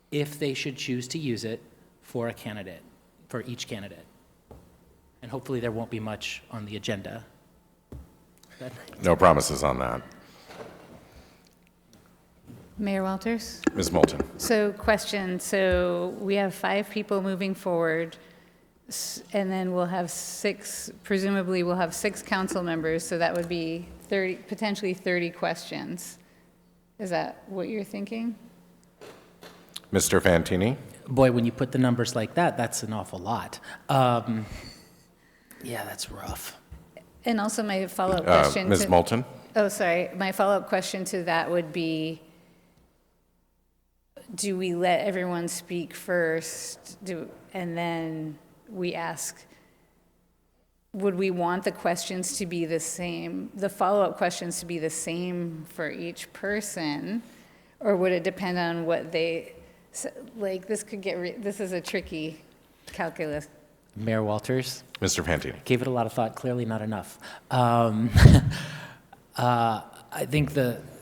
if they should choose to use it for a candidate, for each candidate. And hopefully there won't be much on the agenda. No promises on that. Mayor Walters? Ms. Moulton. So question, so we have 5 people moving forward, and then we'll have 6, presumably we'll have 6 council members, so that would be 30, potentially 30 questions. Is that what you're thinking? Mr. Fantini? Boy, when you put the numbers like that, that's an awful lot. Yeah, that's rough. And also my follow-up question. Ms. Moulton? Oh, sorry. My follow-up question to that would be, do we let everyone speak first, and then we ask, would we want the questions to be the same, the follow-up questions to be the same for each person? Or would it depend on what they, like, this could get, this is a tricky calculus. Mayor Walters? Mr. Fantini? Gave it a lot of thought, clearly not enough. I think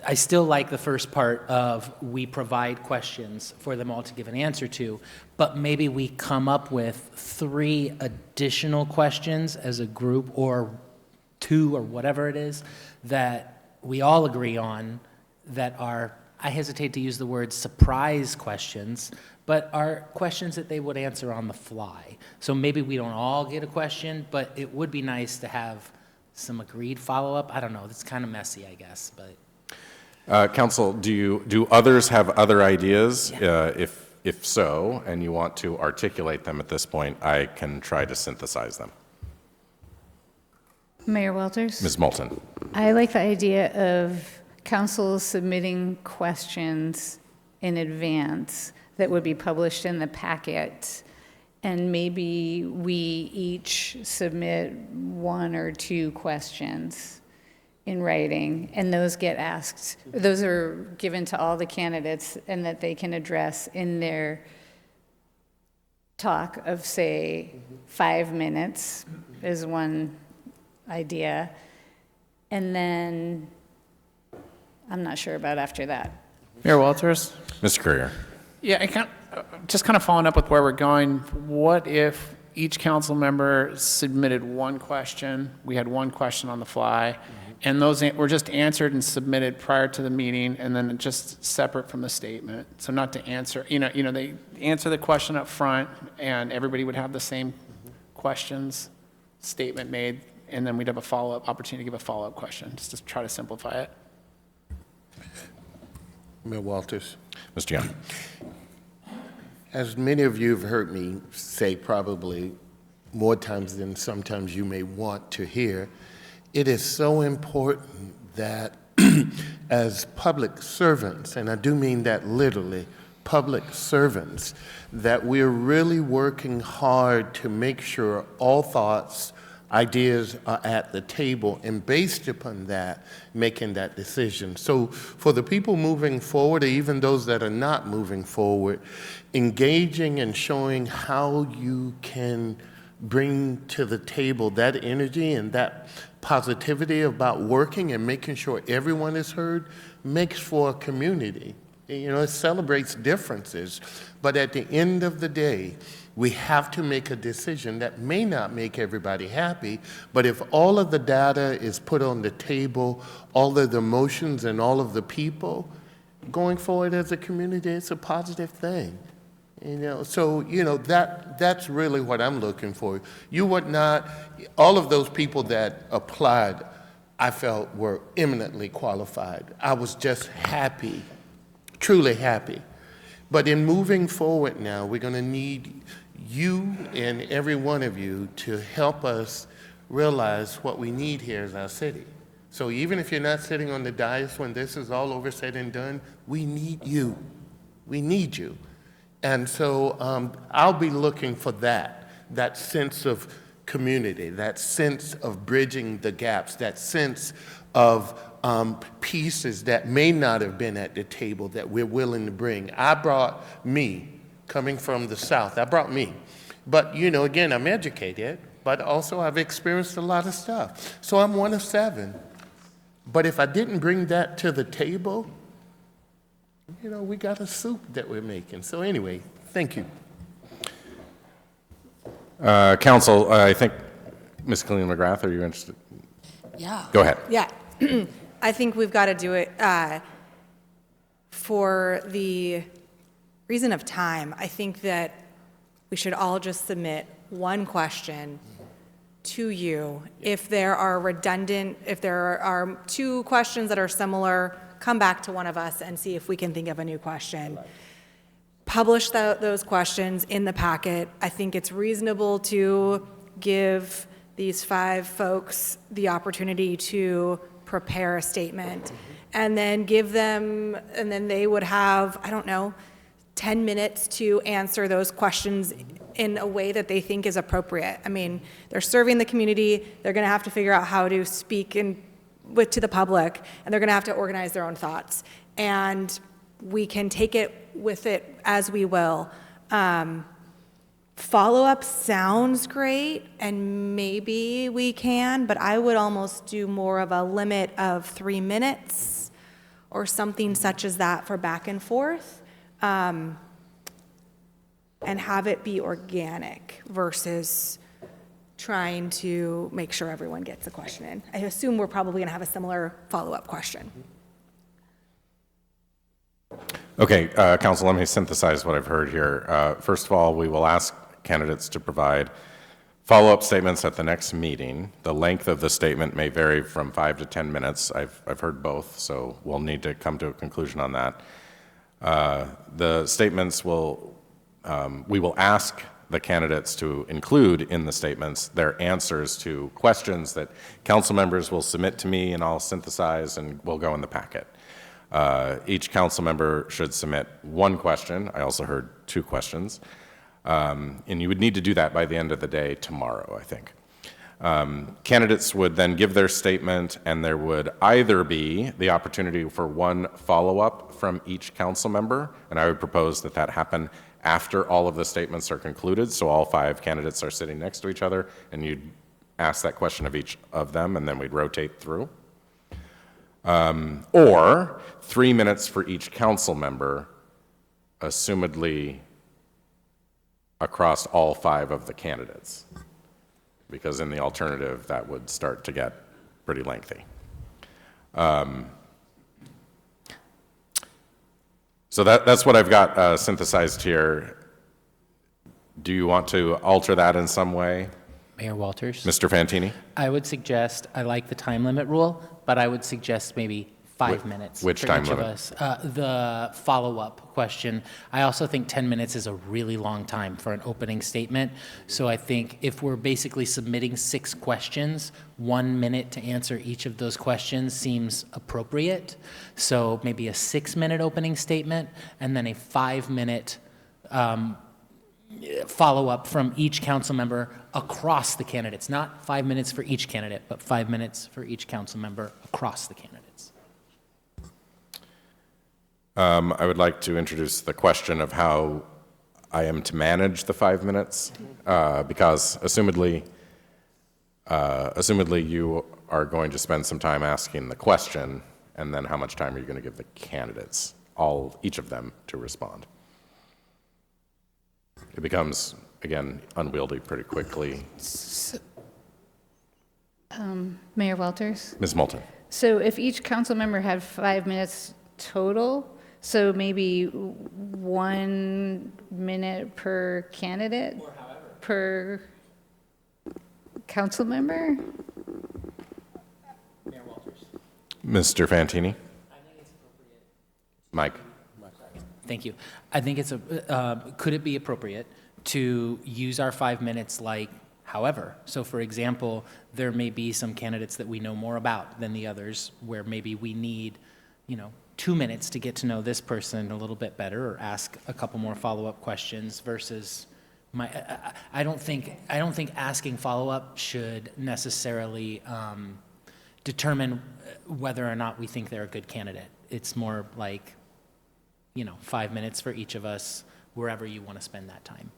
I still like the first part of we provide questions for them all to give an answer to, but maybe we come up with 3 additional questions as a group, or 2 or whatever it is, that we all agree on, that are, I hesitate to use the word surprise questions, but are questions that they would answer on the fly. So maybe we don't all get a question, but it would be nice to have some agreed follow-up. I don't know, it's kind of messy, I guess, but. Council, do others have other ideas? If so, and you want to articulate them at this point, I can try to synthesize them. Mayor Walters? Ms. Moulton? I like the idea of council submitting questions in advance that would be published in the packet, and maybe we each submit 1 or 2 questions in writing, and those get asked, those are given to all the candidates, and that they can address in their talk of, say, 5 minutes is one idea. And then I'm not sure about after that. Mayor Walters? Mr. Courier? Yeah, just kind of following up with where we're going, what if each council member submitted 1 question, we had 1 question on the fly, and those were just answered and submitted prior to the meeting, and then just separate from the statement? So not to answer, they answer the question up front, and everybody would have the same questions, statement made, and then we'd have a follow-up opportunity to give a follow-up question, just to try to simplify it. Mayor Walters. Mr. Young? As many of you have heard me say, probably more times than sometimes you may want to hear, it is so important that as public servants, and I do mean that literally, public servants, that we're really working hard to make sure all thoughts, ideas are at the table, and based upon that, making that decision. So for the people moving forward, or even those that are not moving forward, engaging and showing how you can bring to the table that energy and that positivity about working and making sure everyone is heard makes for a community. It celebrates differences, but at the end of the day, we have to make a decision that may not make everybody happy, but if all of the data is put on the table, all of the emotions and all of the people, going forward as a community, it's a positive thing. That's really what I'm looking for. You would not, all of those people that applied, I felt were eminently qualified. I was just happy, truly happy. But in moving forward now, we're going to need you and every one of you to help us realize what we need here as our city. So even if you're not sitting on the dais when this is all over, said and done, we need you. We need you. And so I'll be looking for that sense of community, that sense of bridging the gaps, that sense of pieces that may not have been at the table that we're willing to bring. I brought me, coming from the South, I brought me. But, again, I'm educated, but also I've experienced a lot of stuff. So I'm one of 7. But if I didn't bring that to the table, You know, we got a soup that we're making. So anyway, thank you. Council, I think, Ms. Colleen McGrath, are you interested? Yeah. Go ahead. Yeah. I think we've got to do it for the reason of time. I think that we should all just submit one question to you. If there are redundant, if there are two questions that are similar, come back to one of us and see if we can think of a new question. Publish those questions in the packet. I think it's reasonable to give these 5 folks the opportunity to prepare a statement and then give them, and then they would have, I don't know, 10 minutes to answer those questions in a way that they think is appropriate. I mean, they're serving the community, they're gonna have to figure out how to speak to the public, and they're gonna have to organize their own thoughts. And we can take it with it as we will. Follow-up sounds great, and maybe we can, but I would almost do more of a limit of 3 minutes or something such as that for back and forth, and have it be organic versus trying to make sure everyone gets a question in. I assume we're probably going to have a similar follow-up question. Okay, Council, let me synthesize what I've heard here. First of all, we will ask candidates to provide follow-up statements at the next meeting. The length of the statement may vary from 5 to 10 minutes. I've heard both, so we'll need to come to a conclusion on that. The statements will, we will ask the candidates to include in the statements their answers to questions that council members will submit to me, and I'll synthesize and will go in the packet. Each council member should submit 1 question. I also heard 2 questions. And you would need to do that by the end of the day tomorrow, I think. Candidates would then give their statement, and there would either be the opportunity for 1 follow-up from each council member, and I would propose that that happen after all of the statements are concluded, so all 5 candidates are sitting next to each other, and you'd ask that question of each of them, and then we'd rotate through. Or 3 minutes for each council member, assumedly across all 5 of the candidates, because in the alternative, that would start to get pretty lengthy. So that's what I've got synthesized here. Do you want to alter that in some way? Mayor Walters? Mr. Fantini? I would suggest, I like the time limit rule, but I would suggest maybe 5 minutes which for time each limit? of us. The follow-up question. I also think 10 minutes is a really long time for an opening statement. So I think if we're basically submitting 6 questions, 1 minute to answer each of those questions seems appropriate. So maybe a 6-minute opening statement and then a 5-minute follow-up from each council member across the candidates. Not 5 minutes for each candidate, but 5 minutes for each council member across the candidates. I would like to introduce the question of how I am to manage the 5 minutes, because assumedly you are going to spend some time asking the question, and then how much time are you going to give the candidates, each of them, to respond? It becomes, again, unwieldy pretty quickly. Mayor Walters? Ms. Moulton. So if each council member had 5 minutes total, so maybe 1 minute per candidate? Per council member? Mayor Walters. Mr. Fantini? I think it's appropriate. Mike? Thank you. I think it's could it be appropriate to use our 5 minutes like however? So for example, there may be some candidates that we know more about than the others where maybe we need, 2 minutes to get to know this person a little bit better or ask a couple more follow-up questions versus I don't think asking follow-up should necessarily determine whether or not we think they're a good candidate. It's more like 5 minutes for each of us, wherever you want to spend that time.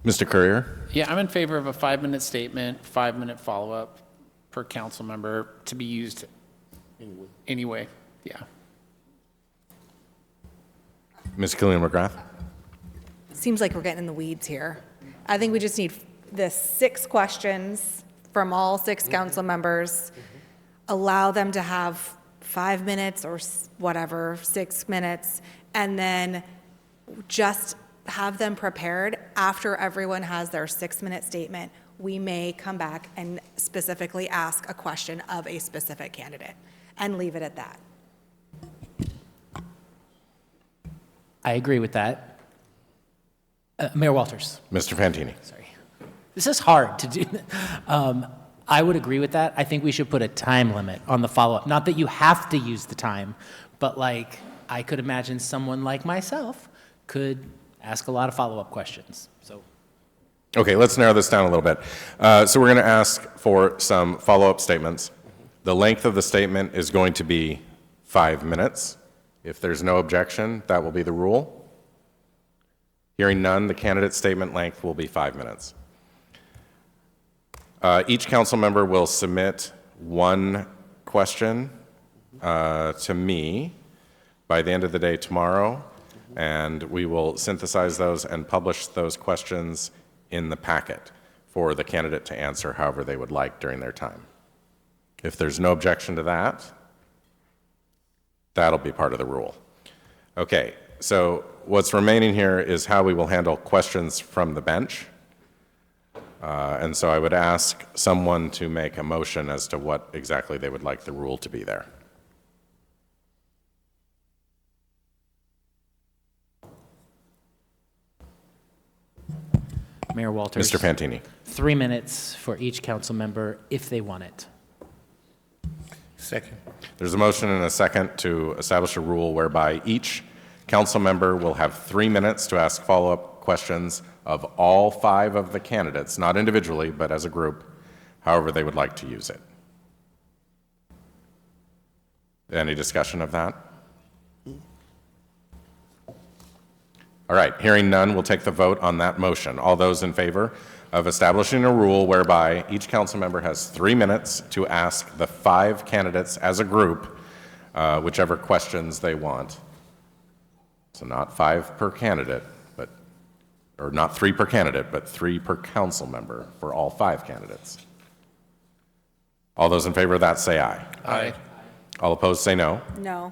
Mr. Courier? Yeah, I'm in favor of a 5-minute statement, 5-minute follow-up per council member to be used anyway. Yeah. Ms. Killian McGrath? Seems like we're getting in the weeds here. I think we just need the 6 questions from all 6 council members. Allow them to have 5 minutes or whatever, 6 minutes, and then just have them prepared. After everyone has their 6-minute statement, we may come back and specifically ask a question of a specific candidate and leave it at that. I agree with that. Mayor Walters. Mr. Fantini? Sorry. This is hard to do. I would agree with that. I think we should put a time limit on the follow-up. Not that you have to use the time, but like I could imagine someone like myself could ask a lot of follow-up questions. So. Okay, let's narrow this down a little bit. So we're going to ask for some follow-up statements. The length of the statement is going to be 5 minutes. If there's no objection, that will be the rule. Hearing none, the candidate statement length will be 5 minutes. Each council member will submit 1 question to me by the end of the day tomorrow, and we will synthesize those and publish those questions in the packet for the candidate to answer however they would like during their time. If there's no objection to that, that'll be part of the rule. Okay, so what's remaining here is how we will handle questions from the bench. And so I would ask someone to make a motion as to what exactly they would like the rule to be there. Mayor Walters. Mr. Fantini. 3 minutes for each council member if they want it. Second. There's a motion and a second to establish a rule whereby each council member will have 3 minutes to ask follow-up questions of all 5 of the candidates, not individually, but as a group, however they would like to use it. Any discussion of that? All right, hearing none, we'll take the vote on that motion. All those in favor of establishing a rule whereby each council member has 3 minutes to ask the 5 candidates as a group whichever questions they want. So not 5 per candidate, or not 3 per candidate, but 3 per council member for all 5 candidates. All those in favor of that say aye. Aye. All opposed say no. No.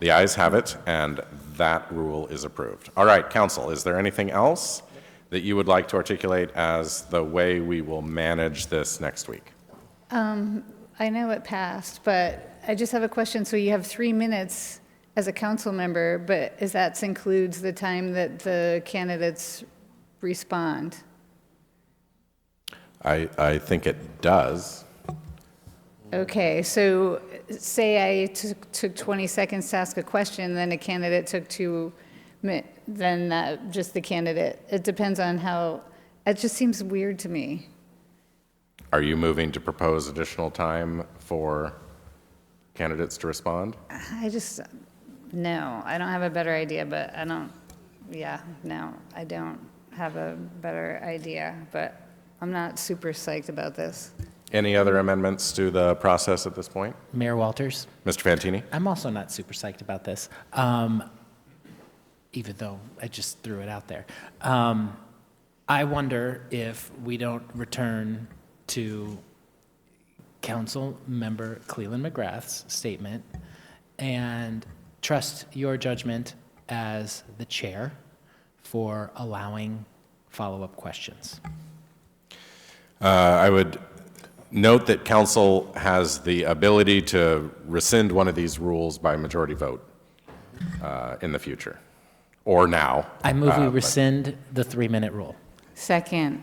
The ayes have it, and that rule is approved. All right, council, is there anything else that you would like to articulate as the way we will manage this next week? I know it passed, but I just have a question. So you have 3 minutes as a council member, but that includes the time that the candidates respond? I think it does. Okay, so say I took 20 seconds to ask a question, then a candidate took 2 minutes, then just the candidate. It depends on how, it just seems weird to me. Are you moving to propose additional time for candidates to respond? No, I don't have a better idea, but I don't have a better idea, but I'm not super psyched about this. Any other amendments to the process at this point? Mayor Walters. Mr. Fantini? I'm also not super psyched about this, even though I just threw it out there. I wonder if we don't return to Council Member Cleland McGrath's statement and trust your judgment as the chair for allowing follow-up questions. I would note that council has the ability to rescind one of these rules by majority vote in the future, or now. I move we rescind the 3-minute rule. Second.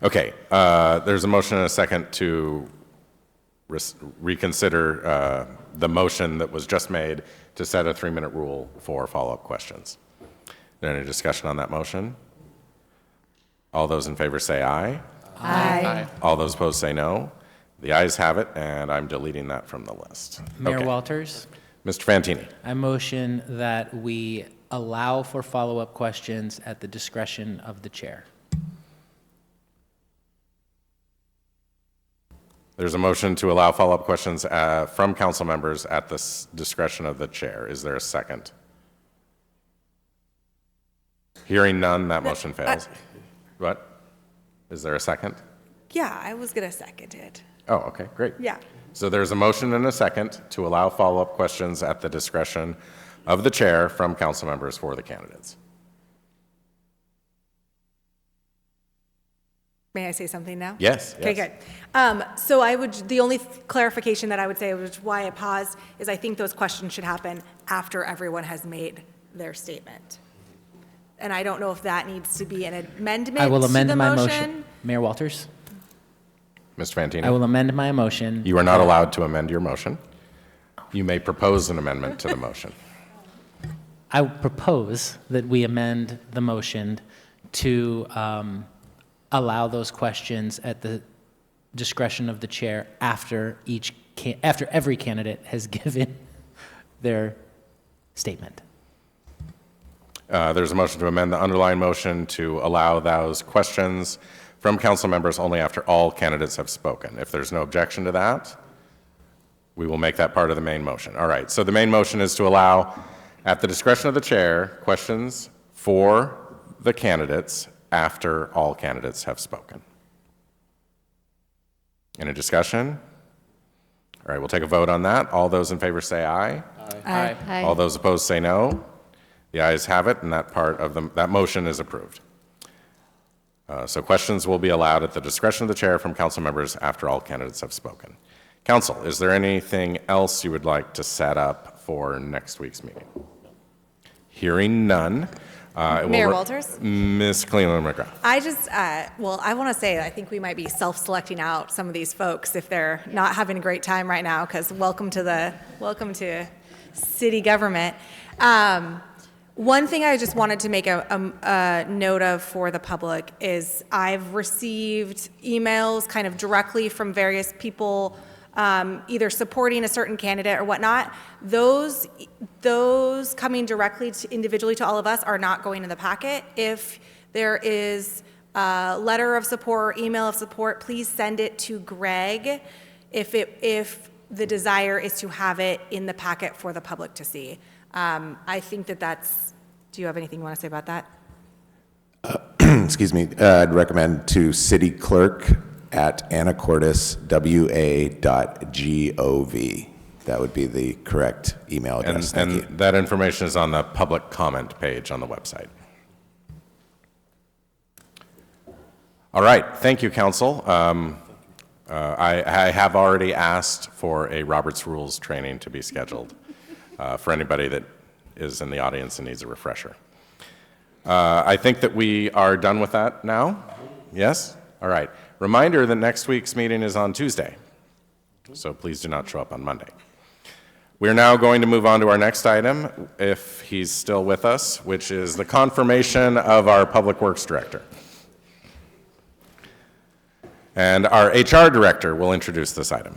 Okay, there's a motion and a second to reconsider the motion that was just made to set a 3-minute rule for follow-up questions. Is there any discussion on that motion? All those in favor say aye. Aye. All those opposed say no. The ayes have it, and I'm deleting that from the list. Mayor Okay. Walters. Mr. Fantini. I motion that we allow for follow-up questions at the discretion of the chair. There's a motion to allow follow-up questions from council members at the discretion of the chair. Is there a second? Hearing none, that motion fails. What? Is there a second? Yeah, I was going to second it. Oh, okay, great. Yeah. So there's a motion and a second to allow follow-up questions at the discretion of the chair from council members for the candidates. May I say something now? Yes. Okay, yes. good. So the only clarification that I would say, which is why I paused, is I think those questions should happen after everyone has made their statement. And I don't know if that needs to be an amendment I will amend to the my motion. Mayor Walters, Mr. Fantini? I will amend my motion. You are not allowed to amend your motion. You may propose an amendment to the motion. I propose that we amend the motion to allow those questions at the discretion of the chair after every candidate has given their statement. There's a motion to amend the underlying motion to allow those questions from council members only after all candidates have spoken. If there's no objection to that, we will make that part of the main motion. All right, so the main motion is to allow, at the discretion of the chair, questions for the candidates after all candidates have spoken. Any discussion? All right, we'll take a vote on that. All those in favor say aye. Aye. Aye. All those opposed say no. The ayes have it, and that part of that motion is approved. So questions will be allowed at the discretion of the chair from council members after all candidates have spoken. Council, is there anything else you would like to set up for next week's meeting? Hearing none. Mayor Walters? Ms. Cleveland McGrath. I just, I want to say I think we might be self-selecting out some of these folks if they're not having a great time right now, because welcome to city government. One thing I just wanted to make a note of for the public is I've received emails kind of directly from various people either supporting a certain candidate or whatnot. Those coming directly individually to all of us are not going in the packet. If there is a letter of support or email of support, please send it to Greg if the desire is to have it in the packet for the public to see. I think that's, do you have anything you want to say about that? Excuse me, I'd recommend to city clerk at anacorteswa.gov. That would be the correct email address. And that information is on the public comment page on the website. All right, thank you, council. I have already asked for a Robert's Rules training to be scheduled for anybody that is in the audience and needs a refresher. I think that we are done with that now. Yes? All right. Reminder that next week's meeting is on Tuesday, so please do not show up on Monday. We're now going to move on to our next item, if he's still with us, which is the confirmation of our Public Works Director. And our HR Director will introduce this item.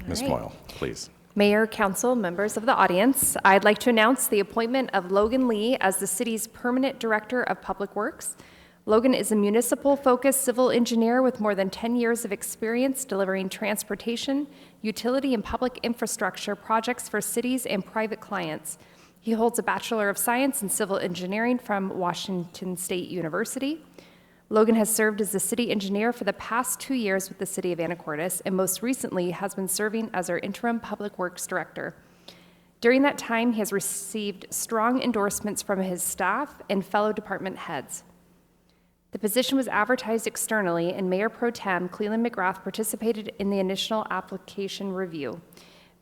Ms. right. Moyle, please. Mayor, council, members of the audience, I'd like to announce the appointment of Logan Lee as the city's permanent director of public works. Logan is a municipal-focused civil engineer with more than 10 years of experience delivering transportation, utility, and public infrastructure projects for cities and private clients. He holds a Bachelor of Science in Civil Engineering from Washington State University. Logan has served as the city engineer for the past 2 years with the city of Anacortes, and most recently has been serving as our interim public works director. During that time, he has received strong endorsements from his staff and fellow department heads. The position was advertised externally, and Mayor Pro Tem Cleveland McGrath participated in the initial application review.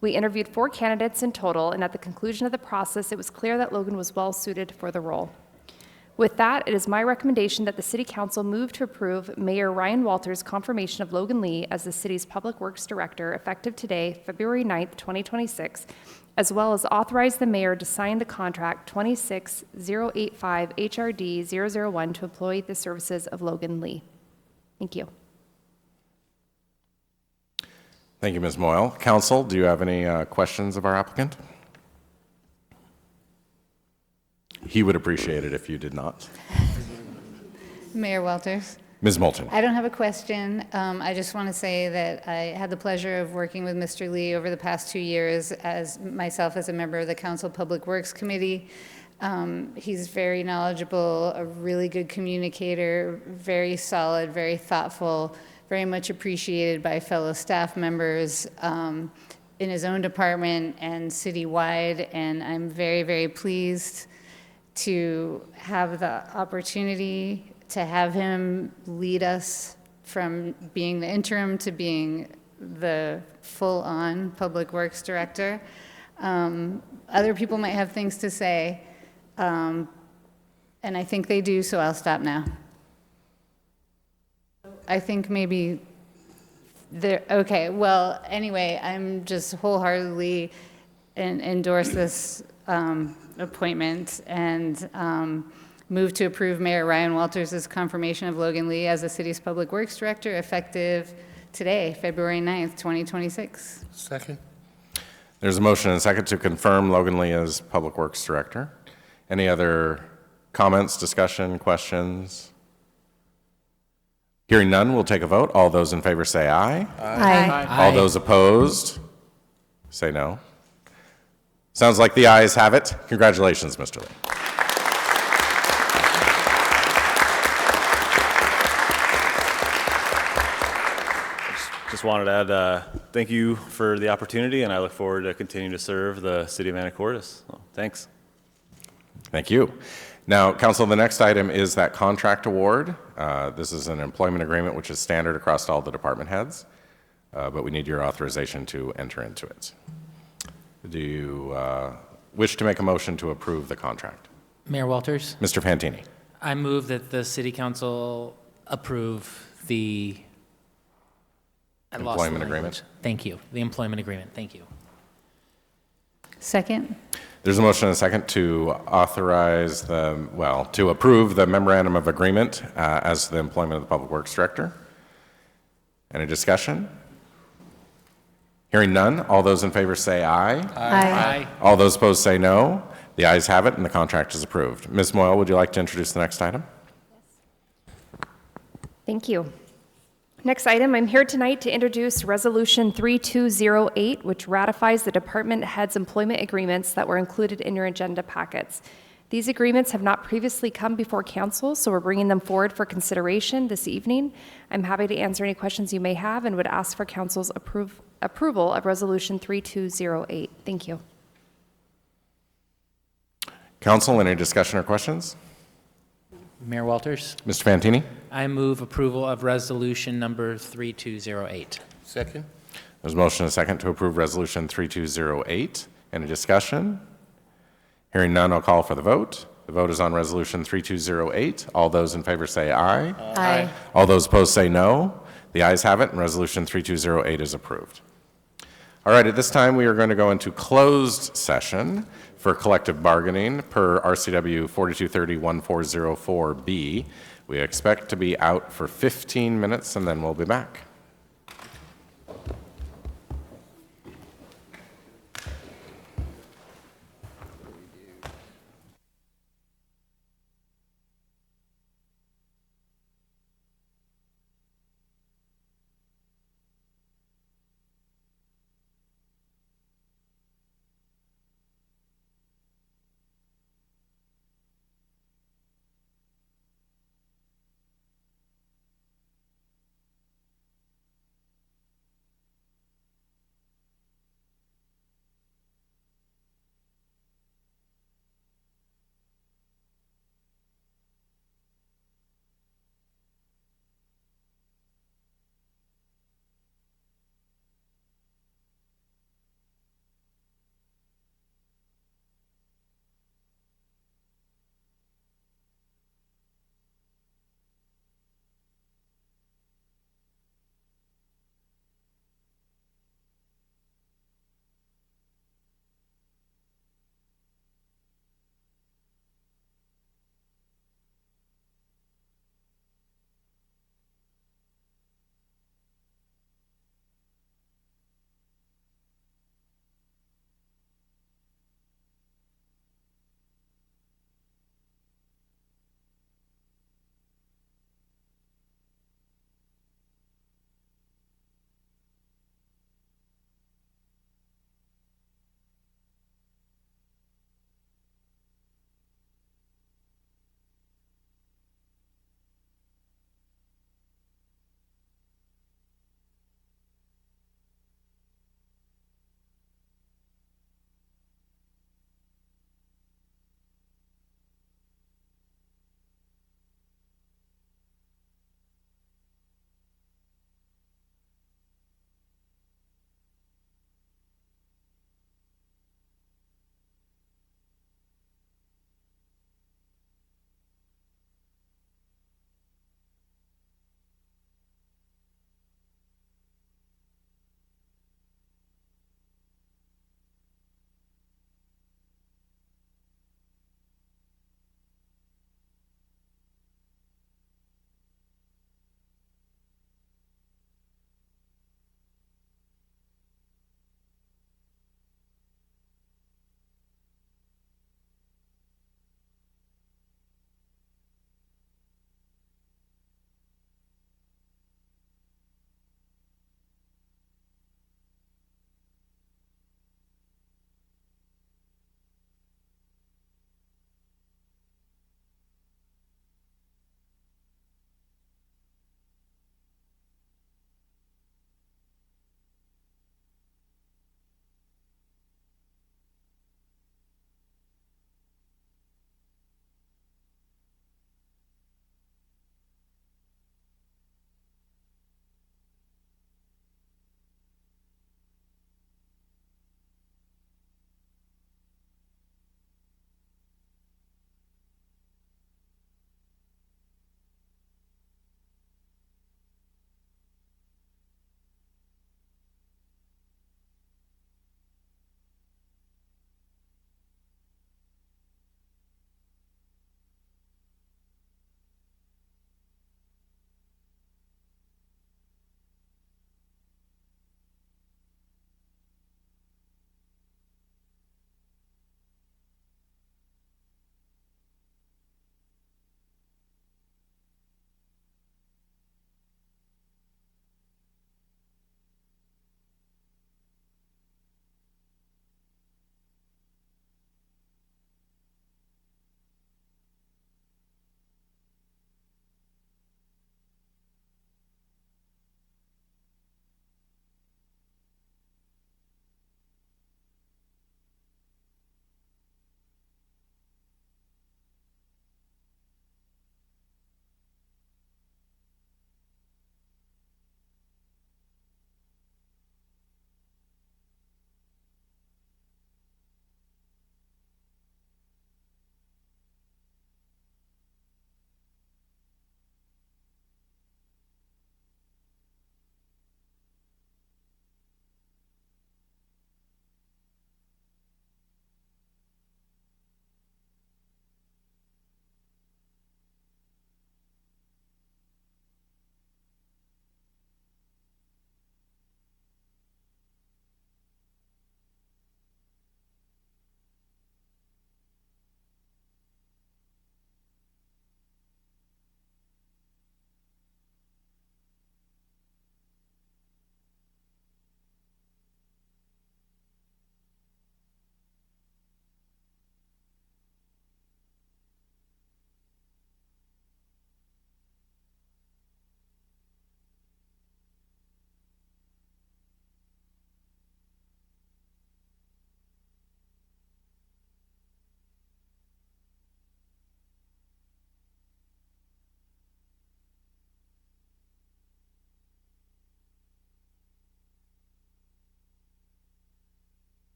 We interviewed 4 candidates in total, and at the conclusion of the process, it was clear that Logan was well suited for the role. With that, it is my recommendation that the City Council move to approve Mayor Ryan Walters' confirmation of Logan Lee as the city's Public Works Director effective today, February 9th, 2026, as well as authorize the mayor to sign the contract 26085 HRD 001 to employ the services of Logan Lee. Thank you. Thank you, Ms. Moyle. Council, do you have any questions of our applicant? He would appreciate it if you did not. Mayor Walters? Ms. Moulton. I don't have a question. I just want to say that I had the pleasure of working with Mr. Lee over the past 2 years as myself as a member of the Council Public Works Committee. He's very knowledgeable, a really good communicator, very solid, very thoughtful, very much appreciated by fellow staff members in his own department and citywide. And I'm very, very pleased to have the opportunity to have him lead us from being the interim to being the full-on Public Works Director. Other people might have things to say, and I think they do, so I'll stop now. I think maybe okay, well, anyway, I'm just wholeheartedly endorse this appointment and move to approve Mayor Ryan Walters' confirmation of Logan Lee as the city's Public Works Director effective today, February 9th, 2026. Second. There's a motion and a second to confirm Logan Lee as Public Works Director. Any other comments, discussion, questions? Hearing none, we'll take a vote. All those in favor say aye. Aye. All those opposed say no. Sounds like the ayes have it. Congratulations, Mr. Lee. Just wanted to add thank you for the opportunity, and I look forward to continuing to serve the city of Anacortes. So, thanks. Thank you. Now, Council, the next item is that contract award. This is an employment agreement which is standard across all the department heads, but we need your authorization to enter into it. Do you wish to make a motion to approve the contract? Mayor Walters? Mr. Fantini. I move that the city council approve the Employment agreement. Thank you. The employment agreement. Thank you. Second. There's a motion and a second to authorize to approve the memorandum of agreement as to the employment of the Public Works Director. Any discussion? Hearing none, all those in favor say aye. Aye. All those opposed say no. The ayes have it, and the contract is approved. Ms. Moyle, would you like to introduce the next item? Thank you. Next item, I'm here tonight to introduce Resolution 3208, which ratifies the department heads' employment agreements that were included in your agenda packets. These agreements have not previously come before council, so we're bringing them forward for consideration this evening. I'm happy to answer any questions you may have and would ask for council's approval of Resolution 3208. Thank you. Council, any discussion or questions? Mayor Walters? Mr. Fantini? I move approval of resolution number 3208. Second. There's a motion and a second to approve Resolution 3208. Any discussion? Hearing none, I'll call for the vote. The vote is on Resolution 3208. All those in favor say aye. Aye. All those opposed say no. The ayes have it, and Resolution 3208 is approved. All right, at this time, we are going to go into closed session for collective bargaining per RCW 4230-1404B. We expect to be out for 15 minutes, and then we'll be back.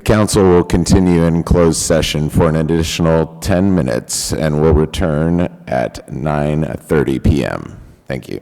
council will continue in closed session for an additional 10 minutes and will return at 9:30 p.m. Thank you.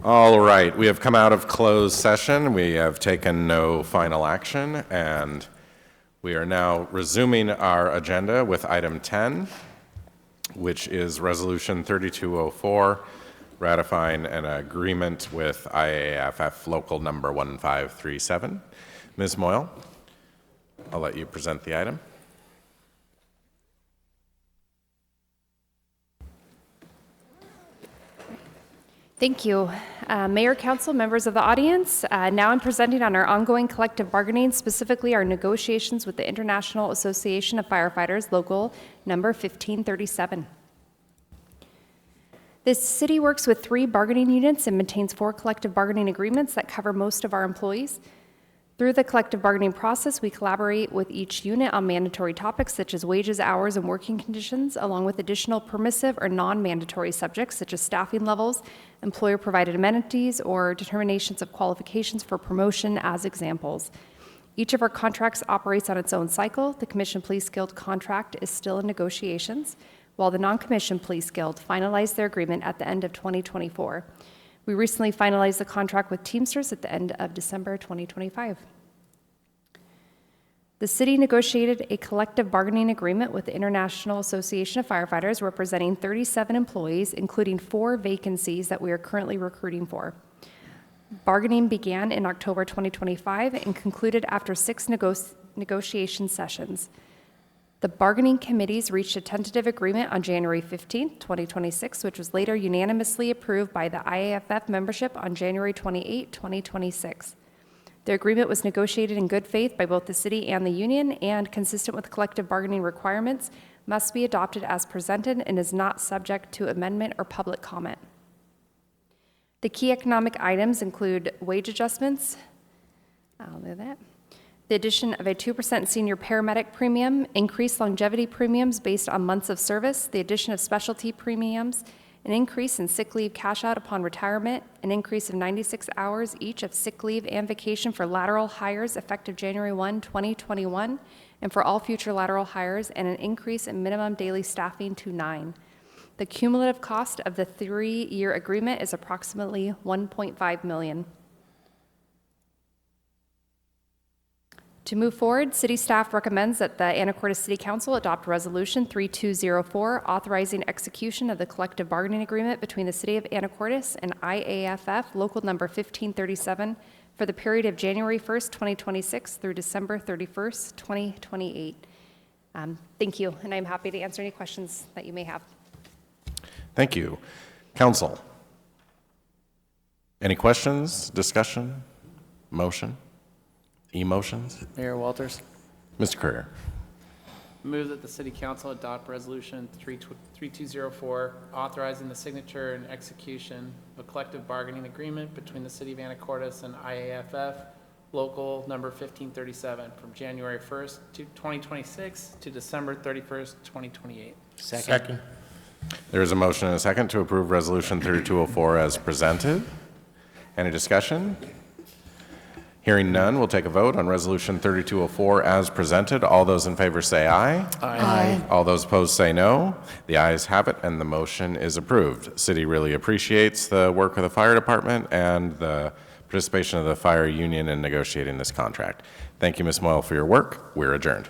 All right, we have come out of closed session. We have taken no final action, and we are now resuming our agenda with item 10, which is Resolution 3204, ratifying an agreement with IAFF Local Number 1537. Ms. Moyle, I'll let you present the item. Thank you. Mayor, council, members of the audience, now I'm presenting on our ongoing collective bargaining, specifically our negotiations with the International Association of Firefighters, Local Number 1537. This city works with 3 bargaining units and maintains 4 collective bargaining agreements that cover most of our employees. Through the collective bargaining process, we collaborate with each unit on mandatory topics such as wages, hours, and working conditions, along with additional permissive or non-mandatory subjects such as staffing levels, employer-provided amenities, or determinations of qualifications for promotion as examples. Each of our contracts operates on its own cycle. The Commission Police Guild contract is still in negotiations, while the non-commissioned Police Guild finalized their agreement at the end of 2024. We recently finalized the contract with Teamsters at the end of December 2025. The city negotiated a collective bargaining agreement with the International Association of Firefighters representing 37 employees, including 4 vacancies that we are currently recruiting for. Bargaining began in October 2025 and concluded after 6 negotiation sessions. The bargaining committees reached a tentative agreement on January 15, 2026, which was later unanimously approved by the IAFF membership on January 28, 2026. The agreement was negotiated in good faith by both the city and the union, and consistent with collective bargaining requirements, must be adopted as presented and is not subject to amendment or public comment. The key economic items include wage adjustments, the addition of a 2% senior paramedic premium, increased longevity premiums based on months of service, the addition of specialty premiums, an increase in sick leave cash out upon retirement, an increase of 96 hours each of sick leave and vacation for lateral hires effective January 1, 2021, and for all future lateral hires, and an increase in minimum daily staffing to 9. The cumulative cost of the 3-year agreement is approximately $1.5 million. To move forward, city staff recommends that the Anacortes City Council adopt Resolution 3204, authorizing execution of the collective bargaining agreement between the City of Anacortes and IAFF Local Number 1537 for the period of January 1st, 2026 through December 31st, 2028. Thank you, and I'm happy to answer any questions that you may have. Thank you. Council, any questions, discussion, motion? Emotions? Mayor Walters. Mr. Courier. Move that the City Council adopt Resolution 3204, authorizing the signature and execution of a collective bargaining agreement between the City of Anacortes and IAFF, Local Number 1537, from January 1st, 2026 to December 31st, 2028. Second. There is a motion and a second to approve Resolution 3204 as presented. Any discussion? Hearing none, we'll take a vote on Resolution 3204 as presented. All those in favor say aye. Aye. All those opposed say no. The ayes have it, and the motion is approved. City really appreciates the work of the fire department and the participation of the fire union in negotiating this contract. Thank you, Ms. Moyle, for your work. We're adjourned.